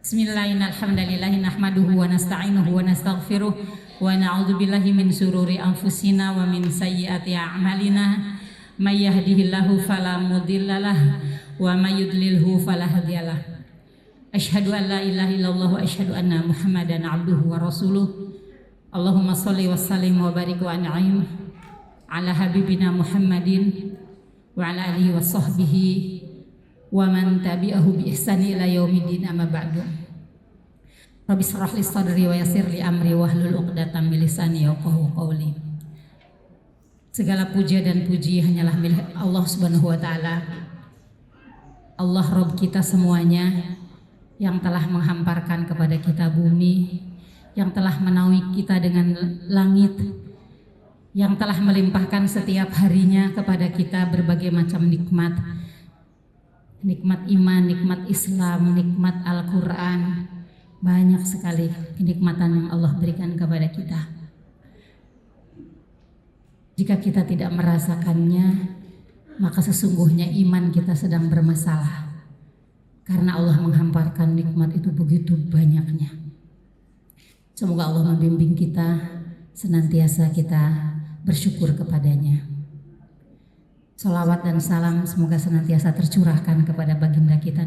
Bismillahirrahmanirrahim. Nahmaduhu wa nasta'inuhu wa nastaghfiruh wa na'udzubillahi min syururi anfusina wa min sayyiati a'malina. May yahdihillahu fala mudhillalah wa may yudlilhu fala hadiyalah. Asyhadu an la ilaha illallah wa asyhadu anna Muhammadan abduhu wa rasuluh. Allahumma shalli wa sallim wa barik wa an'im ala habibina Muhammadin wa ala alihi wa sahbihi wa man tabi'ahu bi ihsani ila yaumiddin, amma ba'du. Rabbi shrah li sadri wa yassir li amri wahlul 'uqdatam min lisani yafqahu qawli. Segala puja dan puji hanyalah milik Allah Subhanahu wa taala. Allah Rabb kita semuanya yang telah menghamparkan kepada kita bumi, yang telah menaungi kita dengan langit, yang telah melimpahkan setiap harinya kepada kita berbagai macam nikmat. Nikmat iman, nikmat Islam, nikmat Al-Quran. Banyak sekali kenikmatan yang Allah berikan kepada kita. Jika kita tidak merasakannya, maka sesungguhnya iman kita sedang bermasalah. Karena Allah menghamparkan nikmat itu begitu banyaknya. Semoga Allah membimbing kita, senantiasa kita bersyukur kepadanya. Salawat dan salam semoga senantiasa tercurahkan kepada baginda kita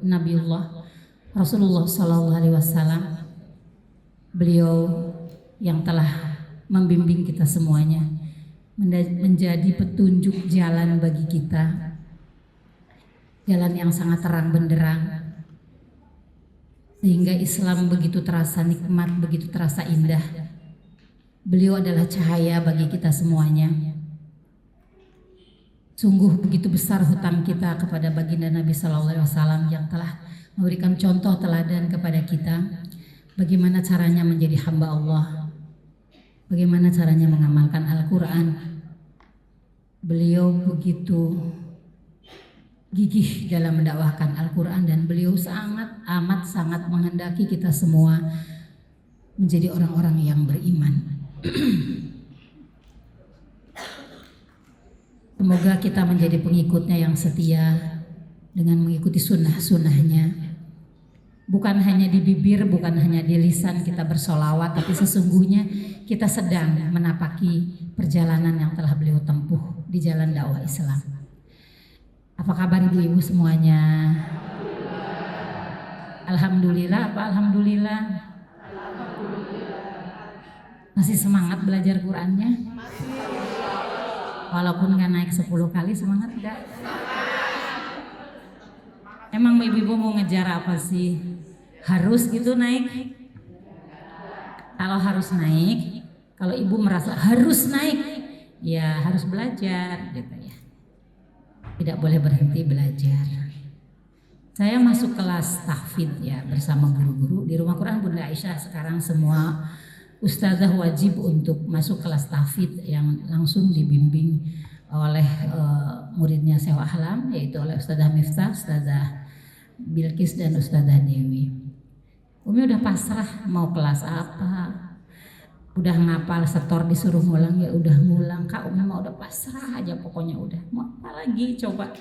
Nabiullah Rasulullah Sallallahu Alaihi Wasallam. Beliau yang telah membimbing kita semuanya, menjadi petunjuk jalan bagi kita, jalan yang sangat terang benderang, sehingga Islam begitu terasa nikmat, begitu terasa indah. Beliau adalah cahaya bagi kita semuanya. Sungguh begitu besar hutang kita kepada baginda Nabi Sallallahu Alaihi Wasallam yang telah memberikan contoh teladan kepada kita bagaimana caranya menjadi hamba Allah, bagaimana caranya mengamalkan Al-Quran. Beliau begitu gigih dalam mendakwahkan Al-Quran dan beliau sangat menghendaki kita semua menjadi orang-orang yang beriman. Semoga kita menjadi pengikutnya yang setia dengan mengikuti sunnah-sunnahnya. Bukan hanya di bibir, bukan hanya di lisan kita bersolawat, tapi sesungguhnya kita sedang menapaki perjalanan yang telah beliau tempuh di jalan dakwah Islam. Apa kabar ibu-ibu semuanya? Alhamdulillah, apa alhamdulillah? Masih semangat belajar Qur'annya? Walaupun gak naik 10 kali, semangat gak? Emang ibu-ibu mau ngejar apa sih? Harus gitu naik? Kalau harus naik, kalau ibu merasa harus naik, ya harus belajar gitu ya. Tidak boleh berhenti belajar. Saya masuk kelas tahfidz ya bersama guru-guru di Rumah Quran Bunda Aisyah. Sekarang semua ustazah wajib untuk masuk kelas tahfidz yang langsung dibimbing oleh muridnya Sewa Ahlam, yaitu oleh Ustazah Miftah, Ustazah Bilqis dan Ustazah Dewi. Umi udah pasrah mau kelas apa, udah ngapal setor disuruh ngulang ya udah ngulang. Kak Umi mah udah pasrah aja pokoknya, udah mau apa lagi coba.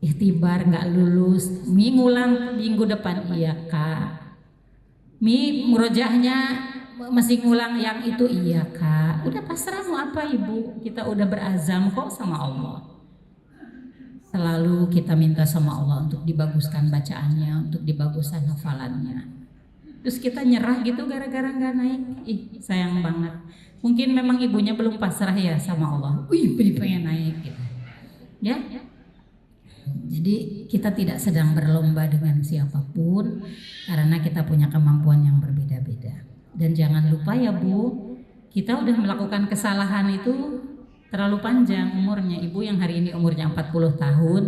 Ikhtibar nggak lulus, Mi ngulang minggu depan, iya Kak. Mi murojaahnya masih ngulang yang itu, iya Kak. Udah pasrah mau apa ibu, kita udah berazam kok sama Allah. Selalu kita minta sama Allah untuk dibaguskan bacaannya, untuk dibaguskan hafalannya. Terus kita nyerah gitu gara-gara gak naik. Ih sayang banget. Mungkin memang ibunya belum pasrah ya sama Allah. Wih pengen naik gitu. Ya. Jadi kita tidak sedang berlomba dengan siapapun karena kita punya kemampuan yang berbeda-beda. Dan jangan lupa ya Bu, kita udah melakukan kesalahan itu terlalu panjang umurnya. Ibu yang hari ini umurnya 40 tahun,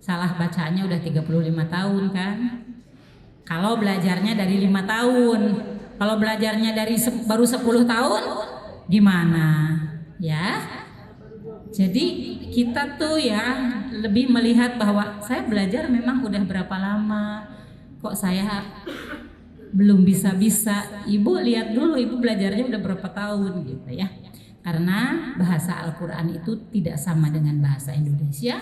salah bacaannya udah 35 tahun kan. Kalau belajarnya dari 5 tahun, kalau belajarnya dari baru 10 tahun gimana? Ya. Jadi kita tuh ya lebih melihat bahwa saya belajar memang udah berapa lama, kok saya belum bisa-bisa. Ibu lihat dulu ibu belajarnya udah berapa tahun gitu ya. Karena bahasa Al-Quran itu tidak sama dengan bahasa Indonesia.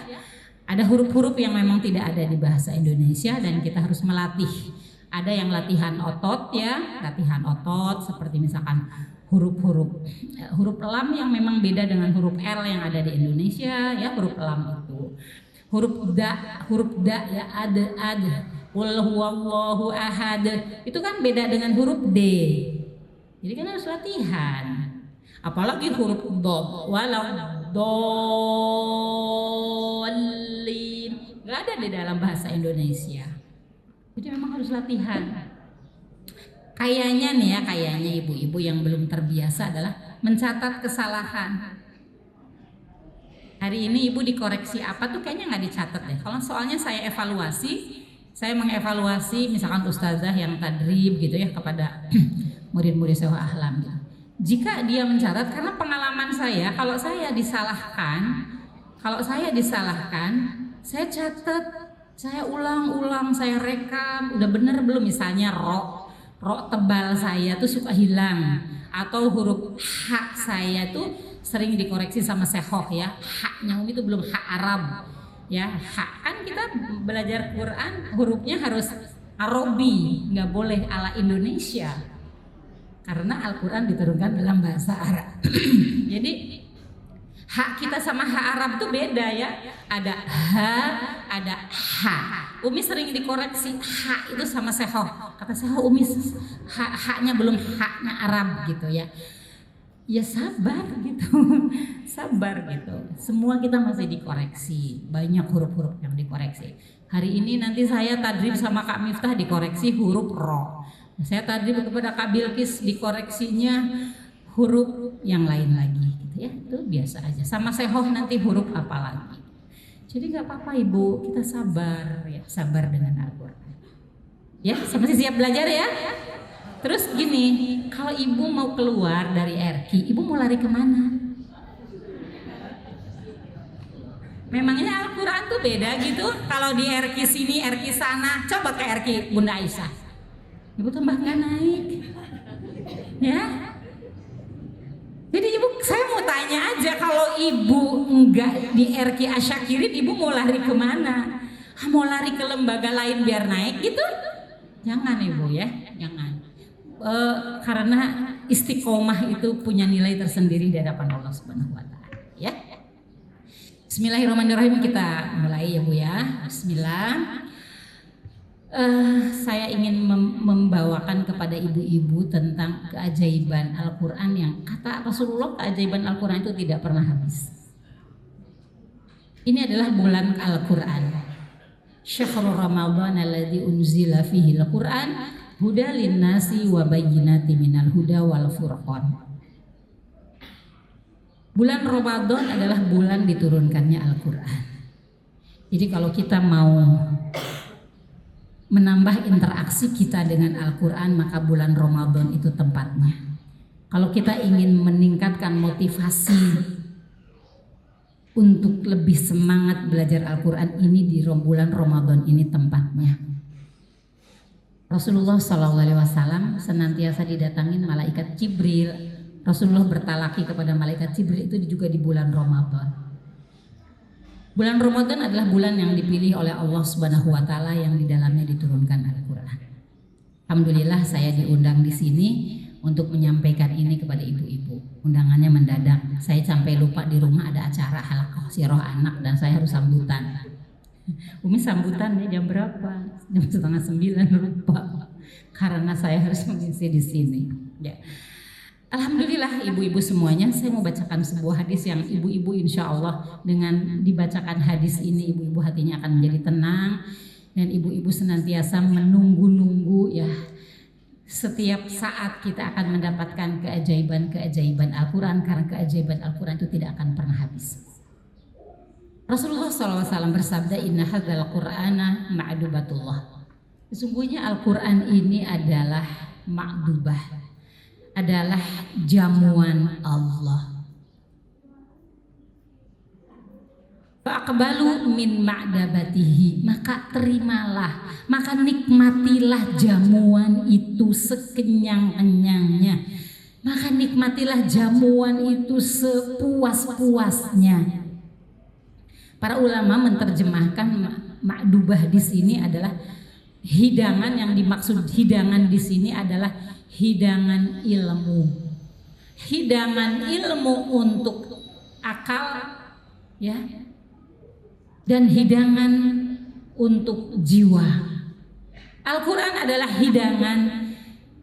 Ada huruf-huruf yang memang tidak ada di bahasa Indonesia dan kita harus melatih. Ada yang latihan otot ya, latihan otot seperti misalkan huruf lam yang memang beda dengan huruf L yang ada di Indonesia ya, huruf lam itu. Huruf da ya, ad qul huwallahu ahad. Itu kan beda dengan huruf D. Jadi kan harus latihan. Apalagi huruf dod, walau dolin, nggak ada di dalam bahasa Indonesia. Jadi memang harus latihan. Kayaknya nih ya, kayaknya ibu-ibu yang belum terbiasa adalah mencatat kesalahan. Hari ini ibu dikoreksi apa tuh kayaknya nggak dicatat deh. Kalau soalnya saya mengevaluasi misalkan ustazah yang tadrib gitu ya kepada murid-murid Sewah Ahlam gitu. Jika dia mencatat, karena pengalaman saya, kalau saya disalahkan, saya catat, saya ulang-ulang, saya rekam, udah bener belum, misalnya ro tebal saya tuh suka hilang, atau huruf h saya tuh sering dikoreksi sama sehoh ya, haknya itu belum hak Arab ya, hak kan kita belajar Quran hurufnya harus Arabi, nggak boleh ala Indonesia. Karena Al-Quran diturunkan dalam bahasa Arab. Jadi hak kita sama hak Arab itu beda ya. Ada ha, ada ha. Umi sering dikoreksi ha itu sama sehoh. Kata sehoh Umi haknya belum haknya Arab gitu ya. Ya sabar gitu. Sabar gitu. Semua kita masih dikoreksi. Banyak huruf-huruf yang dikoreksi. Hari ini nanti saya tadrib sama Kak Miftah dikoreksi huruf ro. Saya tadi kepada Kak Bilkis dikoreksinya huruf yang lain lagi gitu ya, itu biasa aja. Sama sehoh nanti huruf apa lagi. Jadi nggak apa-apa ibu, kita sabar ya, sabar dengan Al-Quran. Ya, masih siap belajar ya. Terus gini, kalau ibu mau keluar dari RQ, ibu mau lari kemana? Memangnya Al-Quran tuh beda gitu? Kalau di RQ sini, RQ sana, coba ke RQ Bunda Aisyah. Ibu tambah nggak naik, ya. Jadi ibu, saya mau tanya aja, kalau ibu enggak di RQ Asyakirin, ibu mau lari kemana? Mau lari ke lembaga lain biar naik gitu? Jangan ibu ya, jangan. Karena istiqomah itu punya nilai tersendiri di hadapan Allah Subhanahu Wa Taala. Ya. Bismillahirrahmanirrahim, kita mulai ya bu ya. Bismillah. Saya ingin membawakan kepada ibu-ibu tentang keajaiban Al-Quran yang kata Rasulullah, keajaiban Al-Quran itu tidak pernah habis. Ini adalah bulan Al-Quran. Syahrul Ramadan alladzi unzila fihi Al-Quran huda linnasi wa bayyinati minal huda wal furqan. Bulan Ramadan adalah bulan diturunkannya Al-Quran. Jadi kalau kita mau menambah interaksi kita dengan Al-Quran, maka bulan Ramadan itu tempatnya. Kalau kita ingin meningkatkan motivasi untuk lebih semangat belajar Al-Quran, ini di bulan Ramadan ini tempatnya. Rasulullah SAW senantiasa didatangin malaikat Jibril. Rasulullah bertalaki kepada malaikat Jibril itu juga di bulan Ramadan. Bulan Ramadan adalah bulan yang dipilih oleh Allah Subhanahu Wa Taala yang di dalamnya diturunkan Al-Quran. Alhamdulillah saya diundang di sini untuk menyampaikan ini kepada ibu-ibu. Undangannya mendadak. Saya sampai lupa di rumah ada acara halaqah sirah anak dan saya harus sambutan. Umi sambutan ya jam berapa? Jam 8:30 lupa. Karena saya harus mengisi di sini. Ya. Alhamdulillah ibu-ibu semuanya, saya mau bacakan sebuah hadis yang ibu-ibu insya Allah dengan dibacakan hadis ini ibu-ibu hatinya akan menjadi tenang dan ibu-ibu senantiasa menunggu-nunggu ya, setiap saat kita akan mendapatkan keajaiban-keajaiban Al-Quran, karena keajaiban Al-Quran itu tidak akan pernah habis. Rasulullah SAW bersabda, inna hadzal Qur'ana ma'dubatullah. Sesungguhnya Al-Quran ini adalah ma'dubah, adalah jamuan Allah. Fa'aqbalu min ma'dabatihi, maka terimalah, maka nikmatilah jamuan itu sekenyang-kenyangnya, maka nikmatilah jamuan itu sepuas-puasnya. Para ulama menerjemahkan ma'dubah di sini adalah hidangan, yang dimaksud hidangan di sini adalah hidangan ilmu. Hidangan ilmu untuk akal, ya, dan hidangan untuk jiwa. Al-Quran adalah hidangan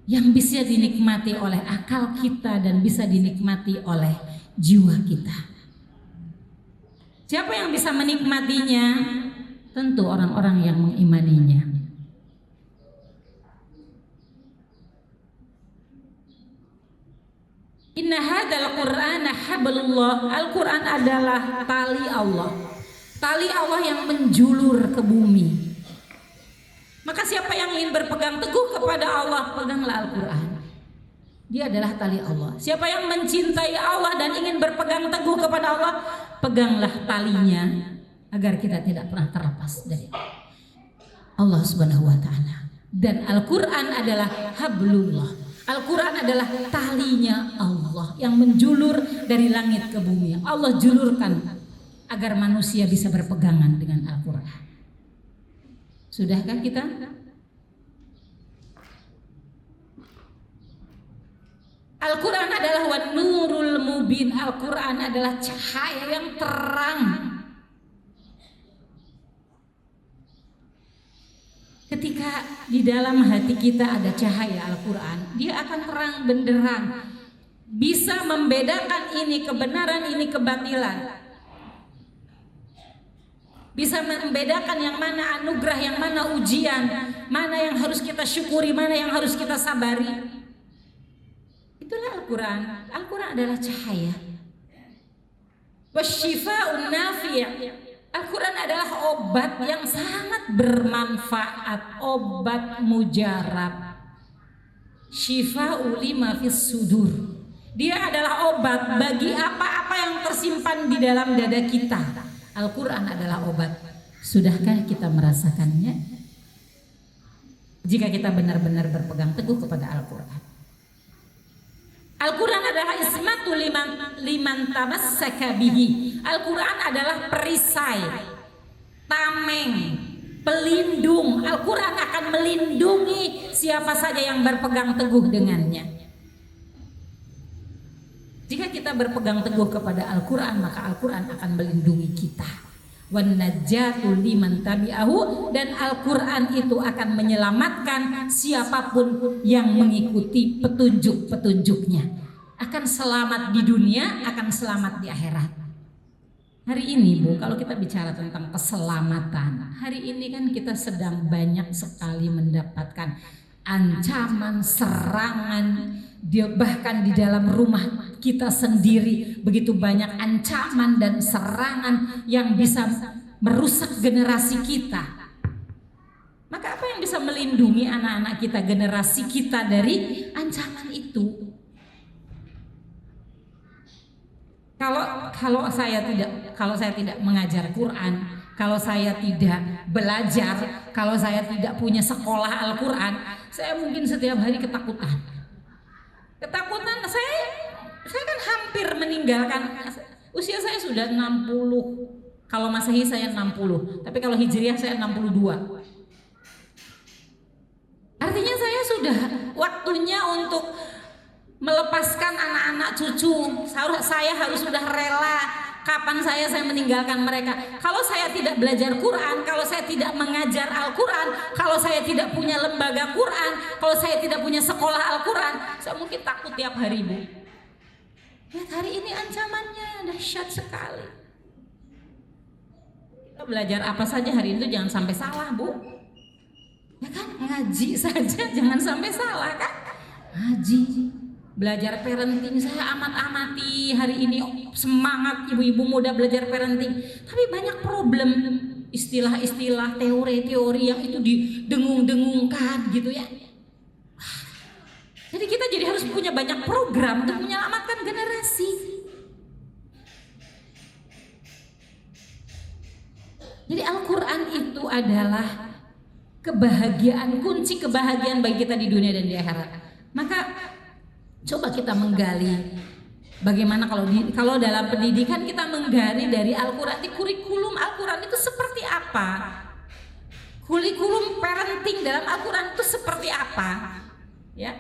yang bisa dinikmati oleh akal kita dan bisa dinikmati oleh jiwa kita. Siapa yang bisa menikmatinya? Tentu orang-orang yang mengimaninya. Inna hadzal Qur'ana hablullah. Al-Quran adalah tali Allah. Tali Allah yang menjulur ke bumi. Maka siapa yang ingin berpegang teguh kepada Allah, peganglah Al-Quran. Dia adalah tali Allah. Siapa yang mencintai Allah dan ingin berpegang teguh kepada Allah, peganglah talinya agar kita tidak pernah terlepas dari Allah Subhanahu wa taala. Dan Al-Quran adalah hablullah. Al-Quran adalah talinya Allah yang menjulur dari langit ke bumi. Allah julurkan agar manusia bisa berpegangan dengan Al-Quran. Sudahkah kita? Al-Quran adalah wan nurul mubin. Al-Quran adalah cahaya yang terang. Ketika di dalam hati kita ada cahaya Al-Quran, dia akan terang benderang, bisa membedakan ini kebenaran, ini kebatilan, bisa membedakan yang mana anugerah, yang mana ujian, mana yang harus kita syukuri, mana yang harus kita sabari. Itulah Al-Quran. Al-Quran adalah cahaya. Wasyifa'un nafi'. Al-Quran adalah obat yang sangat bermanfaat, obat mujarab. Syifa'u lima fis sudur. Dia adalah obat bagi apa-apa yang tersimpan di dalam dada kita. Al-Quran adalah obat. Sudahkah kita merasakannya? Jika kita benar-benar berpegang teguh kepada Al-Quran. Al-Quran adalah ismatu liman tamassaka bihi. Al-Quran adalah perisai, tameng, pelindung. Al-Quran akan melindungi siapa saja yang berpegang teguh dengannya. Jika kita berpegang teguh kepada Al-Quran, maka Al-Quran akan melindungi kita. Wan najatu liman tabi'ahu. Dan Al-Quran itu akan menyelamatkan siapapun yang mengikuti petunjuk-petunjuknya. Akan selamat di dunia, akan selamat di akhirat. Hari ini Bu, kalau kita bicara tentang keselamatan, hari ini kan kita sedang banyak sekali mendapatkan ancaman, serangan, bahkan di dalam rumah kita sendiri begitu banyak ancaman dan serangan yang bisa merusak generasi kita. Maka apa yang bisa melindungi anak-anak kita, generasi kita dari ancaman itu? Kalau saya tidak mengajar Quran, kalau saya tidak belajar, kalau saya tidak punya sekolah Al-Quran, saya mungkin setiap hari ketakutan. Ketakutan saya kan hampir meninggalkan, usia saya sudah 60. Kalau Masehi saya 60, tapi kalau Hijriah saya 62. Artinya saya sudah waktunya untuk melepaskan anak-anak cucu. Saya harus sudah rela kapan saya meninggalkan mereka. Kalau saya tidak belajar Quran, kalau saya tidak mengajar Al-Quran, kalau saya tidak punya lembaga Quran, kalau saya tidak punya sekolah Al-Quran, saya mungkin takut tiap hari Bu. Lihat hari ini ancamannya dahsyat sekali. Kita belajar apa saja hari itu jangan sampai salah Bu. Ya kan, ngaji saja jangan sampai salah kan. Ngaji. Belajar parenting saya amat-amati hari ini, semangat ibu-ibu muda belajar parenting. Tapi banyak problem, istilah-istilah, teori-teori yang itu didengung-dengungkan gitu ya. Jadi kita harus punya banyak program untuk menyelamatkan generasi. Jadi Al-Quran itu adalah kebahagiaan, kunci kebahagiaan bagi kita di dunia dan di akhirat. Maka coba kita menggali Bagaimana kalau dalam pendidikan kita menggali dari Al-Quran, di kurikulum Al-Quran itu seperti apa? Kurikulum parenting dalam Al-Quran itu seperti apa? Ya,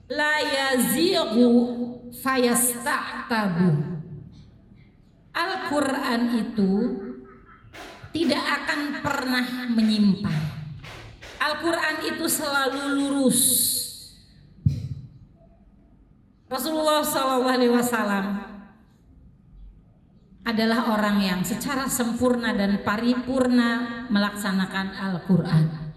la yazighu fayasta'tabu. Al-Quran itu tidak akan pernah menyimpang. Al-Quran itu selalu lurus. Rasulullah SAW adalah orang yang secara sempurna dan paripurna melaksanakan Al-Quran.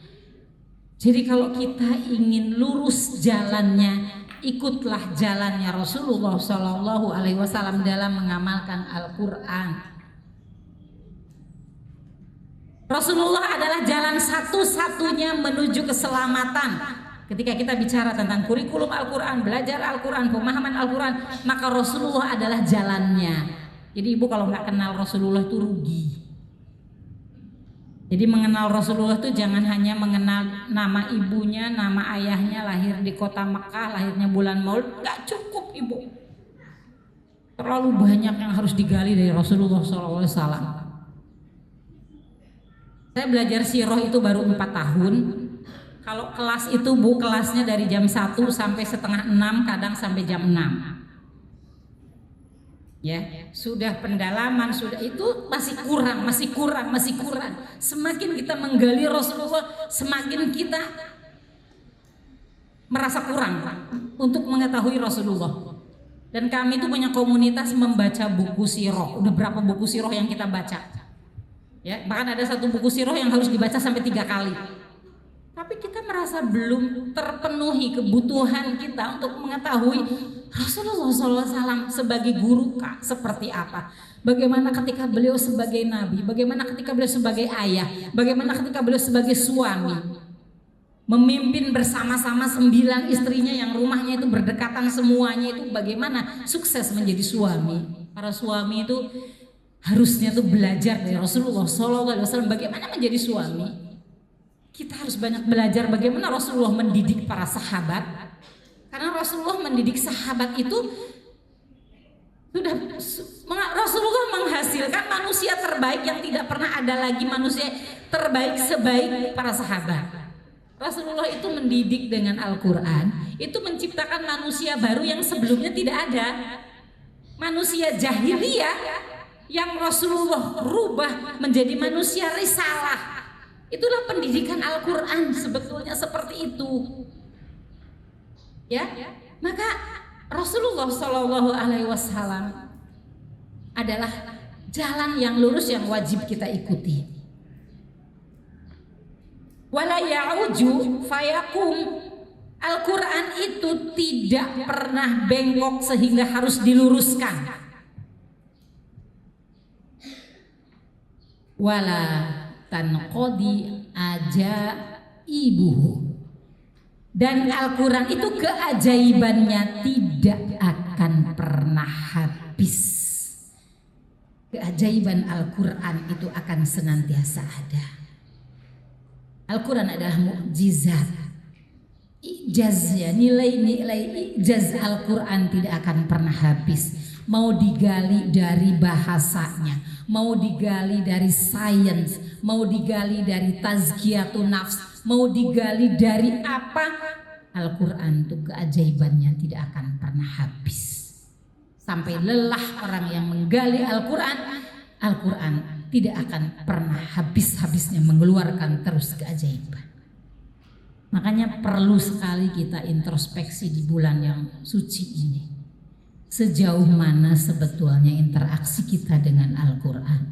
Jadi kalau kita ingin lurus jalannya, ikutlah jalannya Rasulullah SAW dalam mengamalkan Al-Quran. Rasulullah adalah jalan satu-satunya menuju keselamatan. Ketika kita bicara tentang kurikulum Al-Quran, belajar Al-Quran, pemahaman Al-Quran, maka Rasulullah adalah jalannya. Jadi ibu kalau nggak kenal Rasulullah itu rugi. Jadi mengenal Rasulullah itu jangan hanya mengenal nama ibunya, nama ayahnya, lahir di kota Mekah, lahirnya bulan Maulid, nggak cukup ibu. Terlalu banyak yang harus digali dari Rasulullah SAW. Saya belajar sirah itu baru 4 tahun. Kalau kelas itu bu, kelasnya dari jam 1 sampai setengah 6, kadang sampai jam 6. Ya, sudah pendalaman, sudah itu masih kurang. Semakin kita menggali Rasulullah, semakin kita merasa kurang untuk mengetahui Rasulullah. Dan kami itu punya komunitas membaca buku sirah. Udah berapa buku sirah yang kita baca? Ya, bahkan ada satu buku sirah yang harus dibaca sampai 3 kali. Tapi kita merasa belum terpenuhi kebutuhan kita untuk mengetahui Rasulullah SAW sebagai guru seperti apa. Bagaimana ketika beliau sebagai nabi, bagaimana ketika beliau sebagai ayah, bagaimana ketika beliau sebagai suami. Memimpin bersama-sama 9 istrinya yang rumahnya itu berdekatan semuanya, itu bagaimana sukses menjadi suami. Para suami itu harusnya tuh belajar dari Rasulullah SAW bagaimana menjadi suami. Kita harus banyak belajar bagaimana Rasulullah mendidik para sahabat. Karena Rasulullah mendidik sahabat itu Rasulullah menghasilkan manusia terbaik yang tidak pernah ada lagi manusia terbaik sebaik para sahabat. Rasulullah itu mendidik dengan Al-Quran, itu menciptakan manusia baru yang sebelumnya tidak ada. Manusia jahiliyah yang Rasulullah rubah menjadi manusia risalah. Itulah pendidikan Al-Quran sebetulnya seperti itu. Ya, maka Rasulullah SAW adalah jalan yang lurus yang wajib kita ikuti. Wala ya'uju fayakum. Al-Quran itu tidak pernah bengkok sehingga harus diluruskan. Wala tanqodi aja ibuhu. Dan Al-Quran itu keajaibannya tidak akan pernah habis. Keajaiban Al-Quran itu akan senantiasa ada. Al-Quran adalah mukjizat. Ijaznya, nilai-nilai ijaz Al-Quran tidak akan pernah habis. Mau digali dari bahasanya, mau digali dari sains, mau digali dari tazkiyatun nafs, mau digali dari apa, Al-Quran itu keajaibannya tidak akan pernah habis. Sampai lelah orang yang menggali Al-Quran, Al-Quran tidak akan pernah habis-habisnya mengeluarkan terus keajaiban. Makanya perlu sekali kita introspeksi di bulan yang suci ini. Sejauh mana sebetulnya interaksi kita dengan Al-Quran?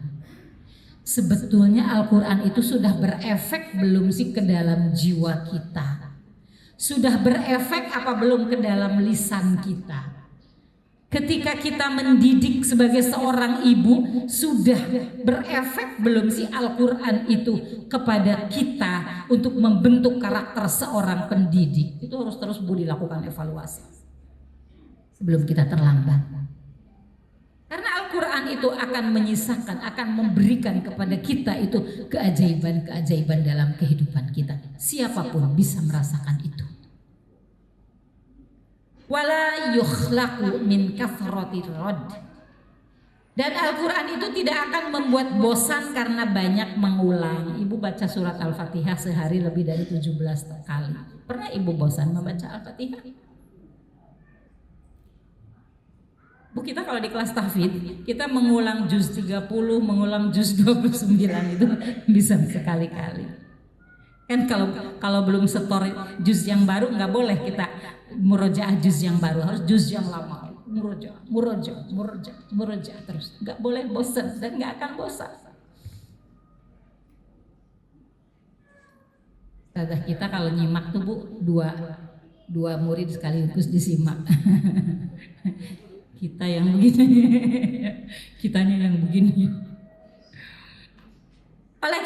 Sebetulnya Al-Quran itu sudah berefek belum sih ke dalam jiwa kita? Sudah berefek apa belum ke dalam lisan kita? Ketika kita mendidik sebagai seorang ibu, sudah berefek belum sih Al-Quran itu kepada kita untuk membentuk karakter seorang pendidik? Itu harus terus dilakukan evaluasi sebelum kita terlambat. Karena Al-Quran itu akan menyisakan, akan memberikan kepada kita itu keajaiban-keajaiban dalam kehidupan kita. Siapapun bisa merasakan itu. wala yukhlaqu min kathratir radd. Dan Al-Quran itu tidak akan membuat bosan karena banyak mengulang. Ibu baca surat Al-Fatihah sehari lebih dari 17 kali. Pernah ibu bosan membaca Al-Fatihah? Bu, kita kalau di kelas tahfidz kita mengulang juz 30, mengulang juz 29 itu bisa sekali-kali. Kan kalau belum setor juz yang baru nggak boleh kita murojaah juz yang baru, harus juz yang lama. Murojaah terus, nggak boleh bosan dan nggak akan bosan. Ustazah kita kalau nyimak tuh Bu, dua murid sekaligus disimak. Kita yang begini, kitanya yang begini. Oleh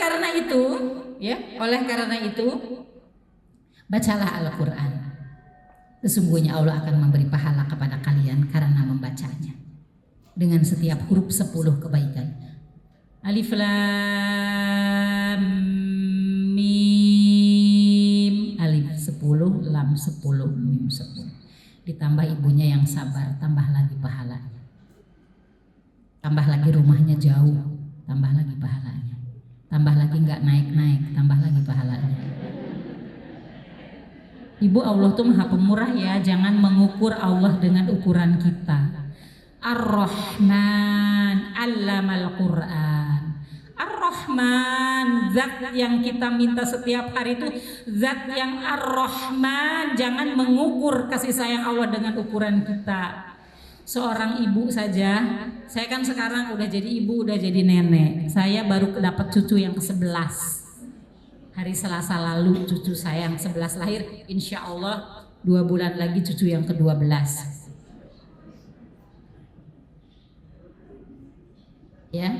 karena itu, bacalah Al-Quran. Sesungguhnya Allah akan memberi pahala kepada kalian karena membacanya. Dengan setiap huruf 10 kebaikan. Alif Lam Mim. Alif 10, Lam 10, Mim 10. Ditambah ibunya yang sabar, tambah lagi pahalanya. Tambah lagi rumahnya jauh, tambah lagi pahalanya. Tambah lagi nggak naik-naik, tambah lagi pahalanya. Ibu, Allah tuh maha pemurah ya, jangan mengukur Allah dengan ukuran kita. Ar-Rahman, Allamal Quran. Ar-Rahman, zat yang kita minta setiap hari itu zat yang Ar-Rahman. Jangan mengukur kasih sayang Allah dengan ukuran kita. Seorang ibu saja, saya kan sekarang udah jadi ibu, udah jadi nenek. Saya baru dapat cucu yang ke-11. Hari Selasa lalu cucu saya yang 11 lahir, insya Allah 2 bulan lagi cucu yang ke-12. Ya,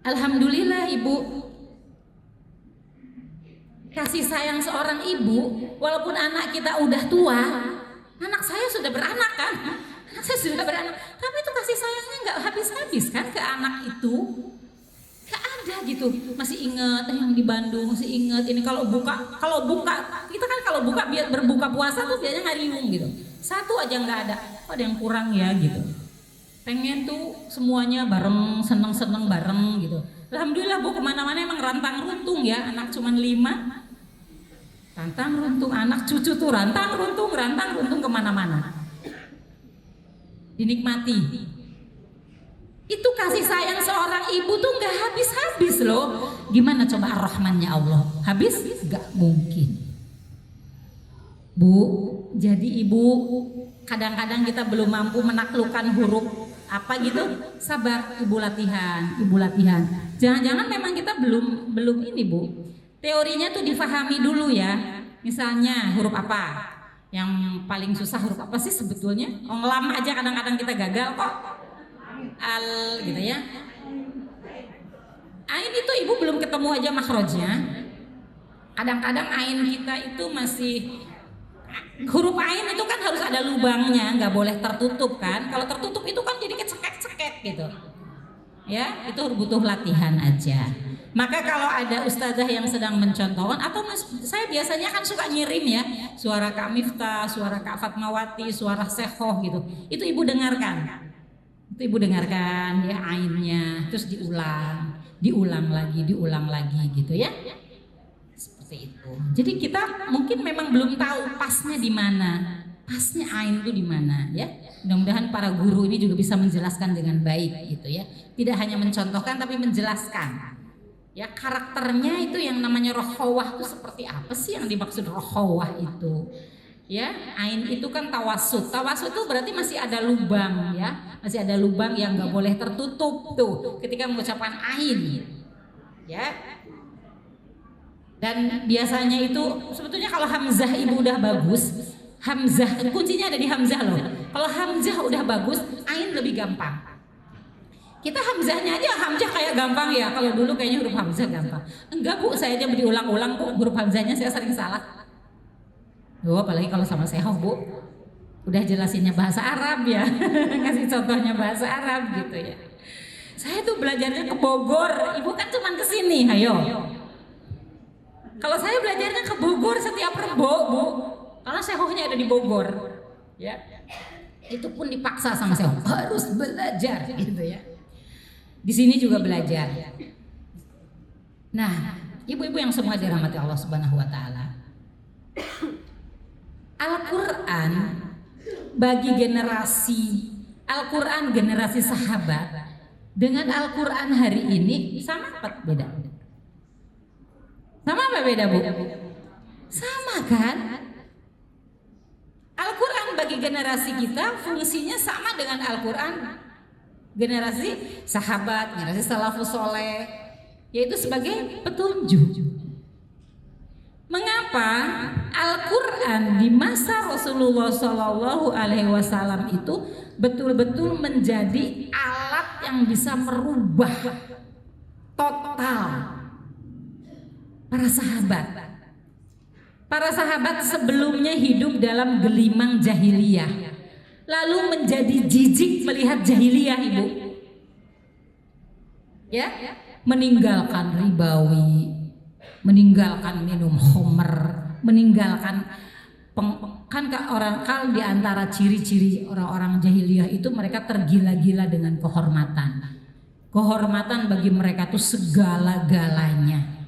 alhamdulillah Ibu. Kasih sayang seorang ibu, walaupun anak kita udah tua, anak saya sudah beranak kan, anak saya sudah beranak, tapi itu kasih sayangnya nggak habis-habis kan ke anak itu. Gak ada gitu, masih inget yang di Bandung, masih inget ini kalau buka kita kan kalau buka biar berbuka puasa tuh biasanya ngariung gitu, satu aja nggak ada, ada yang kurang ya gitu. Pengen tuh semuanya bareng, seneng-seneng bareng gitu. Alhamdulillah Bu, kemana-mana emang rantang runtung ya, anak cuman 5, rantang runtung, anak cucu tuh rantang runtung kemana-mana, dinikmati. Itu kasih sayang seorang ibu tuh nggak habis-habis loh. Gimana coba Ar-Rahmannya Allah? Habis? Nggak mungkin. Bu, jadi ibu kadang-kadang kita belum mampu menaklukkan huruf apa gitu. Sabar, ibu latihan. Jangan-jangan memang kita belum ini Bu. Teorinya tuh difahami dulu ya. Misalnya huruf apa? Yang paling susah huruf apa sih sebetulnya? Lam aja kadang-kadang kita gagal kok. Al gitu ya. Ain itu ibu belum ketemu aja makhrajnya. Kadang-kadang ain kita itu masih, huruf ain itu kan harus ada lubangnya, nggak boleh tertutup kan. Kalau tertutup itu kan jadi kecekek gitu. Ya, itu butuh latihan aja. Maka kalau ada ustazah yang sedang mencontohkan atau saya biasanya kan suka nyirim ya, suara Kak Miftah, suara Kak Fatmawati, suara Sekhoh gitu. Itu ibu dengarkan. Ibu dengarkan ya ainnya, terus diulang lagi gitu ya. Seperti itu. Jadi kita mungkin memang belum tahu pasnya di mana. Pasnya ain itu di mana ya. Mudah-mudahan para guru ini juga bisa menjelaskan dengan baik gitu ya. Tidak hanya mencontohkan tapi menjelaskan. Ya, karakternya itu yang namanya rokhawah itu seperti apa sih yang dimaksud rokhawah itu? Ya, ain itu kan tawasud. Tawasud itu berarti masih ada lubang ya. Masih ada lubang yang nggak boleh tertutup tuh ketika mengucapkan ain. Ya. Dan biasanya itu sebetulnya kalau hamzah ibu udah bagus, hamzah kuncinya ada di hamzah loh. Kalau hamzah udah bagus, ain lebih gampang. Kita hamzahnya aja, hamzah kayak gampang ya. Kalau dulu kayaknya huruf hamzah gampang. Enggak Bu, saya aja diulang-ulang kok huruf hamzahnya saya sering salah. Apalagi kalau sama Sekhoh Bu, udah jelasinnya bahasa Arab ya, ngasih contohnya bahasa Arab gitu ya. Saya tuh belajarnya ke Bogor, ibu kan cuma kesini, ayo. Kalau saya belajarnya ke Bogor setiap Rebo Bu, karena sehohnya ada di Bogor, ya. Itu pun dipaksa sama sehoh, harus belajar gitu ya. Di sini juga belajar. Nah, ibu-ibu yang semua dirahmati Allah Subhanahu wa taala. Al-Qur'an bagi Al-Qur'an generasi sahabat dengan Al-Qur'an hari ini sama apa beda? Sama apa beda, Bu? Sama kan? Al-Quran bagi generasi kita fungsinya sama dengan Al-Quran generasi sahabat, generasi salafus soleh, yaitu sebagai petunjuk. Mengapa Al-Quran di masa Rasulullah Shallallahu Alaihi Wasallam itu betul-betul menjadi alat yang bisa merubah total para sahabat. Para sahabat sebelumnya hidup dalam gelimang jahiliyah, lalu menjadi jijik melihat jahiliyah, Ibu. Ya, meninggalkan ribawi, meninggalkan minum khamr, meninggalkan kalau di antara ciri-ciri orang-orang jahiliyah itu mereka tergila-gila dengan kehormatan. Kehormatan bagi mereka itu segala-galanya.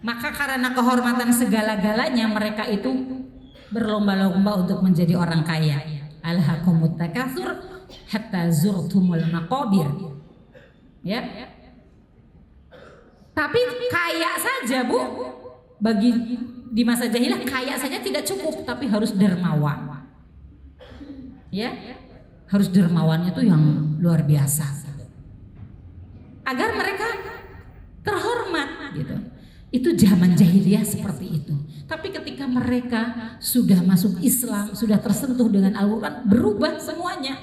Maka karena kehormatan segala-galanya mereka itu berlomba-lomba untuk menjadi orang kaya. Alhaakumut takatsur hatta zurtumul maqabir. Ya. Tapi kaya saja, Bu. Bagi di masa jahiliyah kaya saja tidak cukup, tapi harus dermawan. Ya. Harus dermawannya tuh yang luar biasa. Agar mereka terhormat gitu. Itu zaman jahiliyah seperti itu. Tapi ketika mereka sudah masuk Islam, sudah tersentuh dengan Al-Quran, berubah semuanya.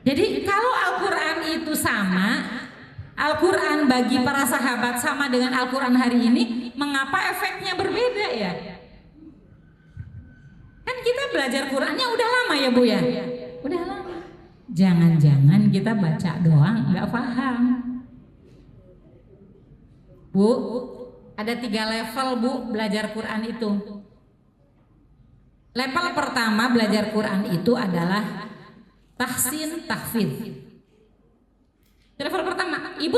Jadi kalau Al-Quran itu sama, Al-Quran bagi para sahabat sama dengan Al-Quran hari ini, mengapa efeknya berbeda ya? Kan kita belajar Qurannya udah lama ya, Bu ya? Udah lama. Jangan-jangan kita baca doang nggak paham. Bu, ada 3 level, Bu, belajar Quran itu. Level pertama belajar Quran itu adalah tahsin tahfidz. Level pertama, Ibu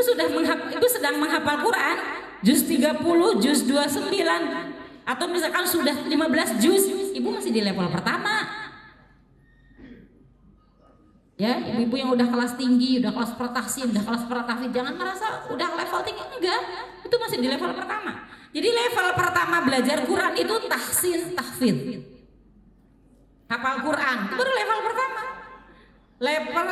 sedang menghafal Quran juz 30, juz 29, atau misalkan sudah 15 juz, Ibu masih di level pertama. Ya, ibu-ibu yang udah kelas tinggi, udah kelas pertahsin, udah kelas pratahfidz, jangan merasa udah level tinggi, enggak, itu masih di level pertama. Jadi level pertama belajar Quran itu tahsin tahfidz, hafal Quran, itu baru level pertama. Level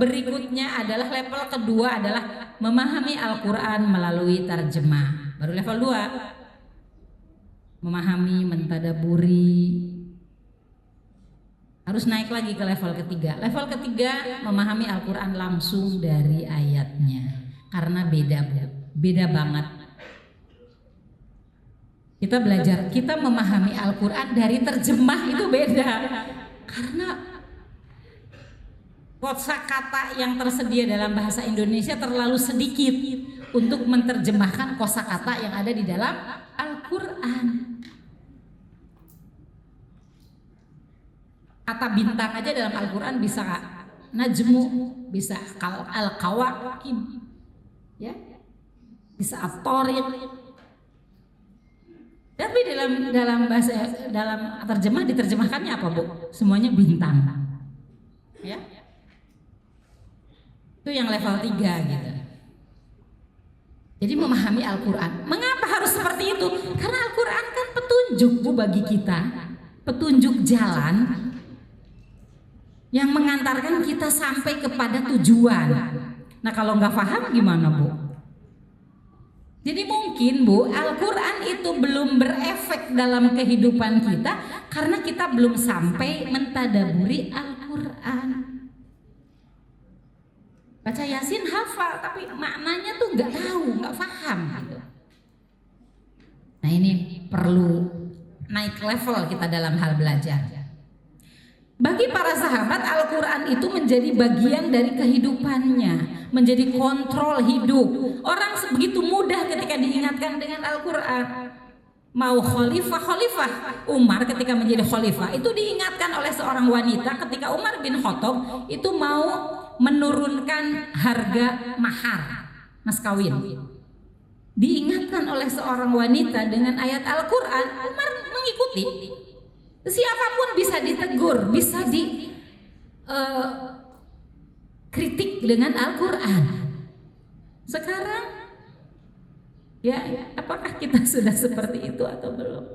berikutnya adalah level kedua adalah memahami Al-Quran melalui tarjemah, baru level 2. Memahami, mentadaburi, harus naik lagi ke level ketiga. Level ketiga memahami Al-Quran langsung dari ayatnya. Karena beda, Bu. Beda banget. Kita belajar, kita memahami Al-Quran dari terjemah itu beda. Karena kosakata yang tersedia dalam bahasa Indonesia terlalu sedikit untuk menerjemahkan kosakata yang ada di dalam Al-Quran. Kata bintang aja dalam Al-Quran bisa najmu, bisa al-kawakib, ya, bisa at-tariq. Tapi dalam bahasa dalam diterjemahkannya apa, Bu? Semuanya bintang, ya. Itu yang level 3 gitu. Jadi memahami Al-Quran. Mengapa harus seperti itu? Karena Al-Quran kan petunjuk, Bu, bagi kita, petunjuk jalan yang mengantarkan kita sampai kepada tujuan. Nah, kalau nggak paham gimana, Bu? Jadi mungkin, Bu, Al-Quran itu belum berefek dalam kehidupan kita karena kita belum sampai mentadaburi Al-Quran. Baca Yasin hafal, tapi maknanya tuh nggak tahu, nggak paham gitu. Nah, ini perlu naik level kita dalam hal belajar. Bagi para sahabat, Al-Quran itu menjadi bagian dari kehidupannya. menjadi kontrol hidup. Orang begitu mudah ketika diingatkan dengan Al-Quran. Mau khalifah Umar ketika menjadi khalifah itu diingatkan oleh seorang wanita ketika Umar bin Khattab itu mau menurunkan harga mahar mas kawin. Diingatkan oleh seorang wanita dengan ayat Al-Quran, Umar mengikuti. Siapapun bisa ditegur, bisa kritik dengan Al-Quran. Sekarang ya, apakah kita sudah seperti itu atau belum?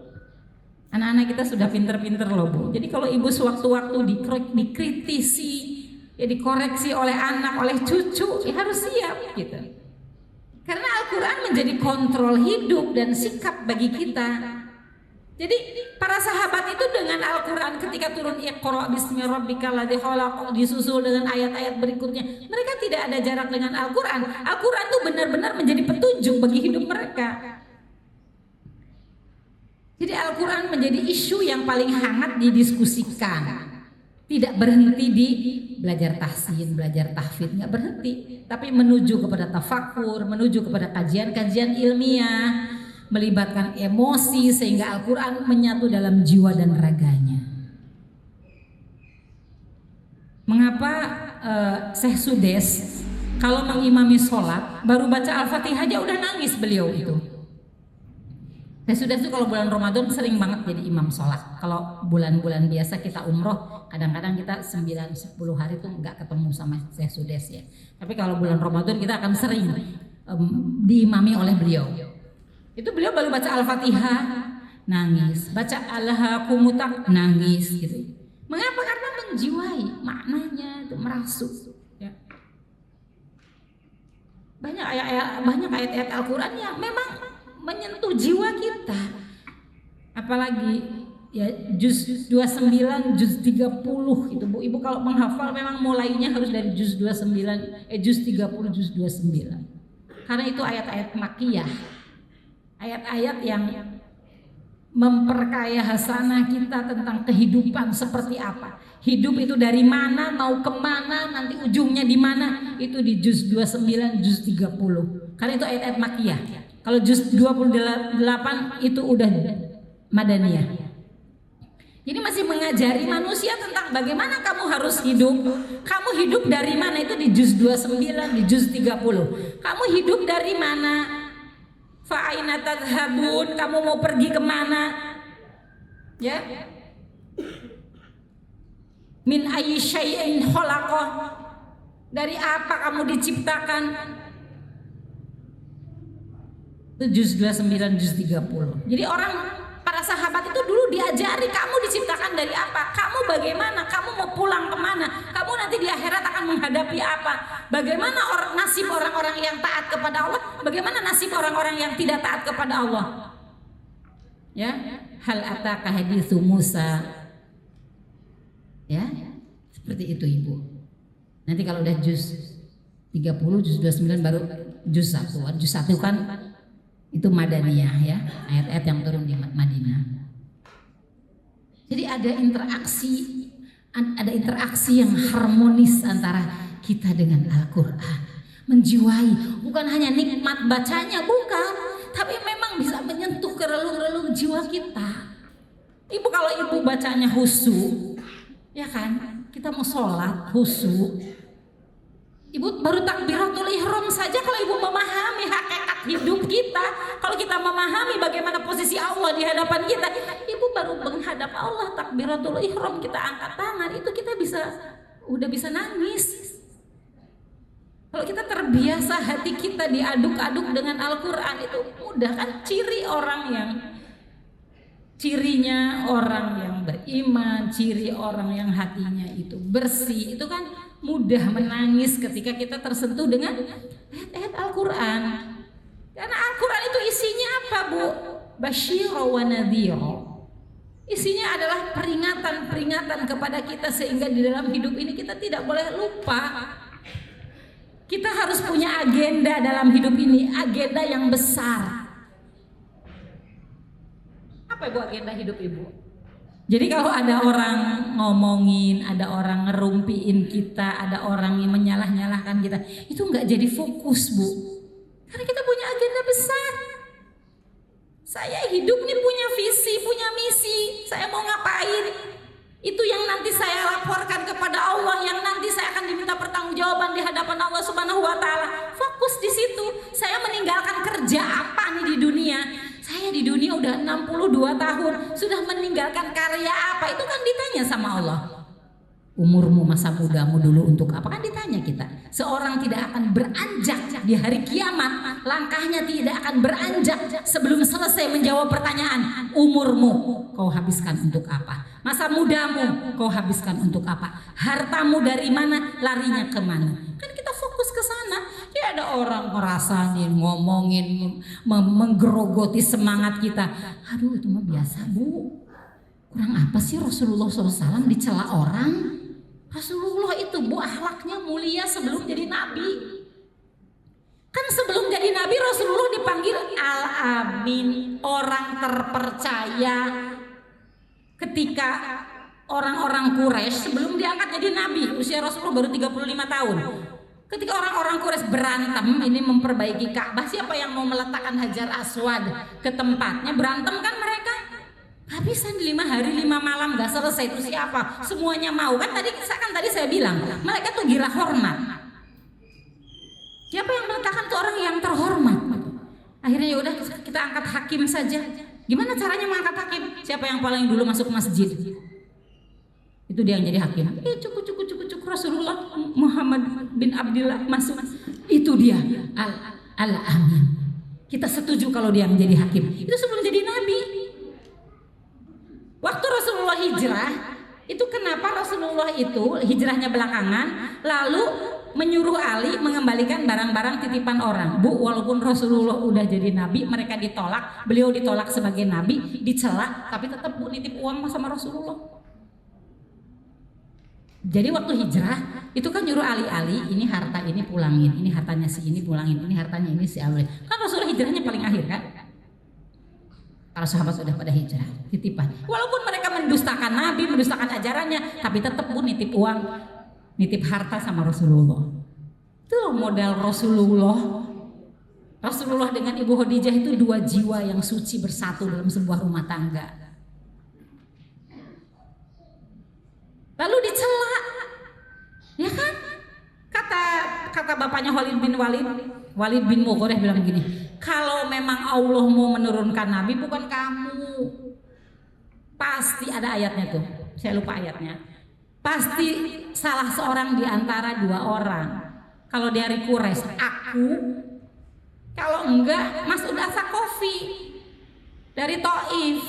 Anak-anak kita sudah pinter-pinter loh Bu. Jadi kalau ibu sewaktu-waktu dikritisi, ya dikoreksi oleh anak, oleh cucu, ya harus siap gitu. Karena Al-Quran menjadi kontrol hidup dan sikap bagi kita. Jadi para sahabat itu dengan Al-Quran ketika turun Iqra bismi rabbikal ladzi khalaq disusul dengan ayat-ayat berikutnya, mereka tidak ada jarak dengan Al-Quran. Al-Quran itu benar-benar menjadi petunjuk bagi hidup mereka. Jadi Al-Quran menjadi isu yang paling hangat didiskusikan. Tidak berhenti di belajar tahsin, belajar tahfidz, nggak berhenti, tapi menuju kepada tafakur, menuju kepada kajian-kajian ilmiah, melibatkan emosi sehingga Al-Quran menyatu dalam jiwa dan raganya. Mengapa Syekh Sudes kalau mengimami sholat baru baca Al-Fatihah aja udah nangis beliau itu. Syekh Sudes itu kalau bulan Ramadan sering banget jadi imam sholat. Kalau bulan-bulan biasa kita umroh, kadang-kadang kita 9-10 hari tuh nggak ketemu sama Syekh Sudes ya. Tapi kalau bulan Ramadan kita akan sering diimami oleh beliau. Itu beliau baru baca Al-Fatihah nangis, baca Alhaakumut nangis gitu. Mengapa? Karena menjiwai maknanya itu merasuk ya. Banyak ayat-ayat Al-Quran yang memang menyentuh jiwa kita. Apalagi ya juz 29, juz 30 itu Bu. Ibu kalau menghafal memang mulainya harus dari juz 29, juz 30, juz 29. Karena itu ayat-ayat makkiyah. Ayat-ayat yang memperkaya hasanah kita tentang kehidupan seperti apa. Hidup itu dari mana, mau kemana, nanti ujungnya di mana. Itu di juz 29, juz 30. Karena itu ayat-ayat makkiyah. Kalau juz 28 itu udah madaniyah. Jadi masih mengajari manusia tentang bagaimana kamu harus hidup. Kamu hidup dari mana itu di juz 29, di juz 30. Kamu hidup dari mana? Fa'aina tadhhabun, kamu mau pergi kemana? Ya. Min ayyi syai'in khalaqah, dari apa kamu diciptakan? Itu juz 29, juz 30. Jadi para sahabat itu dulu diajari kamu diciptakan dari apa? Kamu bagaimana? Kamu mau pulang kemana? Kamu nanti di akhirat akan menghadapi apa? Bagaimana nasib orang-orang yang taat kepada Allah? Bagaimana nasib orang-orang yang tidak taat kepada Allah? Ya, hal ataka haditsu Musa. Ya, seperti itu Ibu. Nanti kalau udah juz 30, juz 29 baru juz 1. Juz 1 kan itu madaniyah ya, ayat-ayat yang turun di Madinah. Jadi ada interaksi yang harmonis antara kita dengan Al-Quran. Menjiwai, bukan hanya nikmat bacanya, bukan, tapi memang bisa menyentuh ke relung-relung jiwa kita. Ibu kalau ibu bacanya khusyuk, ya kan, kita mau sholat khusyuk. Ibu baru takbiratul ihram saja kalau ibu memahami hakikat hidup kita, kalau kita memahami bagaimana posisi Allah di hadapan kita, ibu baru menghadap Allah takbiratul ihram, kita angkat tangan, itu kita udah bisa nangis. Kalau kita terbiasa hati kita diaduk-aduk dengan Al-Quran, itu mudah kan. Cirinya orang yang beriman, ciri orang yang hatinya itu bersih, itu kan mudah menangis ketika kita tersentuh dengan ayat-ayat Al-Quran. Karena Al-Quran itu isinya apa Bu? Basyira wa nadhira. Isinya adalah peringatan-peringatan kepada kita sehingga di dalam hidup ini kita tidak boleh lupa. Kita harus punya agenda dalam hidup ini, agenda yang besar. Apa Ibu agenda hidup Ibu? Jadi kalau ada orang ngomongin, ada orang ngerumpiin kita, ada orang yang menyalah-nyalahkan kita, itu nggak jadi fokus, Bu. Karena kita punya agenda besar. Saya hidup nih punya visi, punya misi. Saya mau ngapain? Itu yang nanti saya laporkan kepada Allah, yang nanti saya akan diminta pertanggungjawaban di hadapan Allah Subhanahu wa taala. Fokus di situ. Saya meninggalkan kerja apa nih di dunia? Saya di dunia udah 62 tahun, sudah meninggalkan karya apa? Itu kan ditanya sama Allah. Umurmu, masa mudamu dulu untuk apa? Kan ditanya kita. Seorang tidak akan beranjak di hari kiamat, langkahnya tidak akan beranjak sebelum selesai menjawab pertanyaan. Umurmu kau habiskan untuk apa? Masa mudamu kau habiskan untuk apa? Hartamu dari mana? Larinya kemana? Kan kita fokus ke sana. Ya ada orang ngerasain, ngomongin, menggerogoti semangat kita. Aduh itu mah biasa, Bu. Kurang apa sih Rasulullah SAW dicela orang? Rasulullah itu, Bu, akhlaknya mulia sebelum jadi nabi. Kan sebelum jadi nabi Rasulullah dipanggil Al-Amin, orang terpercaya. Ketika orang-orang Quraisy sebelum diangkat jadi nabi, usia Rasulullah baru 35 tahun. Ketika orang-orang Quraisy berantem ini memperbaiki Ka'bah, siapa yang mau meletakkan Hajar Aswad ke tempatnya? Berantem kan mereka. Habisan 5 hari 5 malam gak selesai, itu siapa? Semuanya mau. Kan tadi saya bilang, mereka tuh gila hormat. Siapa yang meletakkan tuh orang yang terhormat? Akhirnya ya udah kita angkat hakim saja. Gimana caranya mengangkat hakim? Siapa yang paling dulu masuk masjid? Itu dia yang jadi hakim. Cukup Rasulullah Muhammad bin Abdullah masuk. Itu dia Al-Amin. Kita setuju kalau dia menjadi hakim. Itu sebelum jadi nabi. Waktu Rasulullah hijrah, itu kenapa Rasulullah itu hijrahnya belakangan, lalu menyuruh Ali mengembalikan barang-barang titipan orang. Bu, walaupun Rasulullah udah jadi nabi, mereka ditolak, beliau ditolak sebagai nabi, dicela, tapi tetap Bu nitip uang sama Rasulullah. Jadi waktu hijrah itu kan nyuruh Ali, ini harta ini pulangin, ini hartanya si ini pulangin, ini hartanya ini si Ali. Kan Rasulullah hijrahnya paling akhir kan? Para sahabat sudah pada hijrah, titipan. Walaupun mereka mendustakan Nabi, mendustakan ajarannya, tapi tetap pun nitip uang, nitip harta sama Rasulullah. Itu loh modal Rasulullah. Rasulullah dengan Ibu Khadijah itu 2 jiwa yang suci bersatu dalam sebuah rumah tangga. Lalu dicela, ya kan? Kata bapaknya Walid bin Mughirah bilang gini, kalau memang Allah mau menurunkan nabi bukan kamu. Pasti ada ayatnya tuh, saya lupa ayatnya. Pasti salah seorang di antara 2 orang. Kalau dari Quraisy aku, kalau enggak Mas'ud As-Saqafi dari Taif,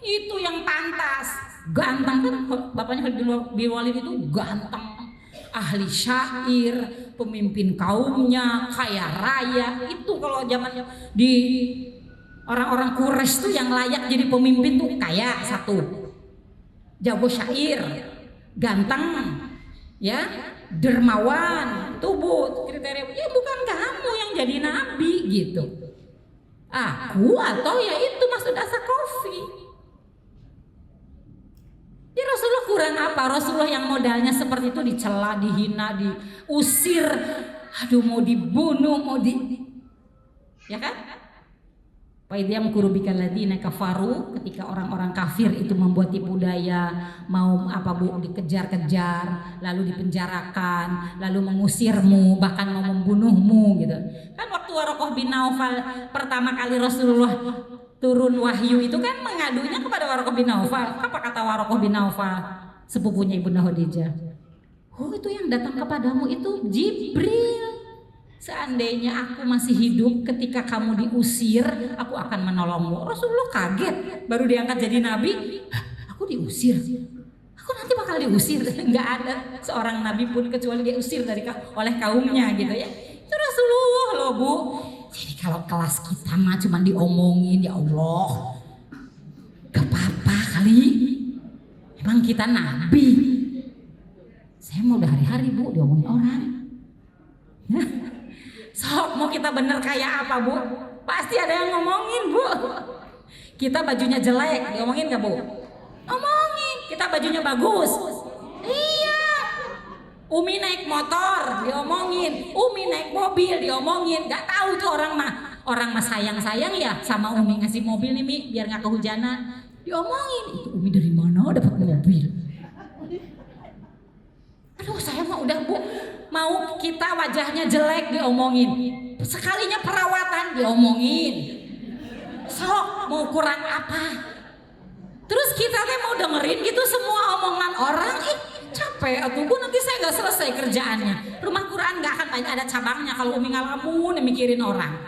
itu yang pantas. Ganteng kan bapaknya bin Walid itu ganteng, ahli syair, pemimpin kaumnya, kaya raya. Itu kalau zamannya di orang-orang Quraisy tuh yang layak jadi pemimpin tuh kaya satu, jago syair, ganteng, ya, dermawan. Tuh Bu kriteria. Ya bukan kamu yang jadi nabi gitu. Aku atau ya itu Mas'ud As-Saqafi. Jadi Rasulullah kurang apa? Rasulullah yang modalnya seperti itu dicela, dihina, diusir, aduh mau dibunuh, ya kan? Faidiyam kurubikal ladina kafaru, ketika orang-orang kafir itu membuat tipu daya, mau apa Bu, dikejar-kejar, lalu dipenjarakan, lalu mengusirmu, bahkan mau membunuhmu gitu. Kan waktu Waraqah bin Naufal pertama kali Rasulullah turun wahyu itu kan mengadunya kepada Waraqah bin Naufal. Apa kata Waraqah bin Naufal, sepupunya Ibunda Khadijah? Oh, itu yang datang kepadamu itu Jibril. Seandainya aku masih hidup ketika kamu diusir, aku akan menolongmu. Rasulullah kaget, baru diangkat jadi nabi. Aku diusir? Aku nanti bakal diusir? Nggak ada seorang nabi pun kecuali diusir oleh kaumnya gitu ya. Itu Rasulullah loh Bu. Jadi kalau kelas kita mah cuma diomongin, ya Allah, gak apa-apa kali. Emang kita nabi. Saya mau udah hari-hari Bu diomongin orang. Sok mau kita bener kayak apa Bu? Pasti ada yang ngomongin Bu. Kita bajunya jelek, diomongin gak Bu? Ngomongin. kita bajunya bagus. Iya. Umi naik motor diomongin, Umi naik mobil diomongin. Gak tahu tuh orang mah sayang ya sama Umi, ngasih mobil nih Mi biar gak kehujanan. Diomongin, itu Umi dari mana dapat mobil? Aduh saya mah udah Bu, mau kita wajahnya jelek diomongin, sekalinya perawatan diomongin, sok mau kurang apa? Terus kita teh mau dengerin gitu semua omongan orang, capek atuh Bu, nanti saya gak selesai kerjaannya. Rumah Quran gak akan ada cabangnya kalau Umi ngalamun mikirin orang.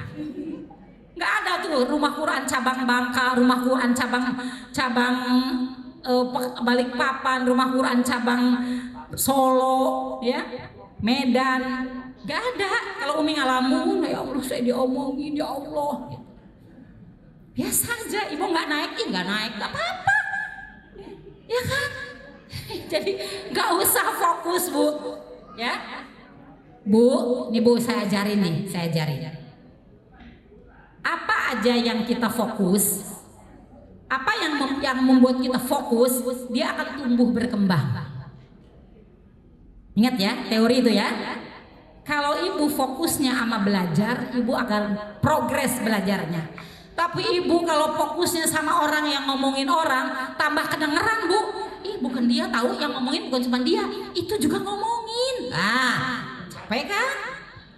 Gak ada tuh rumah Quran cabang Bangka, rumah Quran cabang Balikpapan, rumah Quran cabang Solo, ya, Medan. Gak ada. Kalau Umi ngalamun, ya Allah saya diomongin, ya Allah. Biasa aja, ibu nggak naik, nggak naik, nggak apa-apa, ya kan? Jadi nggak usah fokus Bu, ya. Bu, nih Bu saya ajarin nih, saya ajarin. Apa aja yang kita fokus, apa yang membuat kita fokus, dia akan tumbuh berkembang. Ingat ya, teori itu ya. Kalau ibu fokusnya sama belajar, ibu akan progres belajarnya. Tapi ibu kalau fokusnya sama orang yang ngomongin orang, tambah kedengeran Bu. Bukan dia tahu yang ngomongin, bukan cuma dia, itu juga ngomongin. Capek kan?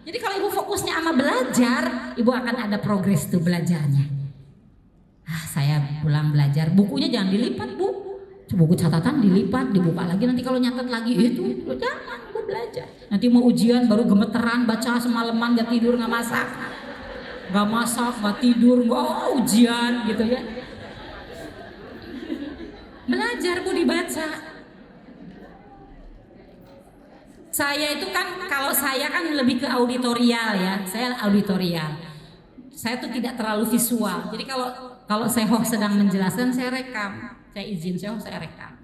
Jadi kalau ibu fokusnya sama belajar, ibu akan ada progres tuh belajarnya. Saya pulang belajar, bukunya jangan dilipat Bu. Buku catatan dilipat, dibuka lagi, nanti kalau nyatet lagi itu jangan Bu belajar. Nanti mau ujian baru gemeteran, baca semalaman, gak tidur, gak masak, gak tidur, ujian gitu ya. Belajar Bu dibaca. Saya itu kan, kalau saya kan lebih ke auditorial ya, saya auditorial. Saya tuh tidak terlalu visual. Jadi kalau Sehoh sedang menjelaskan, saya rekam. Saya izin Sehoh, saya rekam.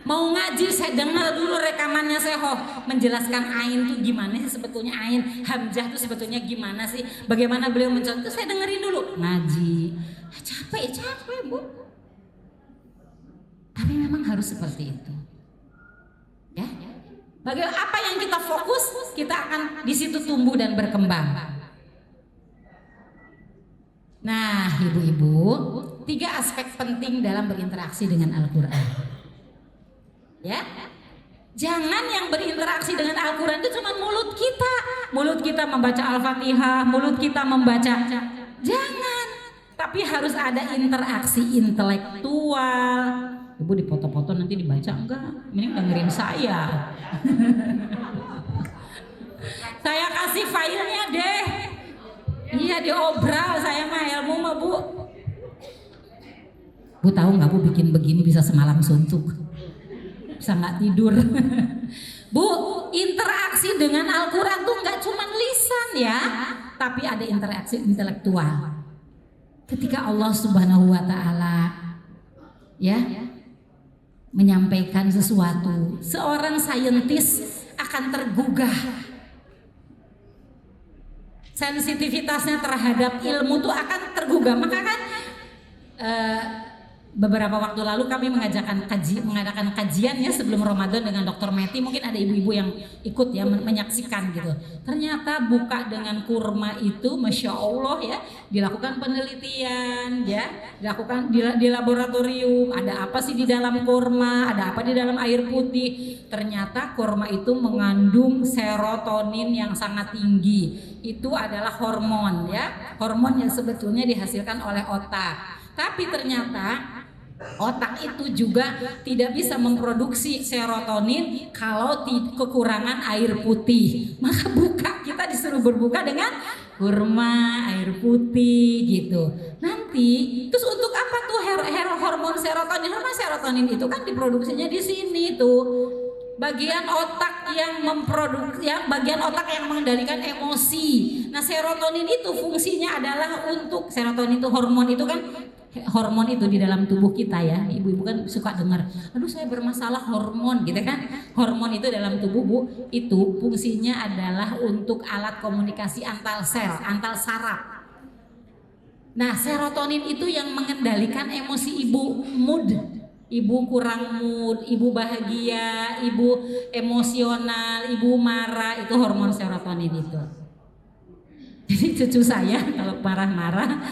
Mau ngaji saya dengar dulu rekamannya Sehoh, menjelaskan ain itu gimana sih sebetulnya, ain hamzah itu sebetulnya gimana sih, bagaimana beliau mencontoh, saya dengerin dulu. Ngaji capek Bu, tapi memang harus seperti itu ya. Bagaimana apa yang kita fokus, kita akan di situ tumbuh dan berkembang. Nah ibu-ibu, 3 aspek penting dalam berinteraksi dengan Al-Quran. Ya, jangan yang berinteraksi dengan Al-Quran itu cuma mulut kita membaca Al-Fatihah, mulut kita membaca, jangan. Tapi harus ada interaksi intelektual. Ibu dipoto-foto nanti dibaca enggak? Mending dengerin saya. Saya kasih filenya deh. Iya diobral saya mah, ilmu mah Bu. Bu tahu nggak Bu, bikin begini bisa semalam suntuk, bisa nggak tidur. Bu, interaksi dengan Al-Quran tuh nggak cuma lisan ya, tapi ada interaksi intelektual. Ketika Allah Subhanahu Wa Taala ya menyampaikan sesuatu, seorang saintis akan tergugah. Sensitivitasnya terhadap ilmu tuh akan tergugah. Maka kan beberapa waktu lalu kami mengadakan kajian ya sebelum Ramadan dengan Dr. Meti. Mungkin ada ibu-ibu yang ikut ya menyaksikan gitu. Ternyata buka dengan kurma itu Masya Allah ya, dilakukan penelitian ya, dilakukan di laboratorium. Ada apa sih di dalam kurma, ada apa di dalam air putih. Ternyata kurma itu mengandung serotonin yang sangat tinggi. Itu adalah hormon ya, hormon yang sebetulnya dihasilkan oleh otak. Tapi ternyata otak itu juga tidak bisa memproduksi serotonin kalau kekurangan air putih. Maka kita disuruh berbuka dengan kurma, air putih gitu. Nanti terus untuk apa tuh hormon serotonin? Hormon serotonin itu kan diproduksinya di sini tuh. Bagian otak yang bagian otak yang mengendalikan emosi. Nah, serotonin itu fungsinya adalah untuk, serotonin itu hormon itu kan, hormon itu di dalam tubuh kita ya. Ibu-ibu kan suka dengar, aduh saya bermasalah hormon gitu kan. Hormon itu dalam tubuh Bu, itu fungsinya adalah untuk alat komunikasi antar sel, antar saraf. Nah, serotonin itu yang mengendalikan emosi ibu, mood. Ibu kurang mood, ibu bahagia, ibu emosional, ibu marah, itu hormon serotonin itu. Jadi cucu saya kalau marah-marah,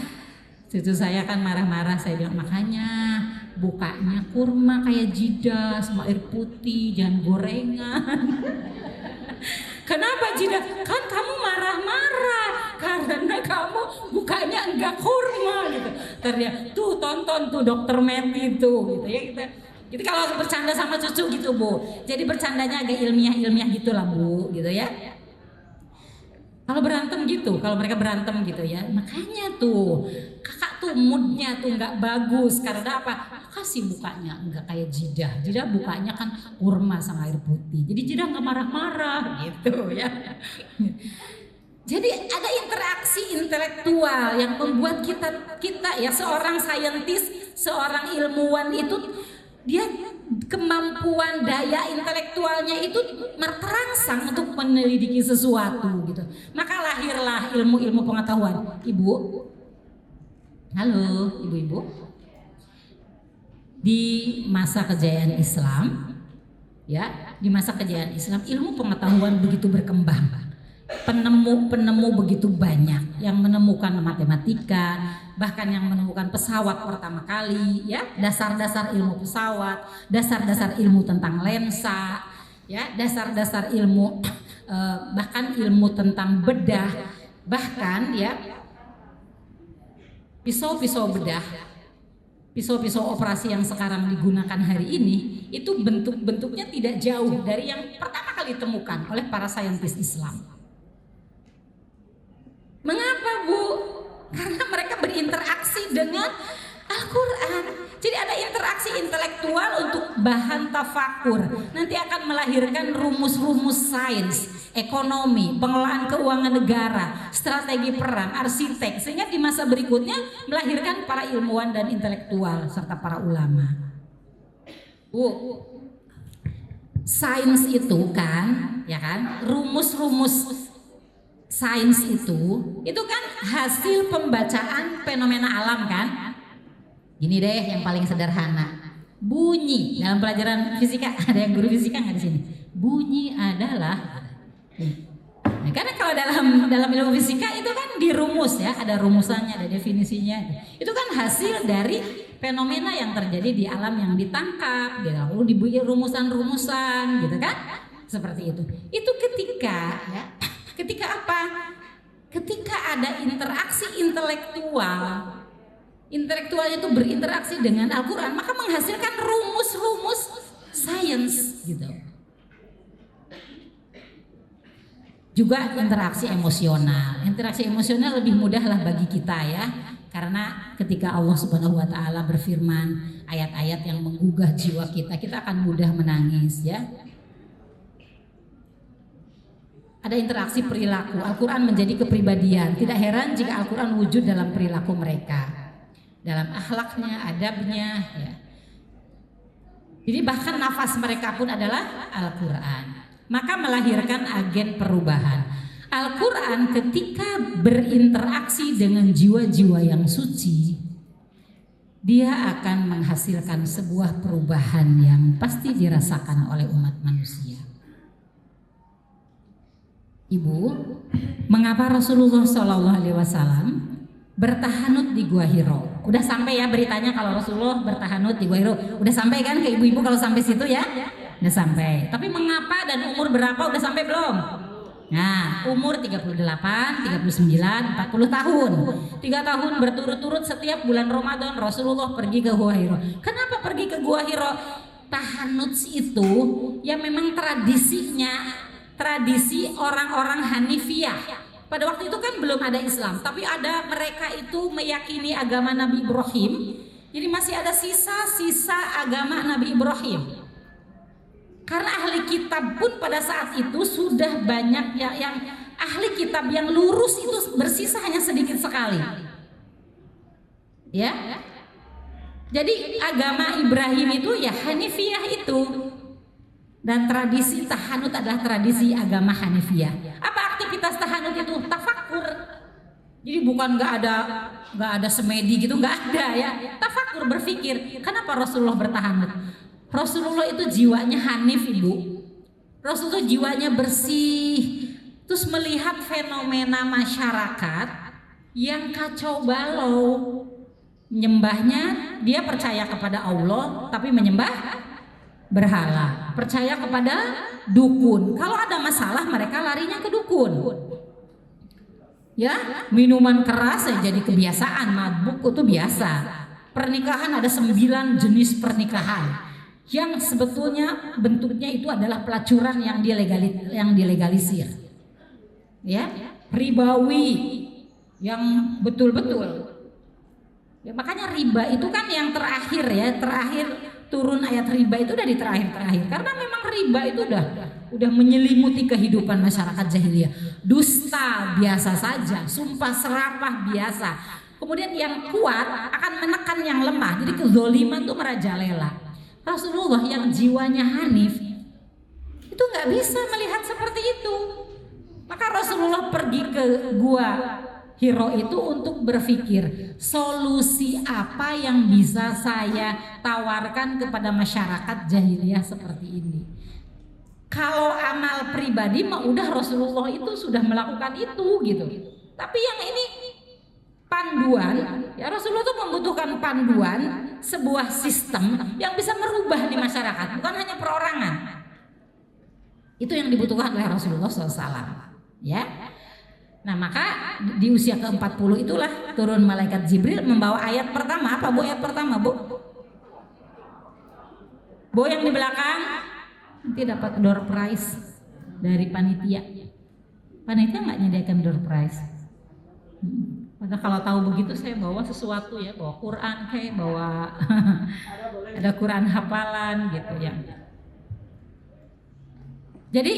cucu saya kan marah-marah, saya bilang makanya bukanya kurma kayak jidah sama air putih, jangan gorengan. Kenapa jidah? Kan kamu marah-marah karena kamu bukanya enggak kurma gitu. Ternyata tuh tonton tuh dokter Meti itu gitu ya kita. Jadi kalau bercanda sama cucu gitu Bu. Jadi bercandanya agak ilmiah gitulah Bu gitu ya. Kalau berantem gitu, kalau mereka berantem gitu ya, makanya tuh kakak tuh moodnya tuh nggak bagus karena apa? Kasih bukanya nggak kayak jidah bukanya kan kurma sama air putih, jadi jidah nggak marah-marah gitu ya. Jadi ada interaksi intelektual yang membuat kita ya seorang saintis, seorang ilmuwan itu dia kemampuan daya intelektualnya itu terangsang untuk menyelidiki sesuatu gitu. Maka lahirlah ilmu-ilmu pengetahuan. Ibu, halo ibu-ibu. Di masa kejayaan Islam, ya di masa kejayaan Islam ilmu pengetahuan begitu berkembang. Penemu begitu banyak yang menemukan matematika, bahkan yang menemukan pesawat pertama kali ya, dasar-dasar ilmu pesawat, dasar-dasar ilmu tentang lensa ya, dasar-dasar ilmu bahkan ilmu tentang bedah, bahkan ya pisau-pisau bedah, pisau-pisau operasi yang sekarang digunakan hari ini itu bentuk-bentuknya tidak jauh dari yang pertama kali ditemukan oleh para saintis Islam. Mengapa Bu? Karena mereka berinteraksi dengan Al-Quran. Jadi ada interaksi intelektual untuk bahan tafakur. Nanti akan melahirkan rumus-rumus sains, ekonomi, pengelolaan keuangan negara, strategi perang, arsitek. Sehingga di masa berikutnya melahirkan para ilmuwan dan intelektual serta para ulama. Bu, sains itu kan, ya kan, rumus-rumus sains itu kan hasil pembacaan fenomena alam kan. Gini deh yang paling sederhana, bunyi dalam pelajaran fisika, ada yang guru fisika nggak di sini? Bunyi adalah, nah, karena kalau dalam ilmu fisika itu kan dirumus ya, ada rumusannya, ada definisinya. Itu kan hasil dari fenomena yang terjadi di alam yang ditangkap, gitu. Lalu dibuat rumusan-rumusan, gitu kan? Seperti itu. Itu ketika ya. Ketika apa? Ketika ada interaksi intelektualnya itu berinteraksi dengan Al-Quran, maka menghasilkan rumus-rumus sains gitu. Juga interaksi emosional lebih mudahlah bagi kita ya, karena ketika Allah Subhanahu Wa Taala berfirman ayat-ayat yang menggugah jiwa kita akan mudah menangis ya. Ada interaksi perilaku, Al-Quran menjadi kepribadian. Tidak heran jika Al-Quran wujud dalam perilaku mereka, dalam akhlaknya, adabnya ya. Jadi bahkan nafas mereka pun adalah Al-Quran. Maka melahirkan agen perubahan. Al-Quran ketika berinteraksi dengan jiwa-jiwa yang suci, dia akan menghasilkan sebuah perubahan yang pasti dirasakan oleh umat manusia. Ibu, mengapa Rasulullah SAW bertahanut di Gua Hiro? Udah sampai ya beritanya kalau Rasulullah bertahanut di Gua Hiro. Udah sampai kan ke ibu-ibu kalau sampai situ ya? Udah sampai. Tapi mengapa dan umur berapa udah sampai belum? Nah, umur 38, 39, 40 tahun. 3 tahun berturut-turut setiap bulan Ramadan Rasulullah pergi ke Gua Hiro. Kenapa pergi ke Gua Hiro? Tahanut itu ya memang tradisi orang-orang Hanifiyah. Pada waktu itu kan belum ada Islam, tapi ada mereka itu meyakini agama Nabi Ibrahim. Jadi masih ada sisa-sisa agama Nabi Ibrahim. Karena ahli kitab pun pada saat itu sudah banyak yang ahli kitab yang lurus itu bersisa hanya sedikit sekali. Ya. Jadi agama Ibrahim itu ya Hanifiyah itu. Dan tradisi tahanut adalah tradisi agama Hanifiyah. Apa aktivitas tahanut itu? Tafakur. Jadi bukan nggak ada semedi gitu, nggak ada ya. Tafakur, berpikir. Kenapa Rasulullah bertahan? Rasulullah itu jiwanya hanif, Ibu. Rasulullah jiwanya bersih. Terus melihat fenomena masyarakat yang kacau balau. Menyembahnya, dia percaya kepada Allah tapi menyembah berhala. Percaya kepada dukun. Kalau ada masalah mereka larinya ke dukun. Ya, minuman keras ya jadi kebiasaan, mabuk itu biasa. Pernikahan ada 9 jenis pernikahan yang sebetulnya bentuknya itu adalah pelacuran yang dilegalisir. Ya, ribawi yang betul-betul. Ya, makanya riba itu kan yang terakhir ya, terakhir turun ayat riba itu udah di terakhir-terakhir. Karena memang riba itu udah menyelimuti kehidupan masyarakat jahiliyah. Dusta biasa saja, sumpah serapah biasa. Kemudian yang kuat akan menekan yang lemah. Jadi kezoliman itu merajalela. Rasulullah yang jiwanya hanif itu nggak bisa melihat seperti itu. Maka Rasulullah pergi ke gua Hiro itu untuk berpikir solusi apa yang bisa saya tawarkan kepada masyarakat jahiliyah seperti ini. Kalau amal pribadi mah udah Rasulullah itu sudah melakukan itu gitu. Tapi yang ini panduan, ya Rasulullah itu membutuhkan panduan, sebuah sistem yang bisa merubah di masyarakat, bukan hanya perorangan. Itu yang dibutuhkan oleh Rasulullah SAW. Ya. Nah maka di usia ke-40 itulah turun malaikat Jibril membawa ayat pertama. Apa Bu ayat pertama Bu? Bu yang di belakang nanti dapat door prize dari panitia. Panitia nggak nyediakan door prize. Maka kalau tahu begitu saya bawa sesuatu ya, bawa Quran kayak bawa ada Quran hafalan gitu ya. Jadi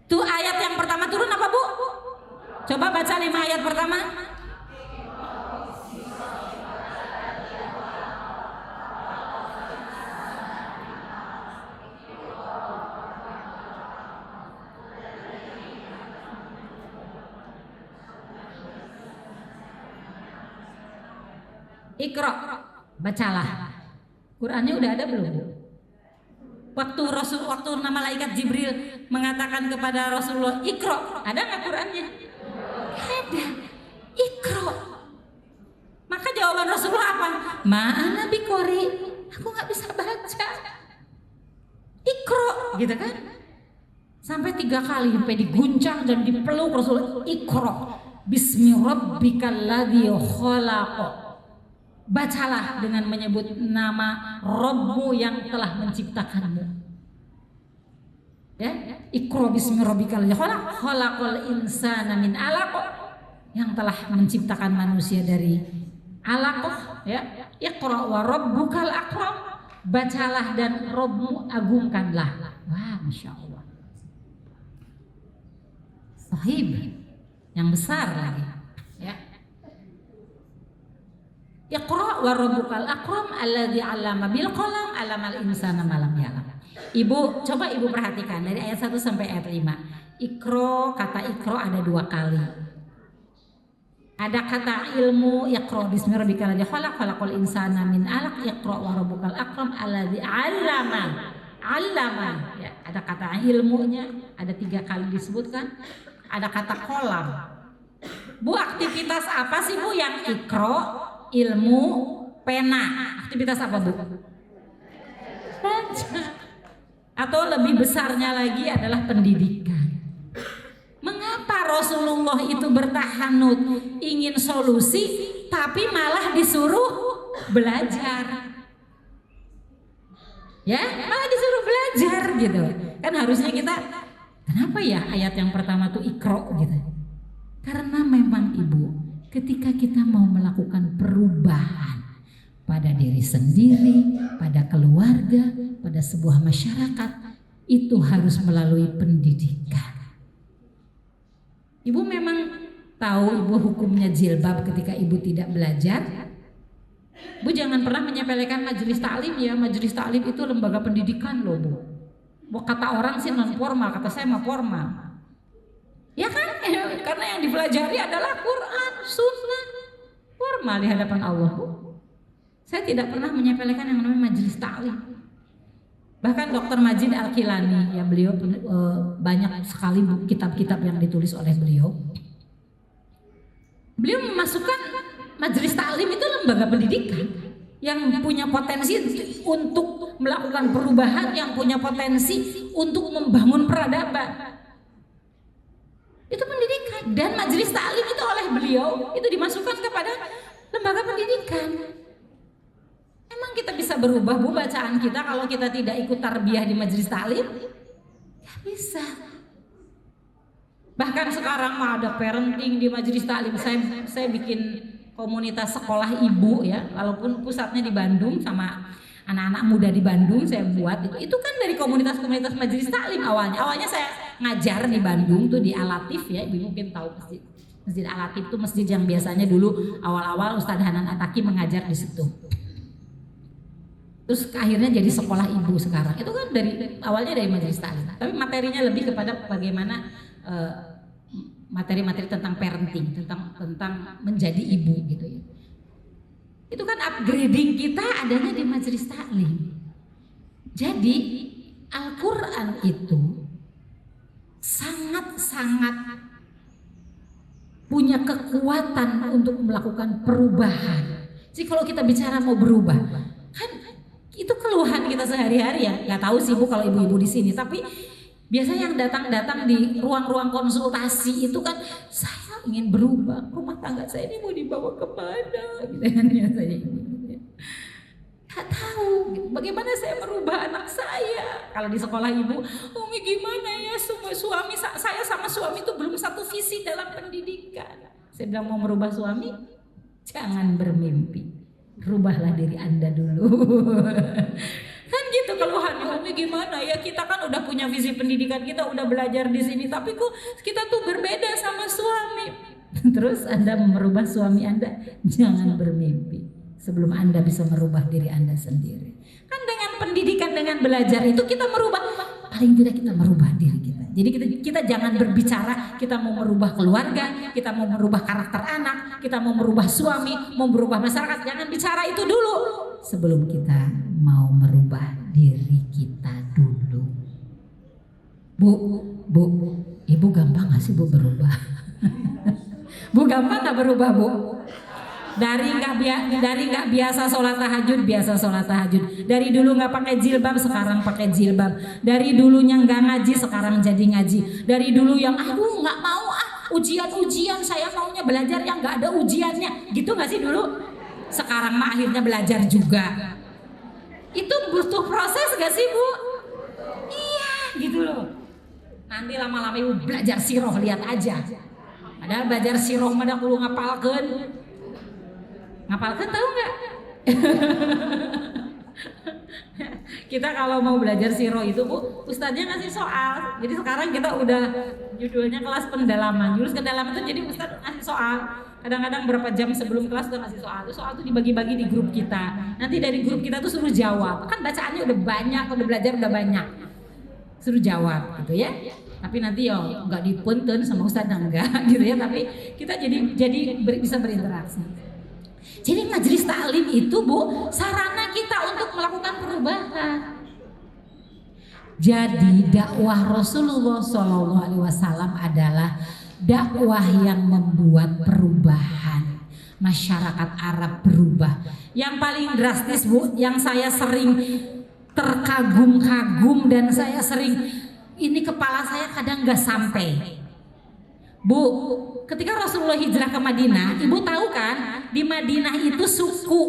tuh ayat yang pertama turun apa Bu? Coba baca 5 ayat pertama. Iqra, bacalah. Qurannya udah ada belum Bu? Waktu malaikat Jibril mengatakan kepada Rasulullah, Iqra, ada nggak Qurannya? Ada. Iqra. Maka jawaban Rasulullah apa? Ma'ana biqori, aku nggak bisa baca. Iqra, gitu kan? Sampai 3 kali sampai diguncang dan dipeluk Rasulullah. Iqra, bismi rabbikal ladzi khalaq. Bacalah dengan menyebut nama Rabbmu yang telah menciptakanmu. Ya, Iqra bismi rabbikal ladzi khalaq, khalaqal insana min 'alaq, yang telah menciptakan manusia dari alaqah, ya. Iqra wa rabbukal akram, bacalah dan Rabbmu agungkanlah. Wah, Masya Allah. Sahib yang besar lagi, ya. Iqra wa rabbukal akram alladzi 'allama bil qalam 'allamal insana ma lam ya'lam. Ibu, coba Ibu perhatikan dari ayat 1 sampai ayat 5. Iqra, kata Iqra ada 2 kali. Ada kata ilmu, Iqra bismi rabbikal ladzi khalaq, khalaqal insana min 'alaq, Iqra wa rabbukal akram alladzi 'allama. Ya, ada kata ilmunya, ada 3 kali disebutkan. Ada kata kolam. Bu, aktivitas apa sih Bu yang Iqra, ilmu, pena? Aktivitas apa Bu? Baca. Atau lebih besarnya lagi adalah pendidikan. Mengapa Rasulullah itu bertahanut ingin solusi tapi malah disuruh belajar? Ya, malah disuruh belajar gitu. Kan harusnya kita, kenapa ya ayat yang pertama tuh Iqra gitu? Karena memang Ibu, ketika kita mau melakukan perubahan pada diri sendiri, pada keluarga, pada sebuah masyarakat, itu harus melalui pendidikan. Ibu memang tahu Ibu hukumnya jilbab ketika Ibu tidak belajar. Bu jangan pernah menyepelekan majelis taklim ya. Majelis taklim itu lembaga pendidikan loh Bu. Kata orang sih non formal, kata saya mah formal. Ya kan? Karena yang dipelajari adalah Quran, Sunnah, formal di hadapan Allah. Saya tidak pernah menyepelekan yang namanya majelis taklim. Bahkan Dr. Majid Al-Kilani, ya beliau banyak sekali kitab-kitab yang ditulis oleh beliau. Beliau memasukkan majelis taklim itu lembaga pendidikan yang punya potensi untuk melakukan perubahan, yang punya potensi untuk membangun peradaban. Itu pendidikan, dan majelis taklim itu oleh beliau itu dimasukkan kepada lembaga pendidikan. Emang kita bisa berubah Bu bacaan kita kalau kita tidak ikut tarbiyah di majelis taklim? Gak bisa. Bahkan sekarang mah ada parenting di majelis taklim. Saya bikin komunitas sekolah ibu ya, walaupun pusatnya di Bandung sama anak-anak muda di Bandung saya buat itu kan dari komunitas-komunitas majelis taklim awalnya. Awalnya saya ngajar di Bandung tuh di Al-Latif ya, ibu mungkin tahu masjid Al-Latif tuh masjid yang biasanya dulu awal-awal Ustadz Hanan Ataki mengajar di situ. Terus akhirnya jadi sekolah ibu sekarang. Itu kan awalnya dari majelis taklim, tapi materinya lebih kepada bagaimana materi-materi tentang parenting, tentang menjadi ibu gitu ya. Itu kan upgrading kita adanya di majelis taklim. Jadi Al-Quran itu sangat-sangat punya kekuatan untuk melakukan perubahan. Jadi kalau kita bicara mau berubah, kan itu keluhan kita sehari-hari ya. Gak tahu sih Bu kalau ibu-ibu di sini, tapi biasanya yang datang-datang di ruang-ruang konsultasi itu kan, saya ingin berubah, rumah tangga saya ini mau dibawa kemana gitu kan biasanya. Gak tahu bagaimana saya merubah anak saya. Kalau di sekolah ibu, Umi gimana ya suami saya sama suami itu belum satu visi dalam pendidikan. Saya bilang mau merubah suami, jangan bermimpi, rubahlah diri Anda dulu. Kan gitu keluhannya, Umi gimana ya, kita kan udah punya visi pendidikan, kita udah belajar di sini, tapi kok kita tuh berbeda sama suami. Terus Anda mau merubah suami Anda, jangan bermimpi sebelum Anda bisa merubah diri Anda sendiri. Kan dengan pendidikan, dengan belajar itu kita merubah, paling tidak kita merubah diri kita. Jadi kita jangan berbicara kita mau merubah keluarga, kita mau merubah karakter anak, kita mau merubah suami, mau merubah masyarakat. Jangan bicara itu dulu sebelum kita mau merubah diri kita dulu. Bu, ibu gampang gak sih Bu berubah? Bu gampang gak berubah Bu? Dari nggak biasa sholat tahajud, biasa sholat tahajud. Dari dulu nggak pakai jilbab, sekarang pakai jilbab. Dari dulunya nggak ngaji, sekarang jadi ngaji. Dari dulu yang aduh nggak mau ujian, saya maunya belajar yang nggak ada ujiannya, gitu nggak sih dulu? Sekarang mah akhirnya belajar juga. Itu butuh proses gak sih Bu? Iya gitu loh. Nanti lama-lama ibu belajar siroh, lihat aja. Padahal belajar siroh mah kudu ngapalkeun. Ngapalkan tahu nggak? Kita kalau mau belajar siroh itu Bu, ustadznya ngasih soal. Jadi sekarang kita udah judulnya kelas pendalaman. Jurus kedalaman itu jadi ustadz ngasih soal. Kadang-kadang berapa jam sebelum kelas udah ngasih soal. Itu soal tuh dibagi-bagi di grup kita. Nanti dari grup kita tuh suruh jawab. Kan bacaannya udah banyak, udah belajar udah banyak. Suruh jawab gitu ya. Tapi nanti ya nggak dipunten sama ustadz enggak gitu ya. Tapi kita jadi bisa berinteraksi. Jadi majelis taklim itu Bu, sarana kita untuk melakukan perubahan. Jadi dakwah Rasulullah SAW adalah dakwah yang membuat perubahan. Masyarakat Arab berubah. Yang paling drastis Bu, yang saya sering terkagum-kagum dan saya sering, ini kepala saya kadang gak sampai. Bu, ketika Rasulullah hijrah ke Madinah, ibu tahu kan, di Madinah itu suku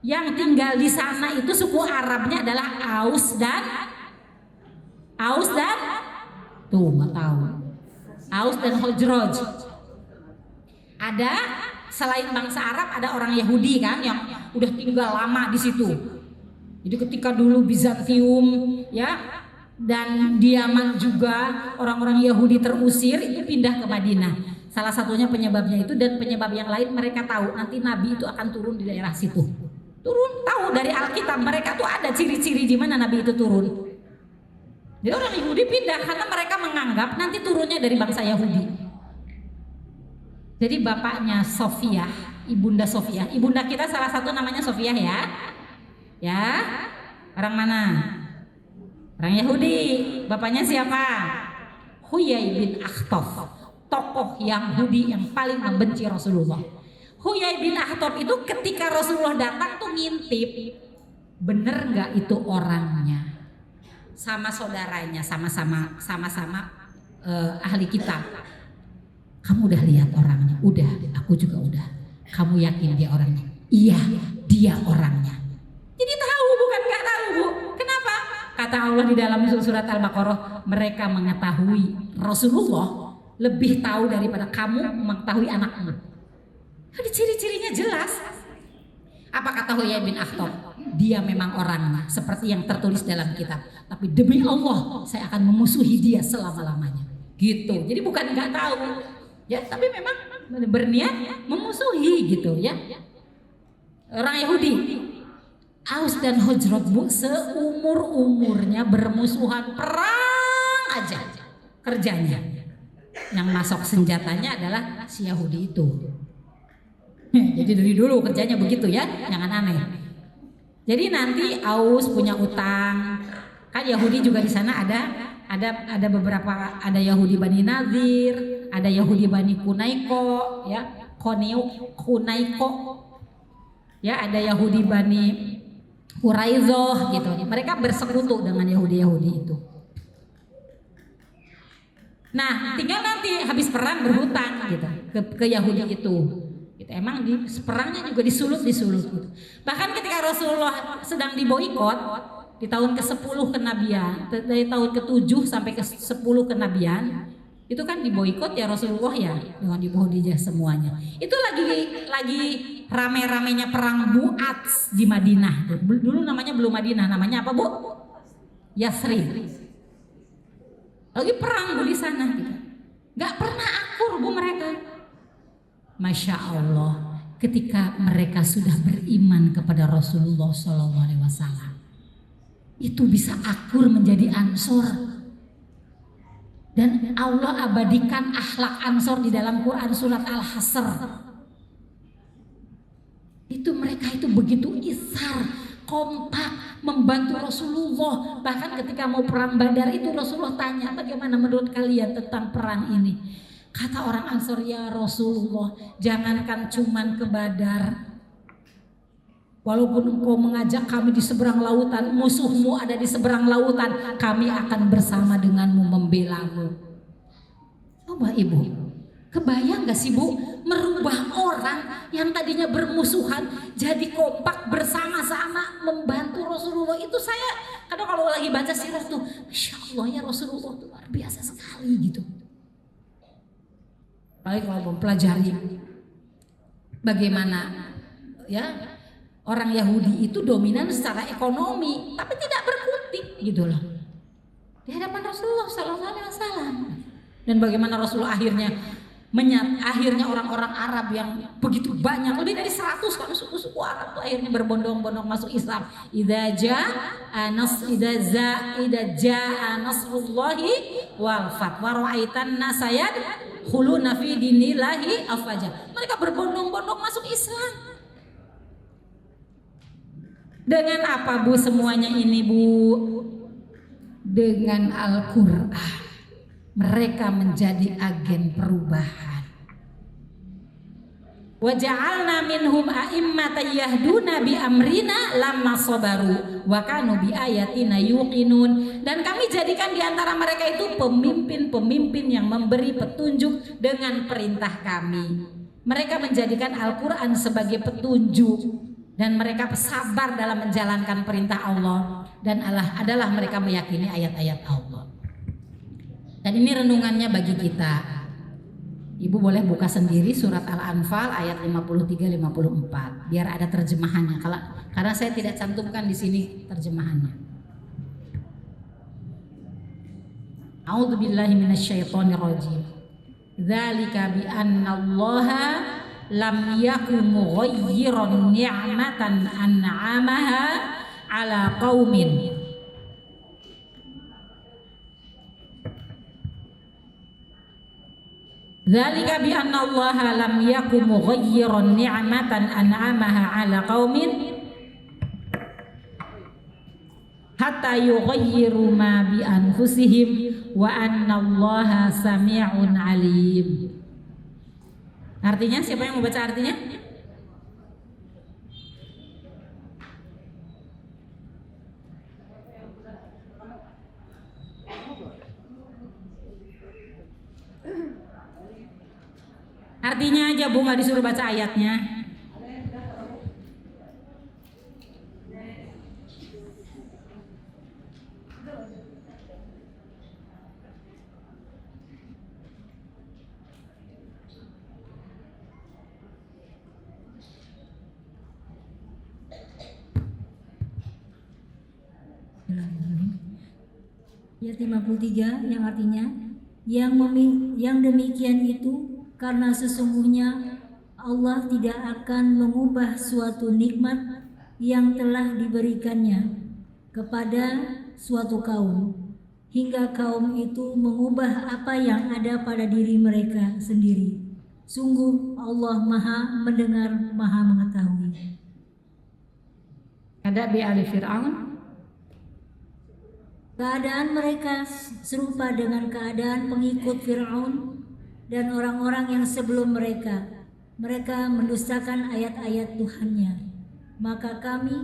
yang tinggal di sana itu suku Arabnya adalah Aus dan tuh nggak tahu, Aus dan Khazraj. Ada selain bangsa Arab ada orang Yahudi kan yang udah tinggal lama di situ. Jadi ketika dulu Bizantium ya dan di Yaman juga orang-orang Yahudi terusir itu pindah ke Madinah. Salah satunya penyebabnya itu, dan penyebab yang lain mereka tahu nanti Nabi itu akan turun di daerah situ. Turun, tahu dari Alkitab mereka tuh ada ciri-ciri di mana Nabi itu turun. Jadi orang Yahudi pindah karena mereka menganggap nanti turunnya dari bangsa Yahudi. Jadi bapaknya Sofiah, ibunda Sofiah, ibunda kita salah satu namanya Sofiah ya. Ya, orang mana? Orang Yahudi. Bapaknya siapa? Huyai bin Akhtab, tokoh Yahudi yang paling membenci Rasulullah. Huyai bin Akhtab itu ketika Rasulullah datang tuh ngintip, bener nggak itu orangnya? Sama saudaranya, sama-sama ahli kitab. Kamu udah lihat orangnya? Udah, aku juga udah. Kamu yakin dia orangnya? Iya, dia orangnya. Jadi tahu bukan nggak tahu, Bu. Kenapa? Kata Allah di dalam surat Al-Baqarah, mereka mengetahui Rasulullah lebih tahu daripada kamu mengetahui anakmu. Jadi ciri-cirinya jelas. Apa kata Huyai bin Akhtab? Dia memang orangnya seperti yang tertulis dalam kitab. Tapi demi Allah saya akan memusuhi dia selama-lamanya. Gitu. Jadi bukan nggak tahu, ya, tapi memang berniat memusuhi gitu ya. Orang Yahudi, Aus dan Khazraj, Bu, seumur-umurnya bermusuhan, perang aja kerjanya. Yang masuk senjatanya adalah si Yahudi itu. Jadi dari dulu kerjanya begitu ya, jangan aneh. Jadi nanti Aus punya utang, kan Yahudi juga di sana ada beberapa, ada Yahudi Bani Nadir, ada Yahudi Bani Kunaiko, ya, Kunaiko, ya, ada Yahudi Bani Quraizoh gitu. Mereka bersekutu dengan Yahudi itu. Nah, tinggal nanti habis perang berhutang gitu ke Yahudi itu. Gitu. Emang di perangnya juga disulut gitu. Bahkan ketika Rasulullah sedang diboikot di tahun ke-10 kenabian, dari tahun ke-7 sampai ke-10 kenabian, itu kan diboikot ya Rasulullah ya dengan Yahudi semuanya. Itu lagi rame-ramenya perang Bu'ats di Madinah. Dulu namanya belum Madinah, namanya apa, Bu? Yasrib. Lagi perang di sana gitu. Gak pernah akur, Bu, mereka. Masya Allah, ketika mereka sudah beriman kepada Rasulullah SAW, itu bisa akur menjadi Ansor. Dan Allah abadikan akhlak Ansor di dalam Quran surat Al-Hasr. Itu mereka itu begitu isar, kompak membantu Rasulullah. Bahkan ketika mau perang Badar itu Rasulullah tanya, bagaimana menurut kalian tentang perang ini? Kata orang Ansor, ya Rasulullah, jangankan cuman ke Badar, walaupun engkau mengajak kami di seberang lautan, musuhmu ada di seberang lautan, kami akan bersama denganmu membelamu. Coba Ibu, kebayang gak sih, Bu, merubah orang yang tadinya bermusuhan jadi kompak bersama-sama membantu Rasulullah. Itu saya kadang kalau lagi baca sirah tuh, Masya Allah ya Rasulullah tuh luar biasa sekali gitu. Apalagi kalau mempelajari bagaimana ya orang Yahudi itu dominan secara ekonomi, tapi tidak berkutik gitu loh di hadapan Rasulullah SAW. Dan bagaimana Rasulullah akhirnya orang-orang Arab yang begitu banyak, lebih dari 100 kan suku-suku Arab tuh akhirnya berbondong-bondong masuk Islam. Idza jaa nasrullahi wal fath wa ra'aitan nasa yadkhuluna fi dinillahi afwaja. Mereka berbondong-bondong masuk Islam. Dengan apa, Bu, semuanya ini, Bu? Dengan Al-Qur'an. Mereka menjadi agen perubahan. Wa ja'alna minhum a'immatan yahduna bi amrina lamma sabaru wa kanu bi ayatina yuqinun. Dan kami jadikan di antara mereka itu pemimpin-pemimpin yang memberi petunjuk dengan perintah kami. Mereka menjadikan Al-Qur'an sebagai petunjuk dan mereka sabar dalam menjalankan perintah Allah, dan adalah mereka meyakini ayat-ayat Allah. Dan ini renungannya bagi kita. Ibu boleh buka sendiri surat Al-Anfal ayat 53-54 biar ada terjemahannya. Karena saya tidak cantumkan di sini terjemahannya. A'udzubillahi minasyaitonirrajim. Dzalika bi annallaha lam yakum mughayyiran ni'matan an'amaha ala qaumin Dzalika bi anna Allah lam yakum mughayyiran ni'matan an'amaha 'ala qaumin hatta yughayyiru ma bi anfusihim wa anna Allah sami'un 'alim. Artinya, siapa yang mau baca artinya? Artinya aja Bu, nggak disuruh baca ayatnya. Ayat 53 yang artinya yang demikian itu karena sesungguhnya Allah tidak akan mengubah suatu nikmat yang telah diberikannya kepada suatu kaum hingga kaum itu mengubah apa yang ada pada diri mereka sendiri. Sungguh Allah Maha mendengar, Maha mengetahui. Ada bi ali Fir'aun. Keadaan mereka serupa dengan keadaan pengikut Fir'aun dan orang-orang yang sebelum mereka. Mereka mendustakan ayat-ayat Tuhannya. Maka kami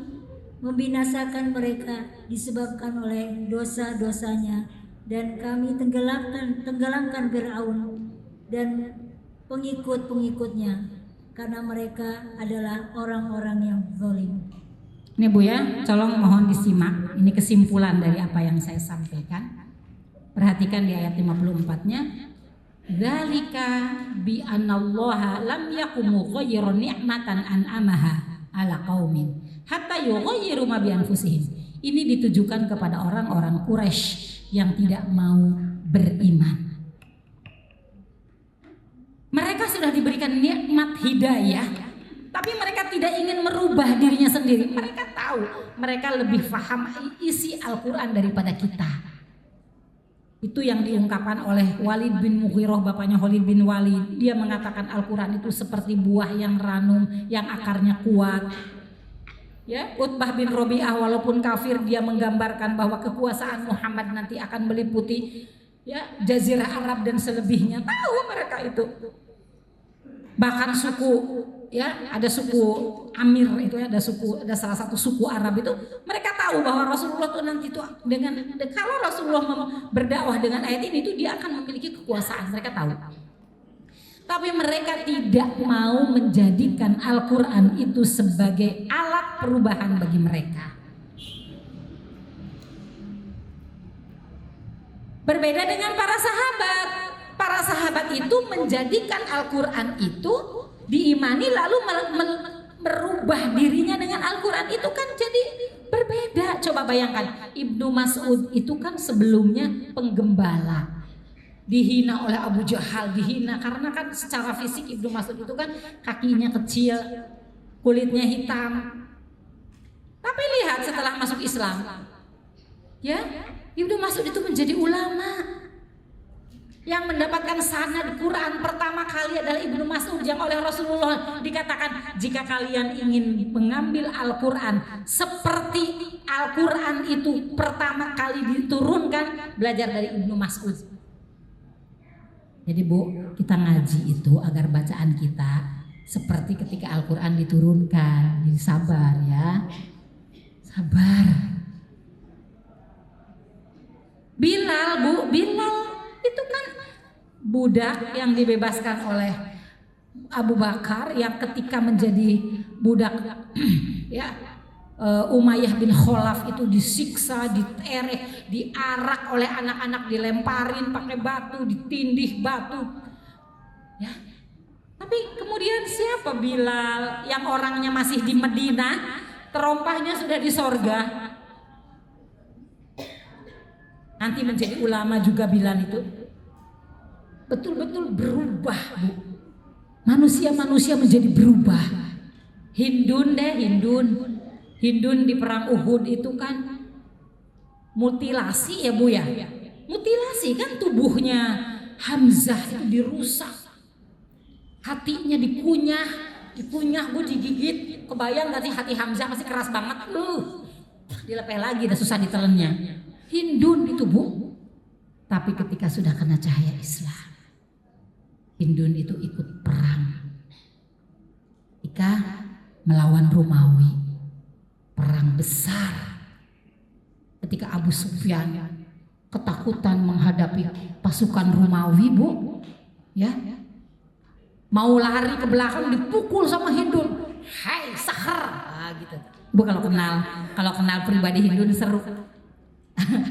membinasakan mereka disebabkan oleh dosa-dosanya, dan kami tenggelamkan Fir'aun dan pengikut-pengikutnya karena mereka adalah orang-orang yang zalim. Ini Bu ya, tolong mohon disimak. Ini kesimpulan dari apa yang saya sampaikan. Perhatikan di ayat 54-nya. Dzalika bi annallaha lam yakum mughayyiran ni'matan an'amaha 'ala qaumin hatta yughayyiru ma bi anfusihim. Ini ditujukan kepada orang-orang Quraisy yang tidak mau beriman. Mereka sudah diberikan nikmat hidayah, tapi mereka tidak ingin merubah dirinya sendiri. Mereka tahu, mereka lebih paham isi Al-Quran daripada kita. Itu yang diungkapkan oleh Walid bin Mughirah, bapaknya Khalid bin Walid. Dia mengatakan Al-Quran itu seperti buah yang ranum, yang akarnya kuat. Ya, Utbah bin Robi'ah walaupun kafir, dia menggambarkan bahwa kekuasaan Muhammad nanti akan meliputi ya Jazirah Arab dan selebihnya. Tahu mereka itu. Bahkan suku ya, ada suku Amir itu ya, ada salah satu suku Arab itu, mereka tahu bahwa Rasulullah itu nanti itu kalau Rasulullah berdakwah dengan ayat ini itu dia akan memiliki kekuasaan, mereka tahu. Tapi mereka tidak mau menjadikan Al-Quran itu sebagai alat perubahan bagi mereka. Berbeda dengan para sahabat. Para sahabat itu menjadikan Al-Quran itu diimani lalu merubah dirinya dengan Al-Quran itu kan jadi berbeda. Coba bayangkan, Ibnu Mas'ud itu kan sebelumnya penggembala, dihina oleh Abu Jahal, dihina karena kan secara fisik Ibnu Mas'ud itu kan kakinya kecil, kulitnya hitam. Tapi lihat setelah masuk Islam, ya Ibnu Mas'ud itu menjadi ulama. Yang mendapatkan sanad Quran pertama kali adalah Ibnu Mas'ud, yang oleh Rasulullah dikatakan jika kalian ingin mengambil Al-Quran seperti Al-Quran itu pertama kali diturunkan, belajar dari Ibnu Mas'ud. Jadi Bu, kita ngaji itu agar bacaan kita seperti ketika Al-Quran diturunkan. Jadi sabar ya, sabar. Bilal Bu, Bilal itu kan budak yang dibebaskan oleh Abu Bakar, yang ketika menjadi budak ya Umayyah bin Khalaf itu disiksa, diterek, diarak oleh anak-anak, dilemparin pakai batu, ditindih batu. Ya. Tapi kemudian siapa Bilal yang orangnya masih di Medina, terompahnya sudah di sorga. Nanti menjadi ulama juga Bilal itu. Betul-betul berubah Bu. Manusia-manusia menjadi berubah. Hindun di perang Uhud itu kan mutilasi ya Bu ya. Mutilasi kan, tubuhnya Hamzah itu dirusak. hatinya dikunyah Bu, digigit. Kebayang gak sih hati Hamzah masih keras banget, dilepeh lagi, udah susah ditelennya. Hindun itu Bu. Tapi ketika sudah kena cahaya Islam, Hindun itu ikut perang. Ketika melawan Romawi, perang besar. Ketika Abu Sufyan ketakutan menghadapi pasukan Romawi Bu, ya, mau lari ke belakang dipukul sama Hindun. Hai Sahr, gitu. Bu kalau kenal pribadi Hindun seru.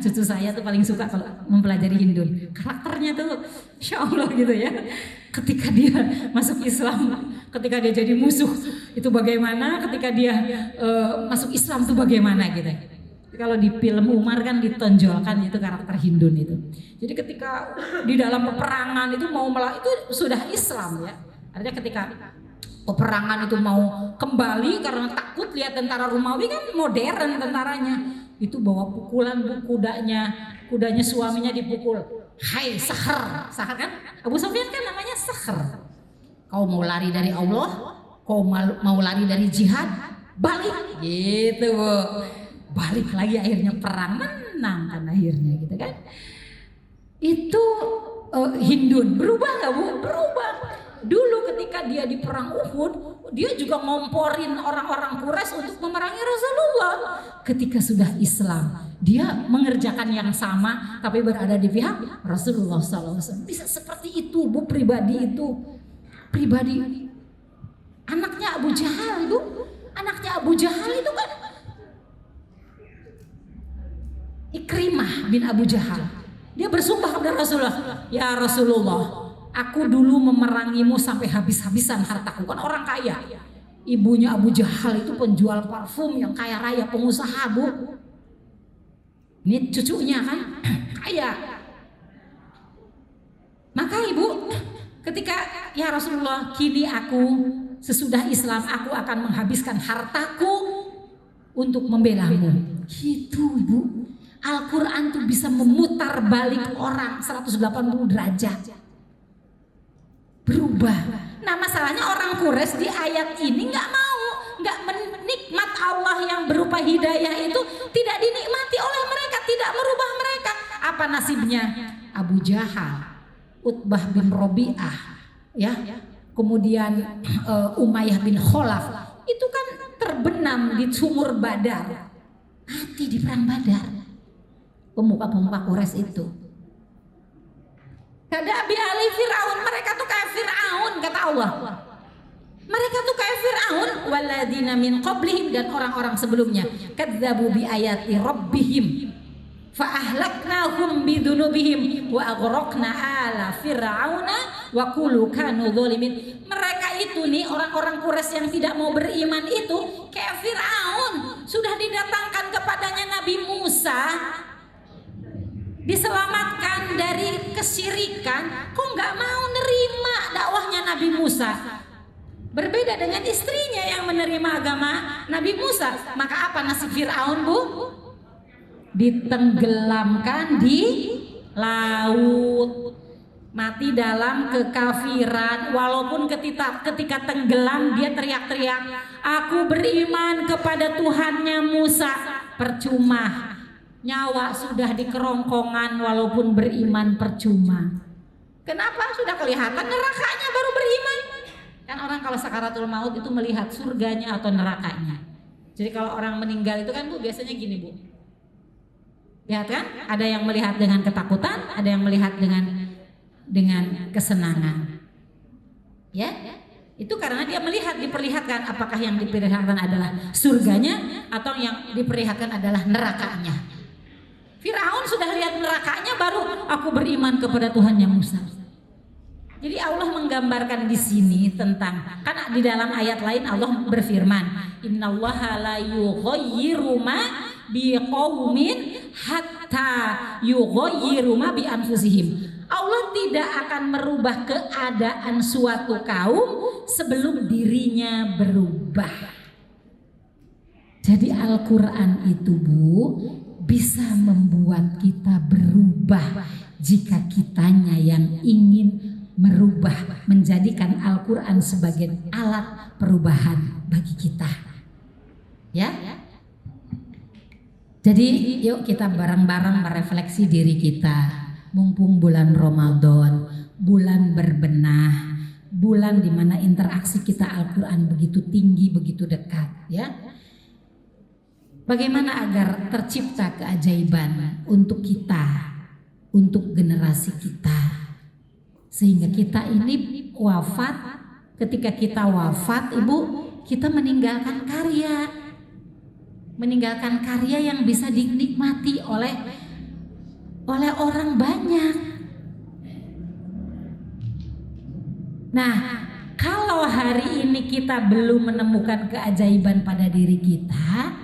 Cucu saya tuh paling suka kalau mempelajari Hindun. Karakternya tuh Insya Allah gitu ya. Ketika dia masuk Islam, ketika dia jadi musuh itu bagaimana, ketika dia masuk Islam tuh bagaimana gitu. Kalau di film Umar kan ditonjolkan itu karakter Hindun itu. Jadi ketika di dalam peperangan itu itu sudah Islam ya. Artinya ketika peperangan itu mau kembali karena takut lihat tentara Romawi kan modern tentaranya. Itu bawa pukulan Bu, kudanya suaminya dipukul. Hai Sahr kan? Abu Sufyan kan namanya Sahr. Kau mau lari dari Allah, kau mau lari dari jihad, balik gitu Bu. Balik lagi akhirnya perang, menang kan akhirnya gitu kan. Itu Hindun berubah gak Bu? Berubah. Dulu ketika dia di perang Uhud, dia juga ngomporin orang-orang Quraisy untuk memerangi Rasulullah. Ketika sudah Islam, dia mengerjakan yang sama tapi berada di pihak Rasulullah SAW. Bisa seperti itu Bu, pribadi itu. Pribadi anaknya Abu Jahal Bu. Anaknya Abu Jahal itu kan Ikrimah bin Abu Jahal. Dia bersumpah kepada Rasulullah, ya Rasulullah, aku dulu memerangimu sampai habis-habisan hartaku. Kan orang kaya. Ibunya Abu Jahal itu penjual parfum yang kaya raya, pengusaha Bu. Ini cucunya kan kaya. Maka ibu ketika ya Rasulullah, kini aku sesudah Islam aku akan menghabiskan hartaku untuk membelamu. Gitu Ibu. Al-Quran tuh bisa memutar balik orang 180 derajat. Berubah. Nah masalahnya orang Quraisy di ayat ini nggak menikmat Allah yang berupa hidayah itu tidak dinikmati oleh mereka, tidak merubah mereka. Apa nasibnya? Abu Jahal, Utbah bin Robi'ah, ya, kemudian Umayyah bin Khalaf itu kan terbenam di sumur Badar, mati di perang Badar. Pemuka-pemuka Quraisy itu. Kadabi ali Fir'aun, mereka tuh kayak Fir'aun kata Allah. Mereka tuh kayak Fir'aun, waladina min qablihim, dan orang-orang sebelumnya. Kadzabu bi ayati rabbihim fa ahlaknahum bidunubihim wa aghraqna ala fir'auna wa kullu kanu dzalimin. Mereka itu nih orang-orang Quraisy yang tidak mau beriman itu kayak Fir'aun, sudah didatangkan kepadanya Nabi Musa, diselamatkan dari kesyirikan, kok nggak mau nerima dakwahnya Nabi Musa. Berbeda dengan istrinya yang menerima agama Nabi Musa. Maka apa nasib Fir'aun Bu? Ditenggelamkan di laut, mati dalam kekafiran. Walaupun ketika tenggelam dia teriak-teriak, aku beriman kepada Tuhannya Musa. Percuma, nyawa sudah di kerongkongan, walaupun beriman percuma. Kenapa? Sudah kelihatan nerakanya baru beriman. Kan orang kalau sakaratul maut itu melihat surganya atau nerakanya. Jadi kalau orang meninggal itu kan Bu biasanya gini Bu, lihat kan? Ada yang melihat dengan ketakutan, ada yang melihat dengan kesenangan. Ya, itu karena dia melihat, diperlihatkan. Apakah yang diperlihatkan adalah surganya atau yang diperlihatkan adalah nerakanya? Fir'aun sudah lihat nerakanya baru aku beriman kepada Tuhannya Musa. Jadi Allah menggambarkan di sini tentang, kan di dalam ayat lain Allah berfirman, innallaha la yughayyiru ma biqaumin hatta yughayyiru ma bi anfusihim. Allah tidak akan merubah keadaan suatu kaum sebelum dirinya berubah. Jadi Al-Quran itu Bu bisa membuat kita berubah jika kitanya yang ingin merubah, menjadikan Al-Quran sebagai alat perubahan bagi kita. Ya. Jadi yuk kita bareng-bareng merefleksi diri kita. Mumpung bulan Ramadan, bulan berbenah, bulan dimana interaksi kita Al-Quran begitu tinggi, begitu dekat, ya. Bagaimana agar tercipta keajaiban untuk kita, untuk generasi kita, sehingga kita ini wafat. Ketika kita wafat, Ibu, kita meninggalkan karya yang bisa dinikmati oleh orang banyak. Nah, kalau hari ini kita belum menemukan keajaiban pada diri kita,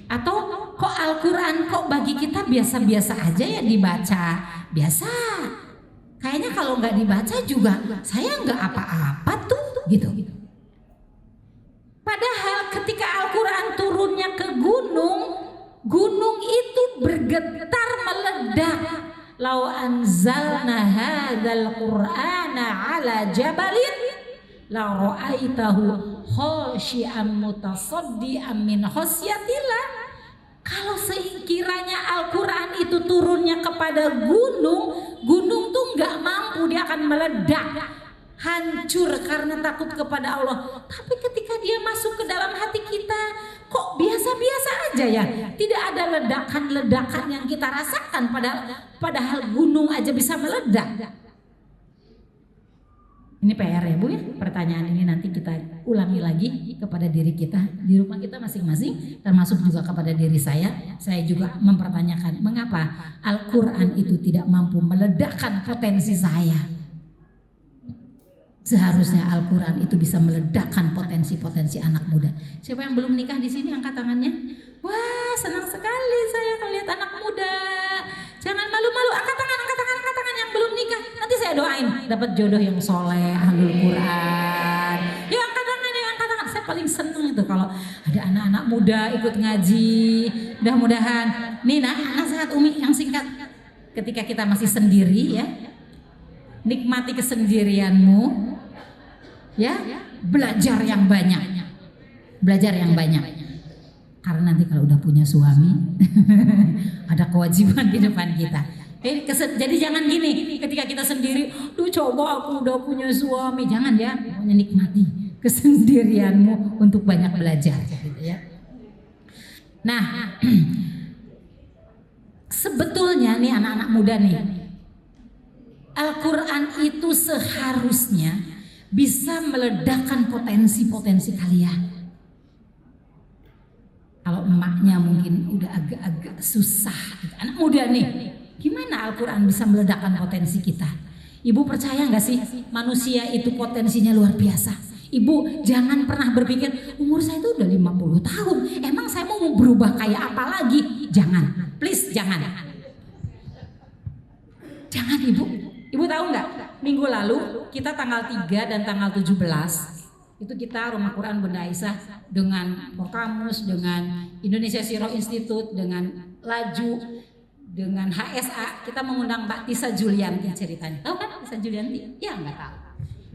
atau kok Al-Quran kok bagi kita biasa-biasa aja ya dibaca, biasa. Kayaknya kalau nggak dibaca juga saya nggak apa-apa tuh, gitu. Padahal ketika Al-Quran turunnya ke gunung itu bergetar meledak. Lau anzalna hadzal qur'ana ala jabalin la ra'aitahu khashi'an mutasaddian min khasyatillah. Kalau sekiranya Al-Quran itu turunnya kepada gunung tuh nggak mampu, dia akan meledak, hancur karena takut kepada Allah. Tapi ketika dia masuk ke dalam hati kita, kok biasa-biasa aja ya, tidak ada ledakan-ledakan yang kita rasakan, padahal gunung aja bisa meledak. Ini PR ya Bu ya, pertanyaan ini nanti kita ulangi lagi kepada diri kita di rumah kita masing-masing, termasuk juga kepada diri saya. Saya juga mempertanyakan mengapa Al-Quran itu tidak mampu meledakkan potensi saya. Seharusnya Al-Quran itu bisa meledakkan potensi-potensi anak muda. Siapa yang belum nikah di sini angkat tangannya? Wah, senang sekali saya melihat anak muda. Jangan malu-malu, angkat tangan yang belum nikah. Nanti saya doain dapat jodoh yang soleh, ahlul Quran. Ya angkat tangan. Saya paling seneng itu kalau ada anak-anak muda ikut ngaji. Mudah-mudahan. Nih nasihat Umi yang singkat. Ketika kita masih sendiri ya, nikmati kesendirianmu. Ya, belajar yang banyak. Karena nanti kalau udah punya suami ada kewajiban di depan kita. Jadi jangan gini, ketika kita sendiri, coba aku udah punya suami, jangan ya. Pokoknya nikmati kesendirianmu untuk banyak belajar gitu ya. Nah, sebetulnya nih anak-anak muda nih, Al-Quran itu seharusnya bisa meledakkan potensi-potensi kalian. Kalau emaknya mungkin udah agak-agak susah gitu. Anak muda nih, gimana Al-Quran bisa meledakkan potensi kita? Ibu percaya gak sih manusia itu potensinya luar biasa? Ibu jangan pernah berpikir umur saya itu udah 50 tahun, emang saya mau berubah kayak apa lagi? Jangan, please jangan. Jangan Ibu. Ibu tahu nggak? Minggu lalu kita tanggal 3 dan tanggal 17 itu kita Rumah Quran Bunda Aisyah dengan Prokamus, dengan Indonesia Siro Institute, dengan Laju, dengan HSA, kita mengundang Mbak Tisa Julianti ceritanya. Tahu kan Tisa Julianti? Ya nggak tahu.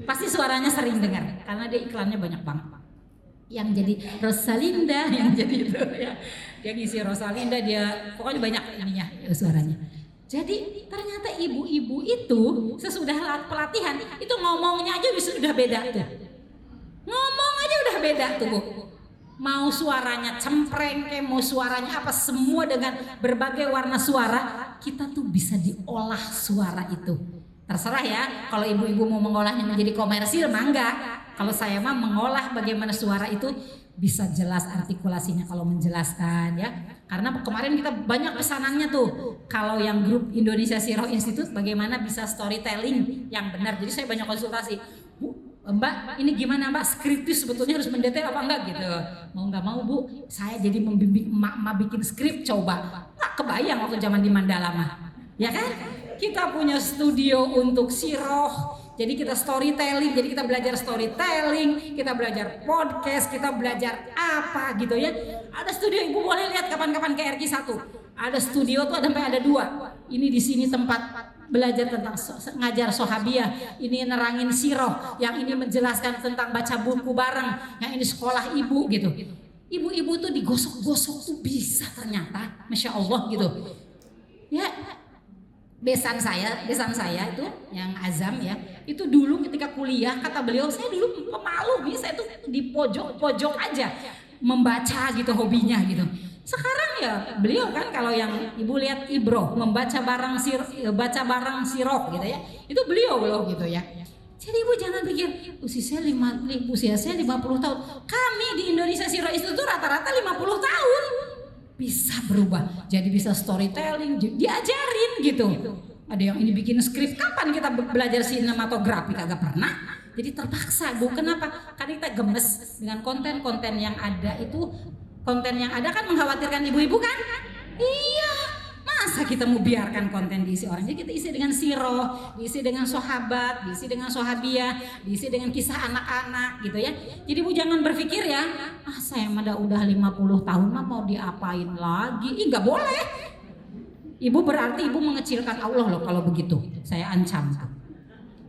Pasti suaranya sering dengar karena dia iklannya banyak banget. Yang jadi Rosalinda, yang jadi itu ya. Dia ngisi Rosalinda, dia pokoknya banyak ininya suaranya. Jadi ternyata ibu-ibu itu sesudah pelatihan itu ngomongnya aja udah beda tuh. Ngomong aja udah beda tuh Bu. Mau suaranya cempreng mau suaranya apa, semua dengan berbagai warna suara, kita tuh bisa diolah suara itu. Terserah ya, kalau ibu-ibu mau mengolahnya menjadi komersil mah enggak. Kalau saya mah mengolah bagaimana suara itu bisa jelas artikulasinya kalau menjelaskan ya. Karena kemarin kita banyak pesanannya tuh. Kalau yang grup Indonesia Siro Institute bagaimana bisa storytelling yang benar. Jadi saya banyak konsultasi. Bu, Mbak ini gimana Mbak, skrip itu sebetulnya harus mendetail apa enggak gitu. Mau nggak mau Bu, saya jadi membimbing emak-emak bikin skrip coba. Nggak kebayang waktu zaman di Mandala mah. Ya kan? Kita punya studio untuk siroh. Jadi kita storytelling, jadi kita belajar storytelling, kita belajar podcast, kita belajar apa gitu ya. Ada studio, Ibu boleh lihat kapan-kapan ke RQ 1. Ada studio tuh sampai ada 2. Ini di sini tempat belajar tentang ngajar Sohabiyah, ini nerangin siroh, yang ini menjelaskan tentang baca buku bareng, yang ini sekolah ibu gitu. Ibu-ibu tuh digosok-gosok tuh bisa ternyata, Masya Allah gitu. Ya, besan saya itu yang Azam ya, itu dulu ketika kuliah kata beliau, saya dulu pemalu nih, saya tuh di pojok-pojok aja membaca gitu hobinya gitu. Sekarang ya beliau kan kalau yang ibu lihat Ibroh membaca barang sirok gitu ya, itu beliau gitu ya. Jadi ibu jangan pikir usia saya 50 tahun. Kami di Indonesia Sirah itu tuh rata-rata 50 tahun. Bisa berubah, jadi bisa storytelling, diajarin gitu. Ada yang ini bikin skrip, kapan kita belajar sinematografi? Kagak pernah. Jadi terpaksa, Bu. Kenapa? Karena kita gemes dengan konten-konten yang ada itu. Konten yang ada kan mengkhawatirkan ibu-ibu kan? Iya. Masa kita mau biarkan konten diisi orang? Jadi kita isi dengan siroh, diisi dengan sahabat, diisi dengan Sohabiyah, diisi dengan kisah anak-anak gitu ya. Jadi ibu jangan berpikir ya, saya udah 50 tahun mah mau diapain lagi? Ih, nggak boleh. Ibu berarti ibu mengecilkan Allah loh kalau begitu. Saya ancam.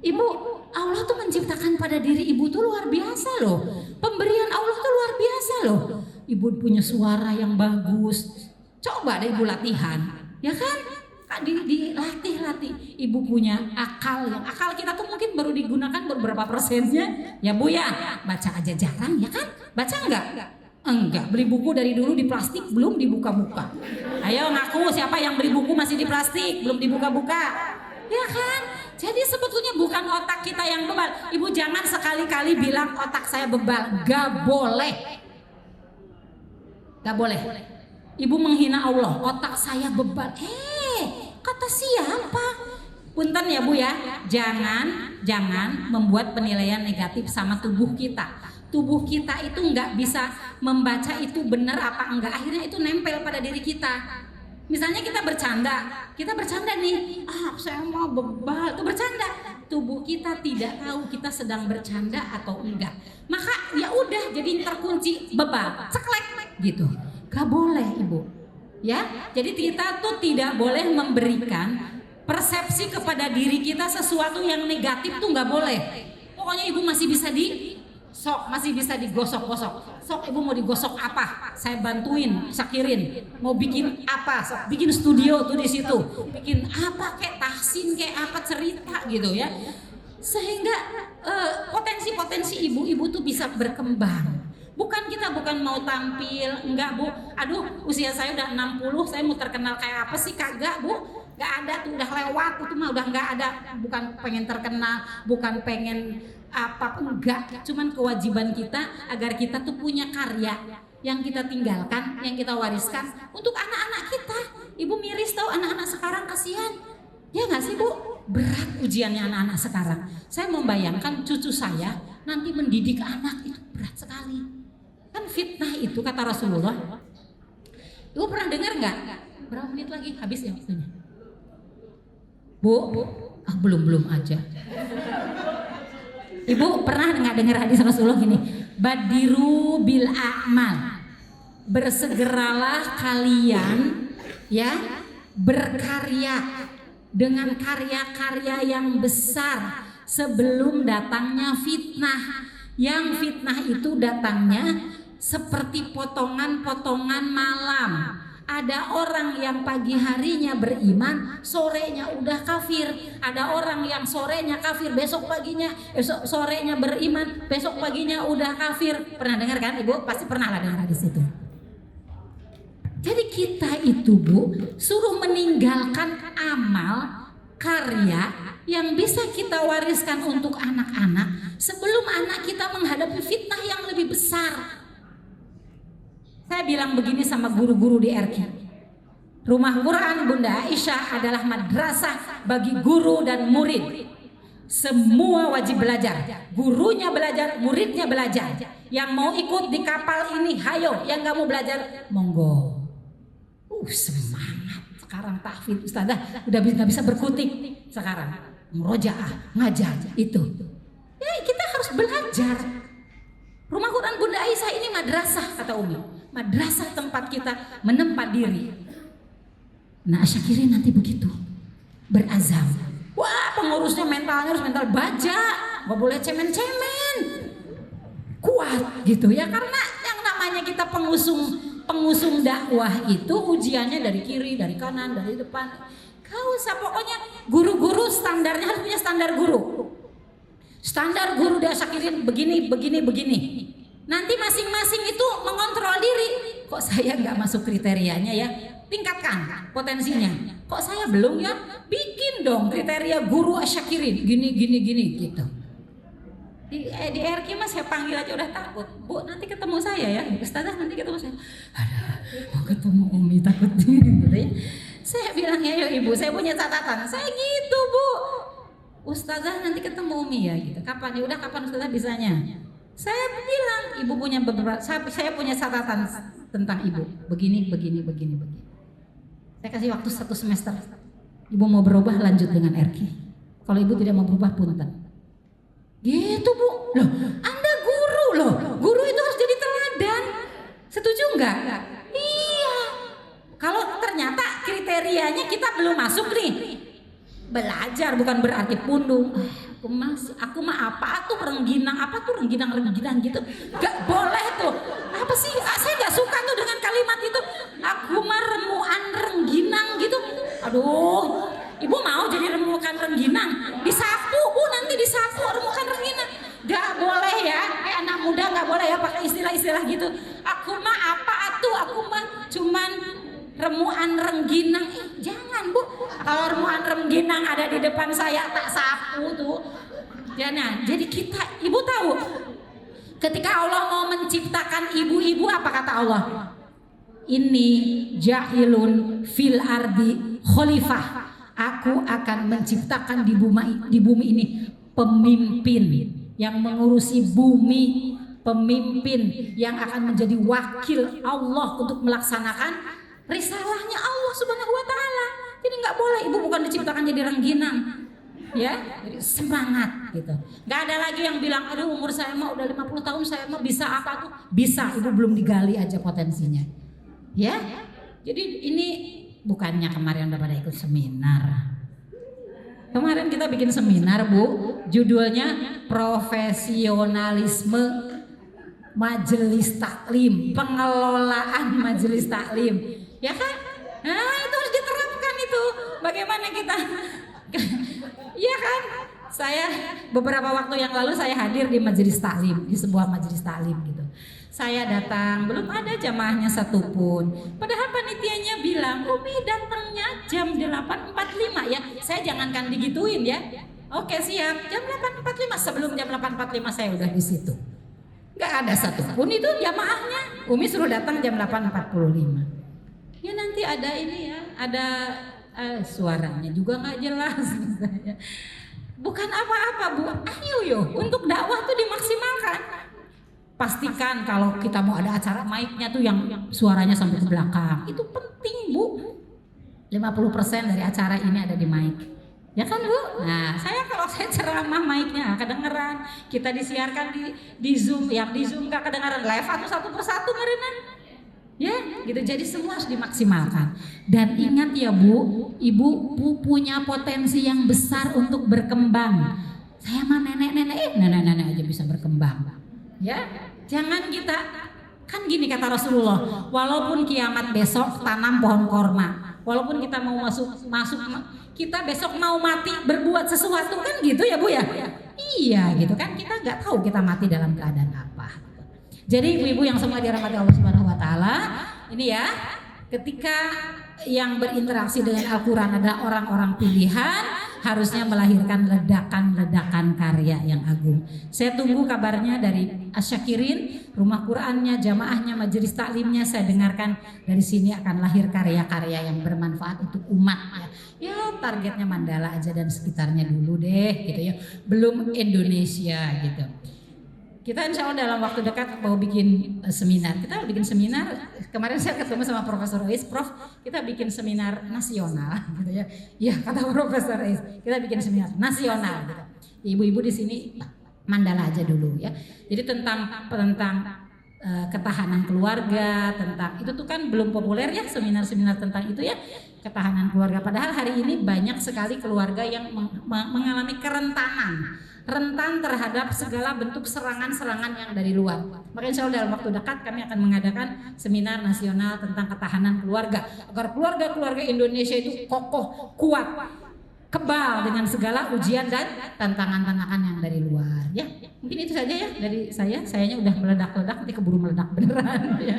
Ibu, Allah tuh menciptakan pada diri ibu tuh luar biasa loh. Pemberian Allah tuh luar biasa loh. Ibu punya suara yang bagus. Coba deh ibu latihan. Ya kan? Dilatih. Ibu punya akal. Akal kita tuh mungkin baru digunakan beberapa persennya. Ya Bu ya, baca aja jarang ya kan? Baca enggak? Enggak. Beli buku dari dulu di plastik belum dibuka-buka. Ayo ngaku siapa yang beli buku masih di plastik belum dibuka-buka. Ya kan? Jadi sebetulnya bukan otak kita yang bebal. Ibu jangan sekali-kali bilang otak saya bebal. Gak boleh. Gak boleh. Ibu menghina Allah, otak saya bebal. Kata siapa? Punten ya Bu ya, jangan membuat penilaian negatif sama tubuh kita. Tubuh kita itu nggak bisa membaca itu benar apa enggak. Akhirnya itu nempel pada diri kita. Misalnya kita bercanda nih, saya mau bebal, itu bercanda. Tubuh kita tidak tahu kita sedang bercanda atau enggak. Maka ya udah jadi terkunci bebal, ceklek gitu. Gak boleh Ibu. Ya, jadi kita tuh tidak boleh memberikan persepsi kepada diri kita sesuatu yang negatif tuh nggak boleh. Pokoknya Ibu masih bisa digosok-gosok. Sok Ibu mau digosok apa? Saya bantuin, sakirin. Mau bikin apa? Sok bikin studio tuh di situ. Bikin apa kayak tahsin kayak apa cerita gitu ya. Sehingga potensi-potensi ibu tuh bisa berkembang. Bukan mau tampil, enggak Bu. Aduh, usia saya udah 60, saya mau terkenal kayak apa sih? Kagak Bu. Gak ada tuh, udah lewat itu mah udah nggak ada. Bukan pengen terkenal, bukan pengen apa, enggak. Cuman kewajiban kita agar kita tuh punya karya yang kita tinggalkan, yang kita wariskan untuk anak-anak kita. Ibu miris tahu anak-anak sekarang kasihan. Ya nggak sih Bu? Berat ujiannya anak-anak sekarang. Saya membayangkan cucu saya nanti mendidik anak itu berat sekali. Kan fitnah itu kata Rasulullah. Ibu pernah dengar nggak? Berapa menit lagi habis ya waktunya? Bu, belum aja. Ibu pernah nggak dengar hadis Rasulullah gini? Badiru bil a'mal. Bersegeralah kalian ya berkarya dengan karya-karya yang besar sebelum datangnya fitnah. Yang fitnah itu datangnya seperti potongan-potongan malam. Ada orang yang pagi harinya beriman, sorenya udah kafir. Ada orang yang sorenya kafir, sorenya beriman, besok paginya udah kafir. Pernah dengar kan Ibu? Pasti pernah lah dengar di situ. Jadi kita itu Bu, suruh meninggalkan amal, karya yang bisa kita wariskan untuk anak-anak sebelum anak kita menghadapi fitnah yang lebih besar. Saya bilang begini sama guru-guru di RQ. Rumah Quran Bunda Aisyah adalah madrasah bagi guru dan murid. Semua wajib belajar. Gurunya belajar, muridnya belajar. Yang mau ikut di kapal ini, hayo. Yang gak mau belajar, monggo. Semangat. Sekarang tahfidz ustazah udah gak bisa berkutik. Sekarang murojaah, ngajar itu. Ya kita harus belajar. Rumah Quran Bunda Aisyah ini madrasah kata Umi. Madrasah tempat kita menempat diri. Nah Syakirin nanti begitu berazam Wah, pengurusnya mentalnya harus mental baja, nggak boleh cemen-cemen, kuat gitu ya. Karena yang namanya kita pengusung dakwah itu ujiannya dari kiri, dari kanan, dari depan. Gak usah, pokoknya guru-guru standarnya harus punya standar guru. Standar guru diasyakirin begini. Nanti masing-masing itu mengontrol diri. Kok saya nggak masuk kriterianya ya? Tingkatkan potensinya. Kok saya belum ya? Bikin dong kriteria guru asyakirin. Gini gitu. Di RQ mas saya panggil aja udah takut. Bu, nanti ketemu saya ya. Ustazah nanti ketemu saya. Aduh, mau ketemu Umi takut gitu ya. Saya bilang ya yuk ibu, saya punya catatan. Saya gitu bu. Ustazah nanti ketemu Umi ya gitu. Kapan ya? Udah kapan Ustazah bisanya? Saya bilang ibu punya beberapa. Saya punya catatan tentang ibu. Begini. Saya kasih waktu 1 semester. Ibu mau berubah lanjut dengan RQ. Kalau ibu tidak mau berubah punten. Gitu bu. Loh, Anda guru loh. Guru itu harus jadi teladan. Setuju enggak? Iya. Kalau ternyata kriterianya kita belum masuk nih. Belajar bukan berarti pundung. Aku mah apa tuh rengginang gitu. Gak boleh tuh. Apa sih? Saya gak suka tuh dengan kalimat itu. Aku mah remuan rengginang gitu. Aduh, ibu mau jadi remukan rengginang? Disapu bu, nanti disapu remukan rengginang. Gak boleh ya, anak muda gak boleh ya pakai istilah-istilah gitu. Aku mah apa tuh? Aku mah cuman remuan rengginang. Jangan bu, kalau remuan rengginang ada di depan saya tak sapu tuh. Jangan. Jadi kita, ibu tahu, ketika Allah mau menciptakan ibu-ibu apa kata Allah? Ini jahilun fil ardi khalifah. Aku akan menciptakan di bumi ini pemimpin yang mengurusi bumi, pemimpin yang akan menjadi wakil Allah untuk melaksanakan risalahnya Allah Subhanahu wa taala. Jadi nggak boleh, ibu bukan diciptakan jadi rengginang. Ya, jadi semangat gitu. Nggak ada lagi yang bilang, aduh umur saya mah udah 50 tahun, saya mah bisa apa tuh? Bisa, ibu belum digali aja potensinya. Ya. Jadi ini bukannya kemarin udah pada ikut seminar. Kemarin kita bikin seminar, Bu. Judulnya Profesionalisme Majelis Taklim, pengelolaan Majelis Taklim. Ya kan? Nah, itu harus diterapkan itu. Bagaimana kita? Iya kan? Saya beberapa waktu yang lalu saya hadir di majelis taklim, di sebuah majelis taklim gitu. Saya datang, belum ada jamaahnya satupun. Padahal panitianya bilang, Umi datangnya jam 8.45 ya. Saya jangankan digituin ya. Oke siap, jam 8.45, sebelum jam 8.45 saya udah di situ. Gak ada satupun itu jamaahnya. Umi suruh datang jam 8.45. Ya nanti ada ini ya, ada suaranya juga nggak jelas. Bukan apa-apa bu, ayo yo untuk dakwah tuh dimaksimalkan. Pastikan kalau kita mau ada acara mic-nya tuh yang suaranya sampai ke belakang. Itu penting bu. 50% dari acara ini ada di mic. Ya kan bu? Nah kalau saya ceramah mic-nya kedengeran. Kita disiarkan di Zoom, yang di Zoom gak kedengeran live atau satu persatu ngerinan. Ya gitu, jadi semua harus dimaksimalkan. Dan ingat ya bu, ibu punya potensi yang besar untuk berkembang. Saya mah nenek aja bisa berkembang. Ya, jangan kita, kan gini kata Rasulullah, walaupun kiamat besok tanam pohon korma, walaupun kita mau masuk kita besok mau mati berbuat sesuatu kan gitu ya bu ya. Iya gitu kan, kita nggak tahu kita mati dalam keadaan apa. Jadi ibu-ibu yang semua dirahmati Allah Subhanahu wa taala, ini ya, ketika yang berinteraksi dengan Al-Qur'an adalah orang-orang pilihan, harusnya melahirkan ledakan-ledakan karya yang agung. Saya tunggu kabarnya dari Asyakirin, rumah Qur'annya, jamaahnya, majelis taklimnya. Saya dengarkan dari sini akan lahir karya-karya yang bermanfaat untuk umat. Ya targetnya Mandala aja dan sekitarnya dulu deh gitu ya, belum Indonesia gitu. Kita insya Allah dalam waktu dekat mau bikin seminar. Kita bikin seminar, kemarin saya ketemu sama Profesor Ois, Prof, kita bikin seminar nasional gitu ya. Ya kata Profesor Ois, kita bikin seminar nasional gitu. Ibu-ibu di sini Mandala aja dulu ya. Jadi tentang ketahanan keluarga, tentang itu tuh kan belum populer ya seminar-seminar tentang itu ya, ketahanan keluarga. Padahal hari ini banyak sekali keluarga yang mengalami kerentanan, rentan terhadap segala bentuk serangan-serangan yang dari luar. Maka insya Allah dalam waktu dekat kami akan mengadakan seminar nasional tentang ketahanan keluarga agar keluarga-keluarga Indonesia itu kokoh, kuat, kebal dengan segala ujian dan tantangan-tantangan yang dari luar ya. Mungkin itu saja ya dari sayanya udah meledak-ledak, nanti keburu meledak beneran ya.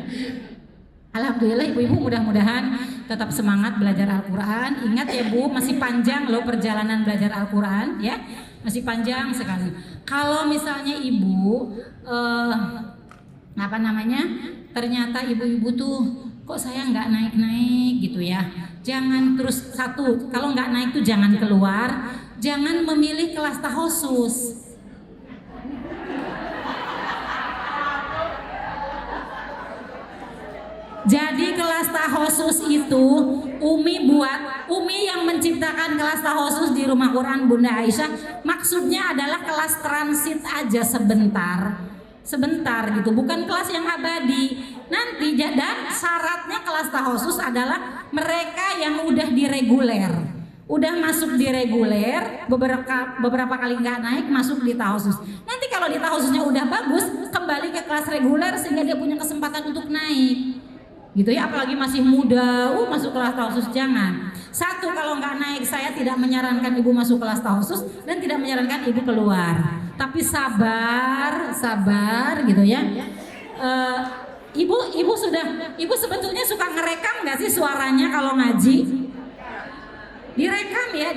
Alhamdulillah ibu-ibu, mudah-mudahan tetap semangat belajar Al-Quran. Ingat ya Bu, masih panjang loh perjalanan belajar Al-Quran ya, masih panjang sekali. Kalau misalnya ibu ternyata ibu-ibu tuh kok saya nggak naik-naik gitu ya, jangan terus kalau nggak naik tuh jangan keluar, jangan memilih kelas tahosus. Jadi kelas tahosus itu Umi yang menciptakan kelas tahosus di Rumah Quran Bunda Aisyah, maksudnya adalah kelas transit aja sebentar gitu, bukan kelas yang abadi nanti. Dan syaratnya kelas tahosus adalah mereka yang udah di reguler, udah masuk di reguler, beberapa kali nggak naik, masuk di tahosus. Nanti kalau di tahosusnya udah bagus, kembali ke kelas reguler sehingga dia punya kesempatan untuk naik gitu ya. Apalagi masih muda, masuk kelas tahosus jangan. Satu, kalau nggak naik saya tidak menyarankan ibu masuk kelas tahosus dan tidak menyarankan ibu keluar. Tapi sabar gitu ya. Ibu sebetulnya suka ngerekam nggak sih suaranya kalau ngaji? Direkam ya,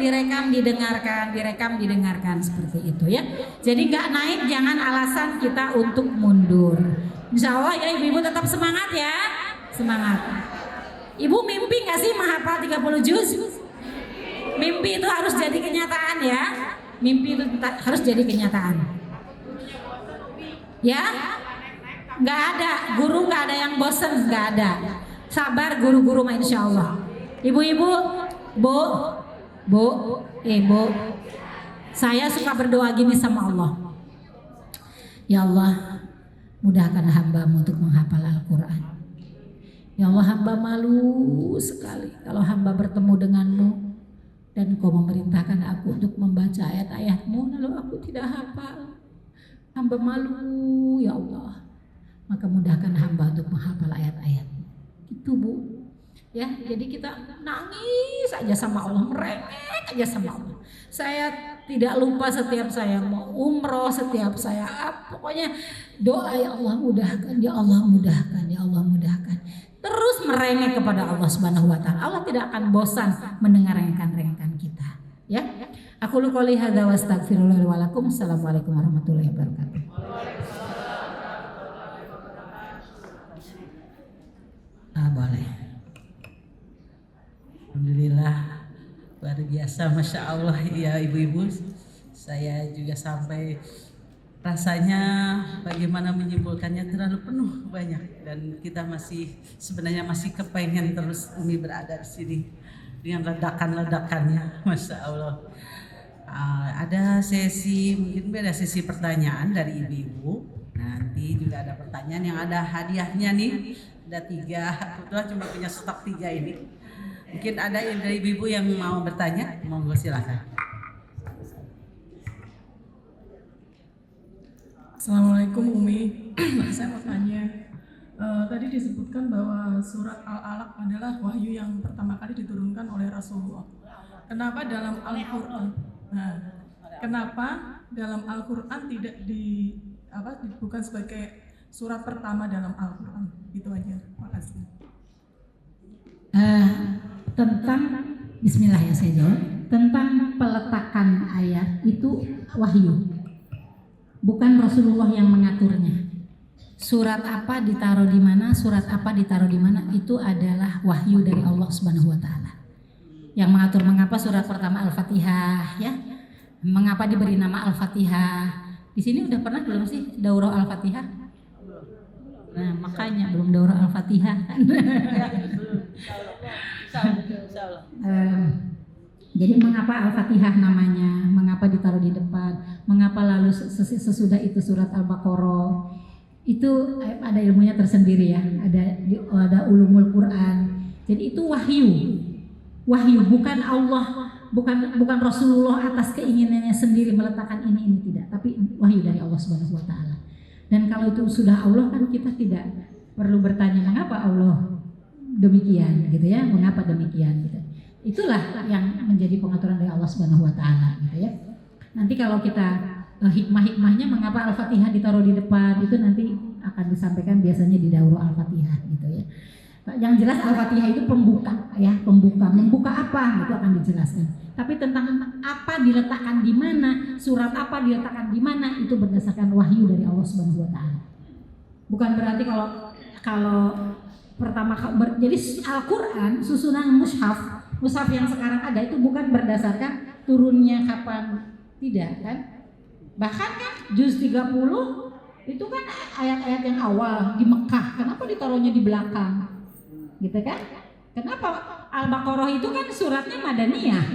didengarkan seperti itu ya. Jadi nggak naik jangan alasan kita untuk mundur. Insya Allah ya ibu-ibu tetap semangat ya. Semangat. Ibu mimpi gak sih menghafal 30 juz? Mimpi itu harus jadi kenyataan ya. Mimpi itu harus jadi kenyataan. Ya? Gak ada, guru gak ada yang bosen, gak ada. Sabar guru-guru mah insya Allah. Ibu-ibu, Bu, saya suka berdoa gini sama Allah. Ya Allah, mudahkan hamba-Mu untuk menghafal Al-Quran. Ya Allah, hamba malu sekali kalau hamba bertemu denganmu dan Kau memerintahkan aku untuk membaca ayat-ayat-Mu lalu aku tidak hafal. Hamba malu ya Allah, maka mudahkan hamba untuk menghafal ayat-ayat-Mu. Itu Bu ya, jadi kita nangis aja sama Allah, merengek aja sama Allah. Saya tidak lupa setiap saya mau umroh, setiap saya pokoknya doa, ya Allah mudahkan, ya Allah mudahkan, ya Allah mudahkan. Terus merengek kepada Allah Subhanahu wa taala. Allah tidak akan bosan mendengar rengekan-rengekan kita. Ya. Aku qouli hadza wa astaghfirullah wa lakum. Assalamualaikum warahmatullahi wabarakatuh. Boleh. Alhamdulillah, luar biasa, masya Allah ya ibu-ibu. Saya juga sampai rasanya bagaimana menyimpulkannya terlalu penuh banyak, dan kita sebenarnya masih kepengen terus Umi berada di sini dengan ledakan-ledakannya, masya Allah. Ada mungkin beda sesi pertanyaan dari ibu-ibu. Nanti juga ada pertanyaan yang ada hadiahnya nih, ada 3. Kebetulan cuma punya stok 3 ini. Mungkin ada yang dari ibu-ibu yang mau bertanya, monggo silakan. Assalamualaikum Umi. Saya mau tanya, tadi disebutkan bahwa surat Al-Alaq adalah wahyu yang pertama kali diturunkan oleh Rasulullah. Kenapa dalam Al-Quran? Kenapa dalam Al-Quran tidak bukan sebagai surat pertama dalam Al-Quran? Itu aja. Makasih. Tentang Bismillah ya saya jawab. Tentang peletakan ayat itu wahyu. Bukan Rasulullah yang mengaturnya. Surat apa ditaruh di mana, itu adalah wahyu dari Allah Subhanahu wa taala. Yang mengatur mengapa surat pertama Al-Fatihah ya. Mengapa diberi nama Al-Fatihah? Di sini udah pernah belum sih daurah Al-Fatihah? Nah, makanya belum daurah Al-Fatihah. Jadi mengapa Al-Fatihah namanya, mengapa ditaruh di depan, mengapa lalu sesudah itu surat Al-Baqarah. Itu ada ilmunya tersendiri ya, ada ulumul Quran. Jadi itu wahyu bukan Allah, bukan Rasulullah atas keinginannya sendiri meletakkan ini tidak, tapi wahyu dari Allah Subhanahu wa taala. Dan kalau itu sudah Allah kan kita tidak perlu bertanya mengapa Allah demikian gitu ya, mengapa demikian gitu. Itulah yang menjadi pengaturan dari Allah Subhanahu wa taala gitu ya. Nanti kalau kita hikmah-hikmahnya mengapa Al-Fatihah ditaruh di depan itu nanti akan disampaikan biasanya di daurah Al-Fatihah gitu ya. Yang jelas Al-Fatihah itu pembuka ya, membuka apa itu akan dijelaskan. Tapi tentang apa diletakkan di mana, surat apa diletakkan di mana itu berdasarkan wahyu dari Allah Subhanahu wa taala. Bukan berarti kalau pertama jadi Al-Qur'an susunan mushaf yang sekarang ada itu bukan berdasarkan turunnya kapan, tidak kan? Bahkan kan juz 30 itu kan ayat-ayat yang awal di Mekah, kenapa ditaruhnya di belakang? Gitu kan? Kenapa Al-Baqarah itu kan suratnya Madaniyah?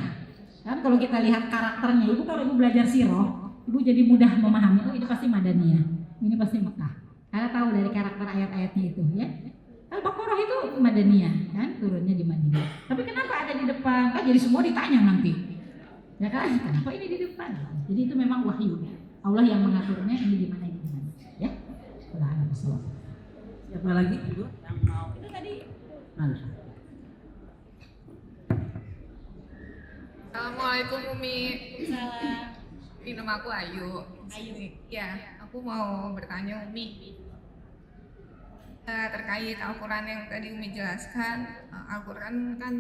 Kan kalau kita lihat karakternya, kalau ibu belajar sirah, ibu jadi mudah memahami, oh ini pasti Madaniyah, ini pasti Mekah. Karena tahu dari karakter ayat-ayatnya itu ya. Al-Baqarah itu Madaniyah kan, turunnya di Madinah. Tapi kenapa ada di depan? Kan jadi semua ditanya nanti. Ya kan? Kenapa ini di depan? Jadi itu memang wahyu. Allah yang mengaturnya ini di mana ini di mana. Ya. Siapa lagi Ibu yang mau? Itu tadi. Mana? Assalamualaikum Umi. Nama aku Ayu. Ya, aku mau bertanya Umi terkait Al-Quran yang tadi Umi jelaskan. Al-Quran kan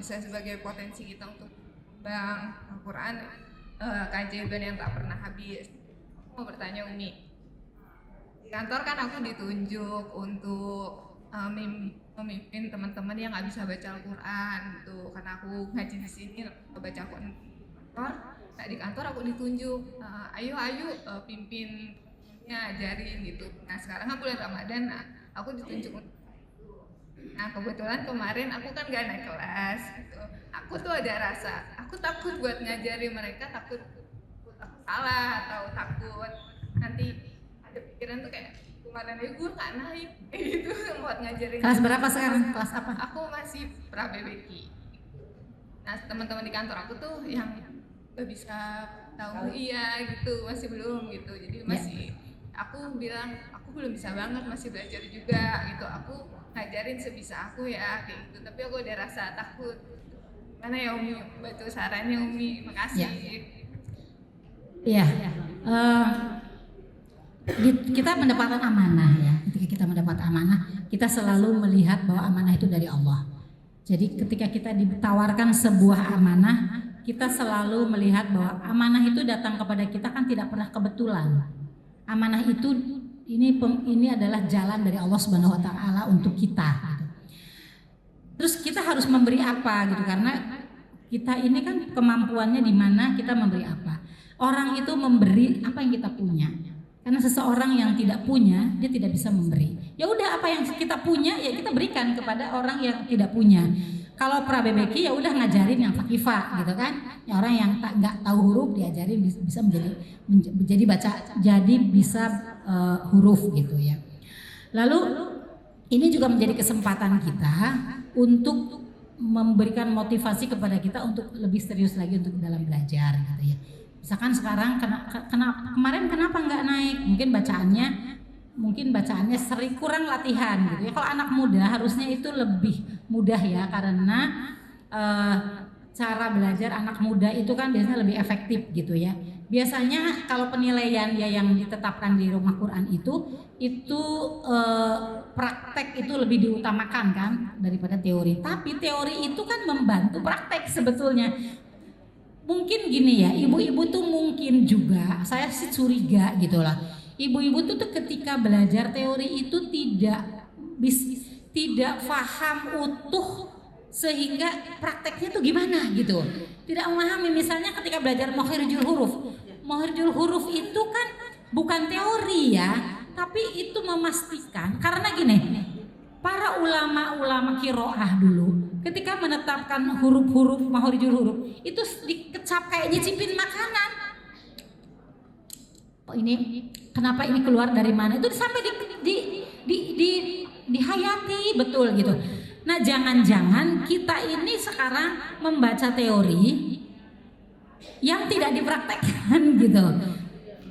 bisa sebagai potensi kita untuk bang Al-Quran keajaiban yang tak pernah habis. Mau bertanya Umi, di kantor kan aku ditunjuk untuk memimpin teman-teman yang nggak bisa baca Al-Quran gitu, karena aku ngaji di sini baca Al-Quran. Nah di kantor aku ditunjuk, ayo pimpinnya, ajarin gitu. Nah sekarang kan bulan Ramadan, aku ditunjuk. Nah kebetulan kemarin aku kan gak naik kelas gitu. Aku tuh ada rasa, aku takut buat ngajari mereka, takut salah atau takut nanti ada pikiran tuh kayak kemarin aja gue gak naik gitu buat ngajarin. Kelas berapa sekarang? Kelas apa? Aku masih pra-BBK. Nah teman-teman di kantor aku tuh yang gak bisa tahu iya gitu, masih belum gitu. Jadi masih aku bilang aku belum bisa banget, masih belajar juga gitu. Aku ngajarin sebisa aku ya kayak gitu. Tapi aku ada rasa takut. Mana ya Umi, bantu sarannya Umi, makasih. Iya. Kita mendapatkan amanah ya. Ketika kita mendapat amanah, kita selalu melihat bahwa amanah itu dari Allah. Jadi ketika kita ditawarkan sebuah amanah, kita selalu melihat bahwa amanah itu datang kepada kita kan tidak pernah kebetulan. Amanah itu ini adalah jalan dari Allah Subhanahu wa taala untuk kita. Terus kita harus memberi apa gitu, karena kita ini kan kemampuannya di mana kita memberi apa. Orang itu memberi apa yang kita punya. Karena seseorang yang tidak punya, dia tidak bisa memberi. Ya udah apa yang kita punya ya kita berikan kepada orang yang tidak punya. Kalau pra-BBK ya udah ngajarin yang fakifah gitu kan. Ya orang yang nggak tahu huruf diajarin bisa menjadi baca, jadi bisa huruf gitu ya. Lalu ini juga menjadi kesempatan kita untuk memberikan motivasi kepada kita untuk lebih serius lagi untuk dalam belajar gitu ya. Misalkan sekarang kemarin kenapa nggak naik? Mungkin bacaannya sering kurang latihan gitu ya. Kalau anak muda harusnya itu lebih mudah ya, karena cara belajar anak muda itu kan biasanya lebih efektif gitu ya. Biasanya kalau penilaian ya yang ditetapkan di rumah Quran itu praktek itu lebih diutamakan kan daripada teori. Tapi teori itu kan membantu praktek sebetulnya. Mungkin gini ya, ibu-ibu tuh mungkin juga, saya sih curiga gitu lah. Ibu-ibu tuh ketika belajar teori itu tidak paham utuh sehingga prakteknya tuh gimana gitu. Tidak memahami, misalnya ketika belajar makharijul huruf. Makharijul huruf itu kan bukan teori ya, tapi itu memastikan, karena gini, para ulama-ulama qiraah dulu ketika menetapkan huruf-huruf makharijul huruf itu dikecap kayak nyicipin makanan. ini kenapa ini keluar dari mana, itu sampai dihayati betul gitu. Nah, jangan-jangan kita ini sekarang membaca teori yang tidak dipraktekkan gitu.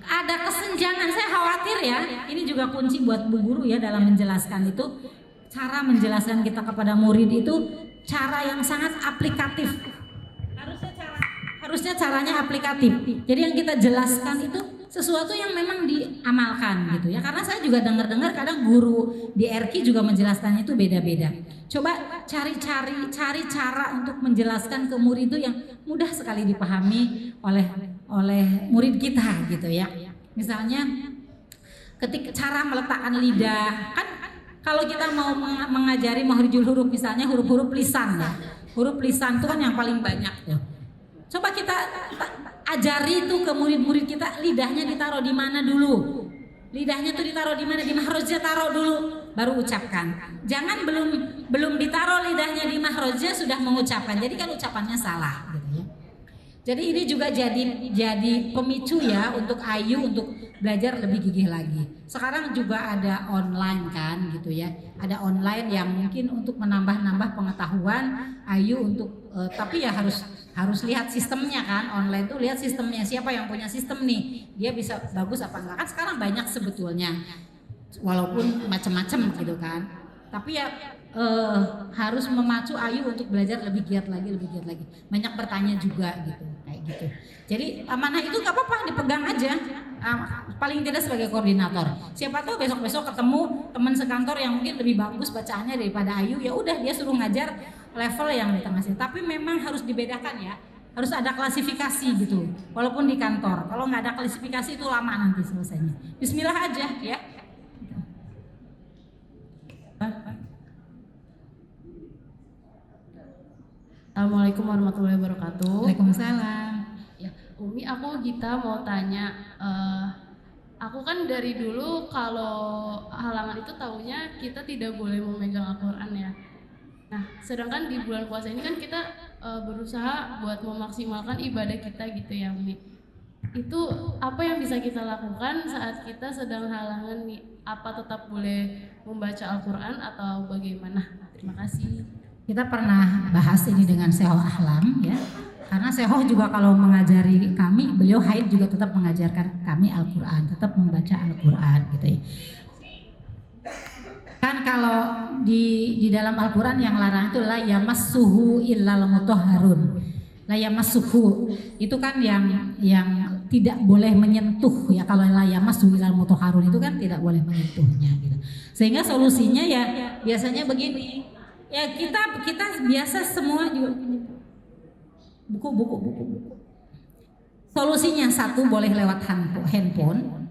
Ada kesenjangan, saya khawatir ya. Ini juga kunci buat Bu Guru ya dalam menjelaskan itu. Cara menjelaskan kita kepada murid itu cara yang sangat aplikatif. Harusnya caranya aplikatif. Jadi yang kita jelaskan itu sesuatu yang memang diamalkan gitu ya. Karena saya juga dengar kadang guru di RQ juga menjelaskan itu beda-beda. Coba cari cara untuk menjelaskan ke murid itu yang mudah sekali dipahami oleh murid kita gitu ya. Misalnya ketika cara meletakkan lidah, kan kalau kita mau mengajari makhrijul huruf, misalnya huruf-huruf lisan ya. Huruf lisan itu kan yang paling banyak ya. Coba kita ajari itu ke murid-murid kita, lidahnya ditaruh di mana dulu. Lidahnya tuh ditaruh di mana? Di mahrojnya taruh dulu, baru ucapkan. Jangan belum ditaruh lidahnya di mahrojnya sudah mengucapkan. Jadi kan ucapannya salah gitu ya. Jadi ini juga jadi pemicu ya untuk Ayu untuk belajar lebih gigih lagi. Sekarang juga ada online kan gitu ya. Ada online yang mungkin untuk menambah pengetahuan Ayu untuk tapi ya harus lihat sistemnya kan. Online tuh lihat sistemnya, siapa yang punya sistem nih, dia bisa bagus apa enggak. Kan sekarang banyak sebetulnya, walaupun macam-macam gitu kan, tapi ya harus memacu Ayu untuk belajar lebih giat lagi, banyak bertanya juga gitu, kayak gitu. Jadi amanah itu gak apa-apa, dipegang aja, paling tidak sebagai koordinator. Siapa tahu besok-besok ketemu teman sekantor yang mungkin lebih bagus bacaannya daripada Ayu, ya udah dia suruh ngajar level yang di tengah sini. Tapi memang harus dibedakan ya, harus ada klasifikasi gitu. Walaupun di kantor, kalau nggak ada klasifikasi itu lama nanti selesainya. Bismillah aja ya. Assalamualaikum warahmatullahi wabarakatuh. Waalaikumsalam. Ya, Umi, aku Gita mau tanya. Aku kan dari dulu kalau halangan itu taunya kita tidak boleh memegang Al-Quran ya. Nah, sedangkan di bulan puasa ini kan kita berusaha buat memaksimalkan ibadah kita gitu ya, Umi. Itu apa yang bisa kita lakukan saat kita sedang halangan nih? Apa tetap boleh membaca Al-Quran atau bagaimana? Terima kasih. Kita pernah bahas ini dengan Syekh Ahlam ya. Karena Syekh juga kalau mengajari kami, beliau haid juga tetap mengajarkan kami Al-Quran, tetap membaca Al-Quran gitu ya. Kan kalau di dalam Al-Quran yang larang itu la yamassuhu illal mutahharun. La yamassuhu itu kan yang tidak boleh menyentuh ya. Kalau la yamassuhu illal mutahharun itu kan tidak boleh menyentuhnya gitu. Sehingga solusinya ya biasanya begini. Ya kita biasa semua juga buku. Solusinya satu boleh lewat handphone.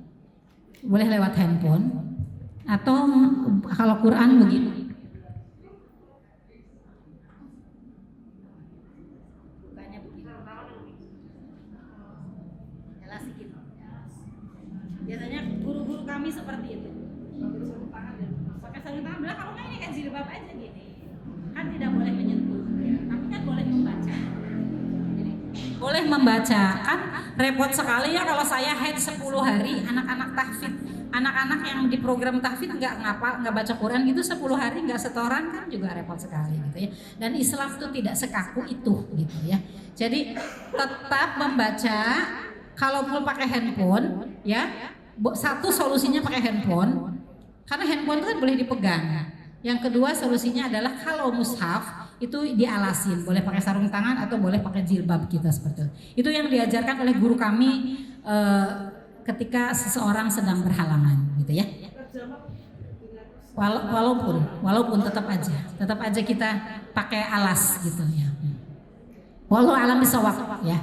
Boleh lewat handphone. Atau kalau Quran begini, bukannya begini, jelas sedikit. Biasanya guru-guru kami seperti itu, pakai sarung tangan. Bilang kalau nggak ini kan jilbab aja gini, kan tidak boleh menyentuh, tapi kan boleh membaca. Jadi, boleh membaca, kan repot sekali ya kalau saya haid 10 hari, anak-anak tahfidz. Anak-anak yang di program tahfidz nggak baca Quran gitu 10 hari nggak setoran kan juga repot sekali gitu ya. Dan Islam tuh tidak sekaku itu gitu ya. Jadi tetap membaca, kalau mau pakai handphone ya, satu solusinya pakai handphone karena handphone itu kan boleh dipegang. Yang kedua solusinya adalah kalau mushaf itu dialasin, boleh pakai sarung tangan atau boleh pakai jilbab kita seperti itu. Itu yang diajarkan oleh guru kami ketika seseorang sedang berhalangan gitu ya. Walaupun tetap aja kita pakai alas gitu ya. Wallahu a'lam bishawab ya.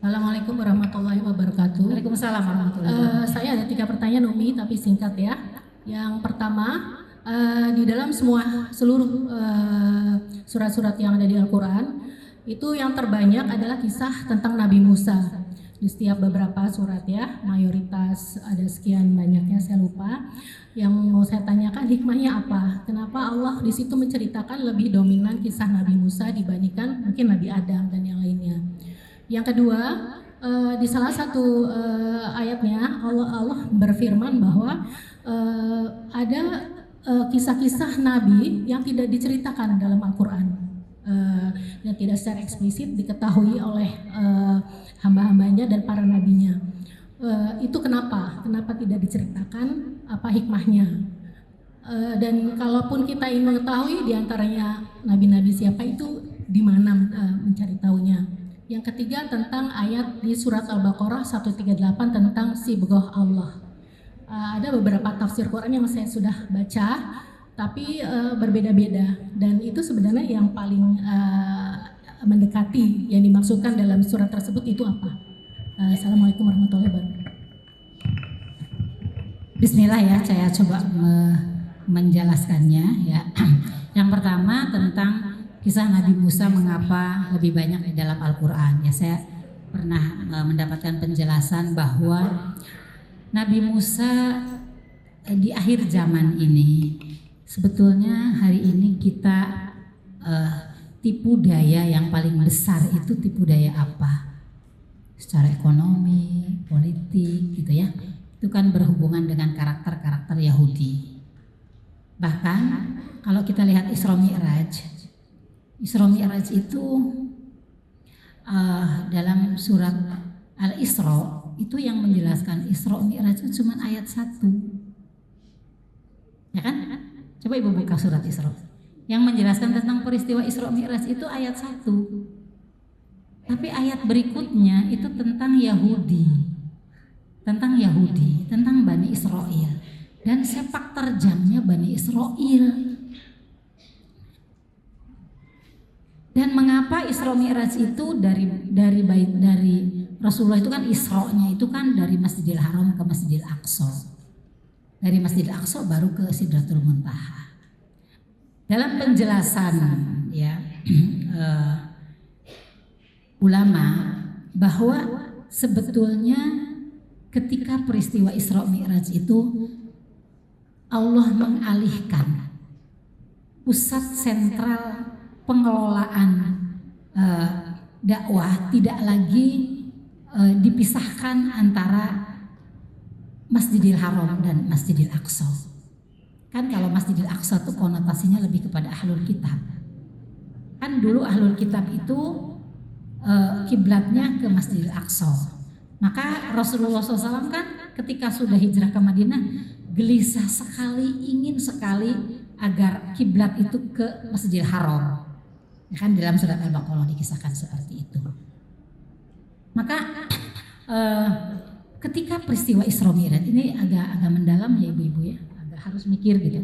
Assalamualaikum warahmatullahi wabarakatuh. Waalaikumsalam warahmatullahi wabarakatuh. Saya ada 3 pertanyaan Umi, tapi singkat ya. Yang pertama, di dalam seluruh surat-surat yang ada di Al-Quran, itu yang terbanyak adalah kisah tentang Nabi Musa. Di setiap beberapa surat ya, mayoritas ada sekian banyaknya saya lupa. Yang mau saya tanyakan hikmahnya apa? Kenapa Allah di situ menceritakan lebih dominan kisah Nabi Musa dibandingkan mungkin Nabi Adam dan yang lainnya? Yang kedua, di salah satu ayatnya Allah berfirman bahwa ada kisah-kisah Nabi yang tidak diceritakan dalam Al-Quran, yang tidak secara eksplisit diketahui oleh hamba-hambanya dan para nabinya. Itu kenapa tidak diceritakan, apa hikmahnya? Dan kalaupun kita ingin mengetahui diantaranya nabi-nabi siapa, itu di mana mencari tahunya. Yang ketiga tentang ayat di surat Al-Baqarah 138 tentang sibghah Allah. Ada beberapa tafsir Quran yang saya sudah baca, tapi berbeda-beda, dan itu sebenarnya yang paling mendekati yang dimaksudkan dalam surat tersebut itu apa? Assalamualaikum warahmatullahi wabarakatuh. Bismillah ya, saya coba menjelaskannya ya. Yang pertama tentang kisah Nabi Musa mengapa lebih banyak di dalam Al-Quran. Ya, saya pernah mendapatkan penjelasan bahwa Nabi Musa di akhir zaman ini, sebetulnya hari ini kita tipu daya yang paling besar itu tipu daya apa? Secara ekonomi, politik gitu ya. Itu kan berhubungan dengan karakter-karakter Yahudi. Bahkan kalau kita lihat Isra Mi'raj itu dalam surat Al-Isra itu yang menjelaskan Isra Mi'raj itu cuma ayat 1. Ya kan? Coba Ibu buka surat Isra. Yang menjelaskan tentang peristiwa Isra Mi'raj itu ayat 1. Tapi ayat berikutnya itu tentang Yahudi. Tentang Bani Israel dan sepak terjangnya Bani Israel. Dan mengapa Isra Mi'raj itu dari Rasulullah itu kan Isra-nya itu kan dari Masjidil Haram ke Masjidil Aqsa. Dari Masjidil Aqsa baru ke Sidratul Muntaha. Dalam penjelasan ya ulama bahwa sebetulnya ketika peristiwa Isra Mi'raj itu Allah mengalihkan pusat sentral pengelolaan dakwah tidak lagi dipisahkan antara Masjidil Haram dan Masjidil Aqsa. Kan kalau Masjidil Aqsa itu konotasinya lebih kepada Ahlul Kitab. Kan dulu Ahlul Kitab itu kiblatnya ke Masjidil Aqsa. Maka Rasulullah SAW kan ketika sudah hijrah ke Madinah gelisah sekali, ingin sekali agar kiblat itu ke Masjidil Haram. Ya kan dalam surat Al-Baqarah dikisahkan seperti itu. Maka ketika peristiwa Isra Mi'raj ini agak mendalam ya ibu-ibu ya, agak harus mikir gitu.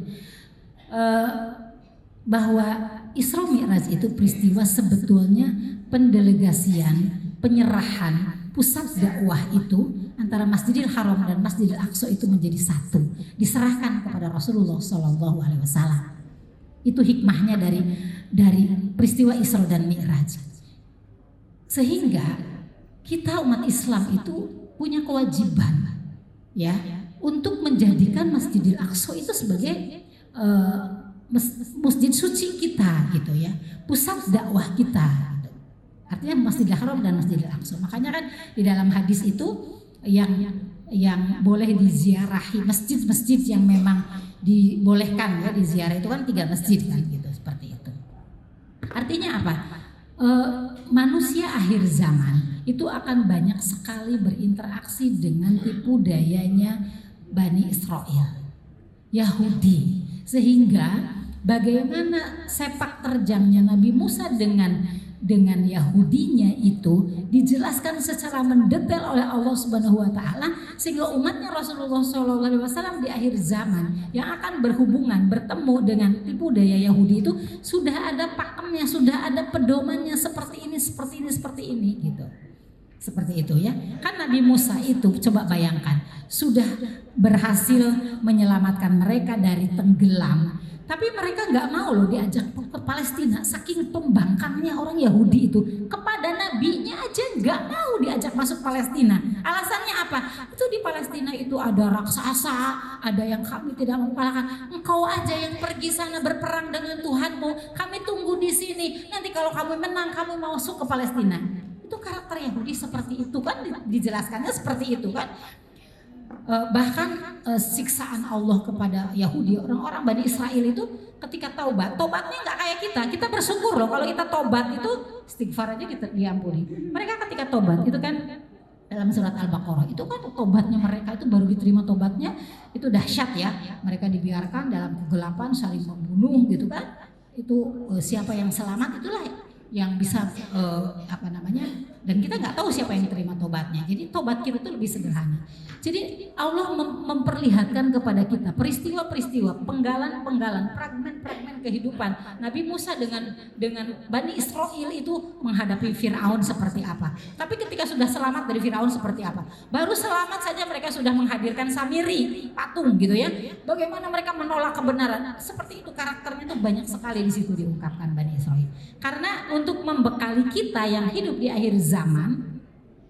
Bahwa Isra Mi'raj itu peristiwa sebetulnya pendelegasian, penyerahan pusat dakwah itu antara Masjidil Haram dan Masjidil Aqsa itu menjadi satu, diserahkan kepada Rasulullah SAW. Itu hikmahnya dari peristiwa Isra dan Mi'raj. Sehingga kita umat Islam itu punya kewajiban ya untuk menjadikan Masjidil Aqsa itu sebagai masjid suci kita gitu ya, pusat dakwah kita. Artinya Masjidil Haram dan Masjidil Aqsa. Makanya kan di dalam hadis itu yang boleh diziarahi, masjid-masjid yang memang dibolehkan ya diziarah itu kan 3 masjid kan gitu, seperti itu. Artinya apa? Manusia akhir zaman itu akan banyak sekali berinteraksi dengan tipu dayanya Bani Israel, Yahudi, sehingga bagaimana sepak terjangnya Nabi Musa dengan Yahudinya itu dijelaskan secara mendetail oleh Allah Subhanahu wa taala, sehingga umatnya Rasulullah SAW di akhir zaman yang akan bertemu dengan tipu daya Yahudi itu sudah ada pakemnya, sudah ada pedomannya seperti ini gitu. Seperti itu ya. Kan Nabi Musa itu coba bayangkan sudah berhasil menyelamatkan mereka dari tenggelam. Tapi mereka nggak mau loh diajak ke Palestina, saking pembangkangnya orang Yahudi itu kepada nabinya aja nggak mau diajak masuk Palestina. Alasannya apa? Itu di Palestina itu ada raksasa, ada yang kami tidak mau kalahkan. Engkau aja yang pergi sana berperang dengan Tuhanmu, kami tunggu di sini. Nanti kalau kamu menang, kami mau masuk ke Palestina. Itu karakter Yahudi seperti itu kan, dijelaskannya seperti itu kan. Bahkan siksaan Allah kepada Yahudi, orang-orang Bani Israel itu ketika tobatnya nggak kayak kita bersyukur loh kalau kita tobat itu istighfar aja kita diampuni. Mereka ketika tobat itu kan dalam surat Al-Baqarah itu kan tobatnya mereka itu baru diterima tobatnya itu dahsyat ya. Mereka dibiarkan dalam kegelapan saling membunuh gitu kan. Itu siapa yang selamat itulah yang bisa dan kita nggak tahu siapa yang terima tobatnya. Jadi tobat kita itu lebih sederhana. Jadi Allah memperlihatkan kepada kita peristiwa-peristiwa, penggalan-penggalan, fragmen-fragmen kehidupan Nabi Musa dengan Bani Israel itu menghadapi Firaun seperti apa. Tapi ketika sudah selamat dari Firaun seperti apa. Baru selamat saja mereka sudah menghadirkan Samiri, patung gitu ya. Bagaimana mereka menolak kebenaran. Seperti itu karakternya itu banyak sekali di situ diungkapkan Bani Israel. Karena untuk membekali kita yang hidup di akhir zaman,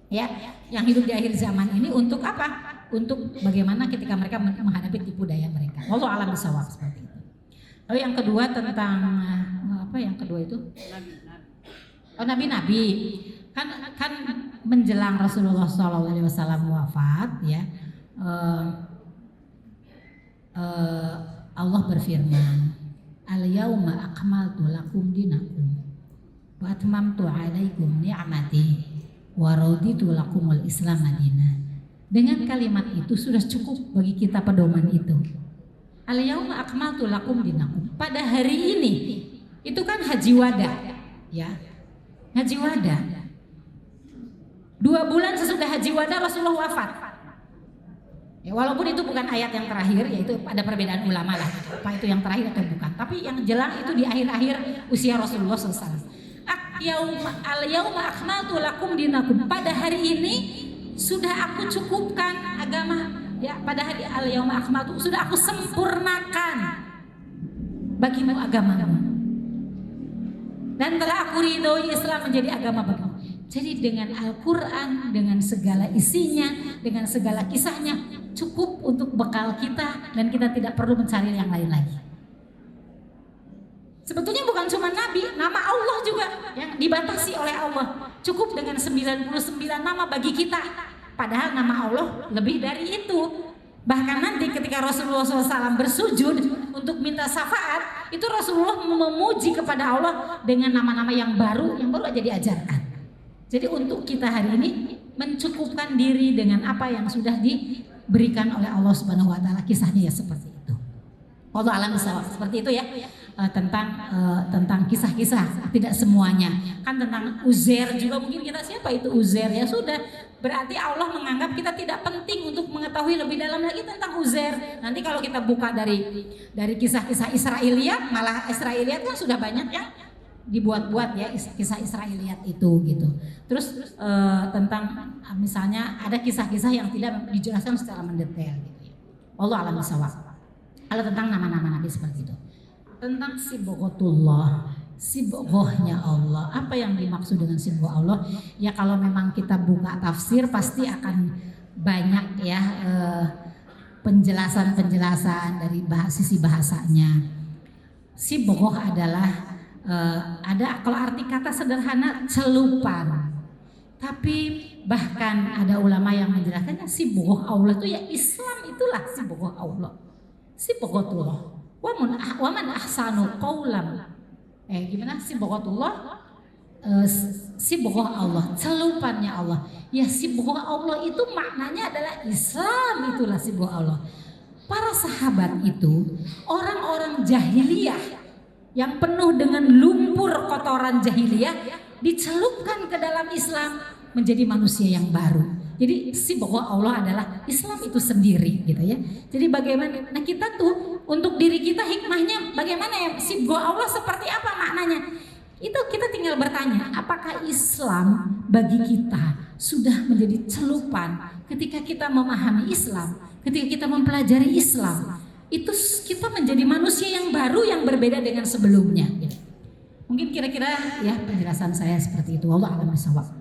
ya, yang hidup di akhir zaman ini untuk apa? Untuk bagaimana ketika mereka menghadapi tipu daya mereka. Wallahu a'lam bishawab seperti itu. Lalu yang kedua tentang apa? Yang kedua itu nabi-nabi kan menjelang Rasulullah SAW wafat ya. Allah berfirman, al-yauma akmaltu lakum dinakum wa atmamtu 'alaikum ni'mati wa raditu lakumul Islam madinah. Dengan kalimat itu sudah cukup bagi kita pedoman itu. Al-yauma akmaltu lakum dinakum. Pada hari ini itu kan haji wada, ya. Haji wada. 2 bulan sesudah haji wada Rasulullah wafat. Ya, walaupun itu bukan ayat yang terakhir, yaitu ada perbedaan ulama lah, apa itu yang terakhir atau bukan. Tapi yang jelas itu di akhir-akhir usia Rasulullah SAW. Al-yauma akmaltu lakum dinakum. Pada hari ini sudah aku cukupkan agama. Ya, pada hari al-yauma akmaltu sudah aku sempurnakan bagimu agamamu. Dan telah aku ridhoi Islam menjadi agama bagimu. Jadi dengan Al-Quran, dengan segala isinya, dengan segala kisahnya cukup untuk bekal kita dan kita tidak perlu mencari yang lain lagi. Sebetulnya bukan cuma Nabi, nama Allah juga yang dibatasi oleh Allah. Cukup dengan 99 nama bagi kita. Padahal nama Allah lebih dari itu. Bahkan nanti ketika Rasulullah SAW bersujud untuk minta syafaat, itu Rasulullah memuji kepada Allah dengan nama-nama yang baru aja diajarkan. Jadi untuk kita hari ini mencukupkan diri dengan apa yang sudah diberikan oleh Allah Subhanahu wa taala, kisahnya ya seperti itu. Wallahu a'lam bishawab. Seperti itu ya. Tentang kisah-kisah, tidak semuanya. Kan tentang Uzair juga mungkin kita siapa itu Uzair, ya sudah. Berarti Allah menganggap kita tidak penting untuk mengetahui lebih dalam lagi tentang Uzair. Nanti kalau kita buka dari kisah-kisah Israiliyat, malah Israiliyat kan sudah banyak yang dibuat-buat ya, kisah Israiliyat itu gitu. Terus tentang misalnya ada kisah-kisah yang tidak dijelaskan secara mendetail gitu ya. Allah alam bishawab. Kalau tentang nama-nama Nabi seperti itu. Tentang sibghatullah, sibghahnya Allah. Apa yang dimaksud dengan sibghah Allah? Ya kalau memang kita buka tafsir pasti akan banyak ya penjelasan-penjelasan dari sisi bahasanya. Sibghah adalah ada, kalau arti kata sederhana, celupan. Tapi bahkan ada ulama yang menjelaskannya sibghah Allah itu ya Islam, itulah sibghah Allah. Sibghatullah. Wa man ahsanu qaulan. Gimana sibghatullah? Sibghah Allah, celupannya Allah. Ya sibghah Allah itu maknanya adalah Islam, itulah sibghah Allah. Para sahabat itu orang-orang jahiliyah yang penuh dengan lumpur kotoran jahiliyah dicelupkan ke dalam Islam menjadi manusia yang baru. Jadi sibghah Allah adalah Islam itu sendiri gitu ya. Jadi bagaimana, nah kita tuh untuk diri kita hikmahnya bagaimana ya, sibghah Allah seperti apa maknanya? Itu kita tinggal bertanya, apakah Islam bagi kita sudah menjadi celupan ketika kita memahami Islam, ketika kita mempelajari Islam, itu kita menjadi manusia yang baru yang berbeda dengan sebelumnya. Mungkin kira-kira ya penjelasan saya seperti itu. Wallahu a'lam bishawab.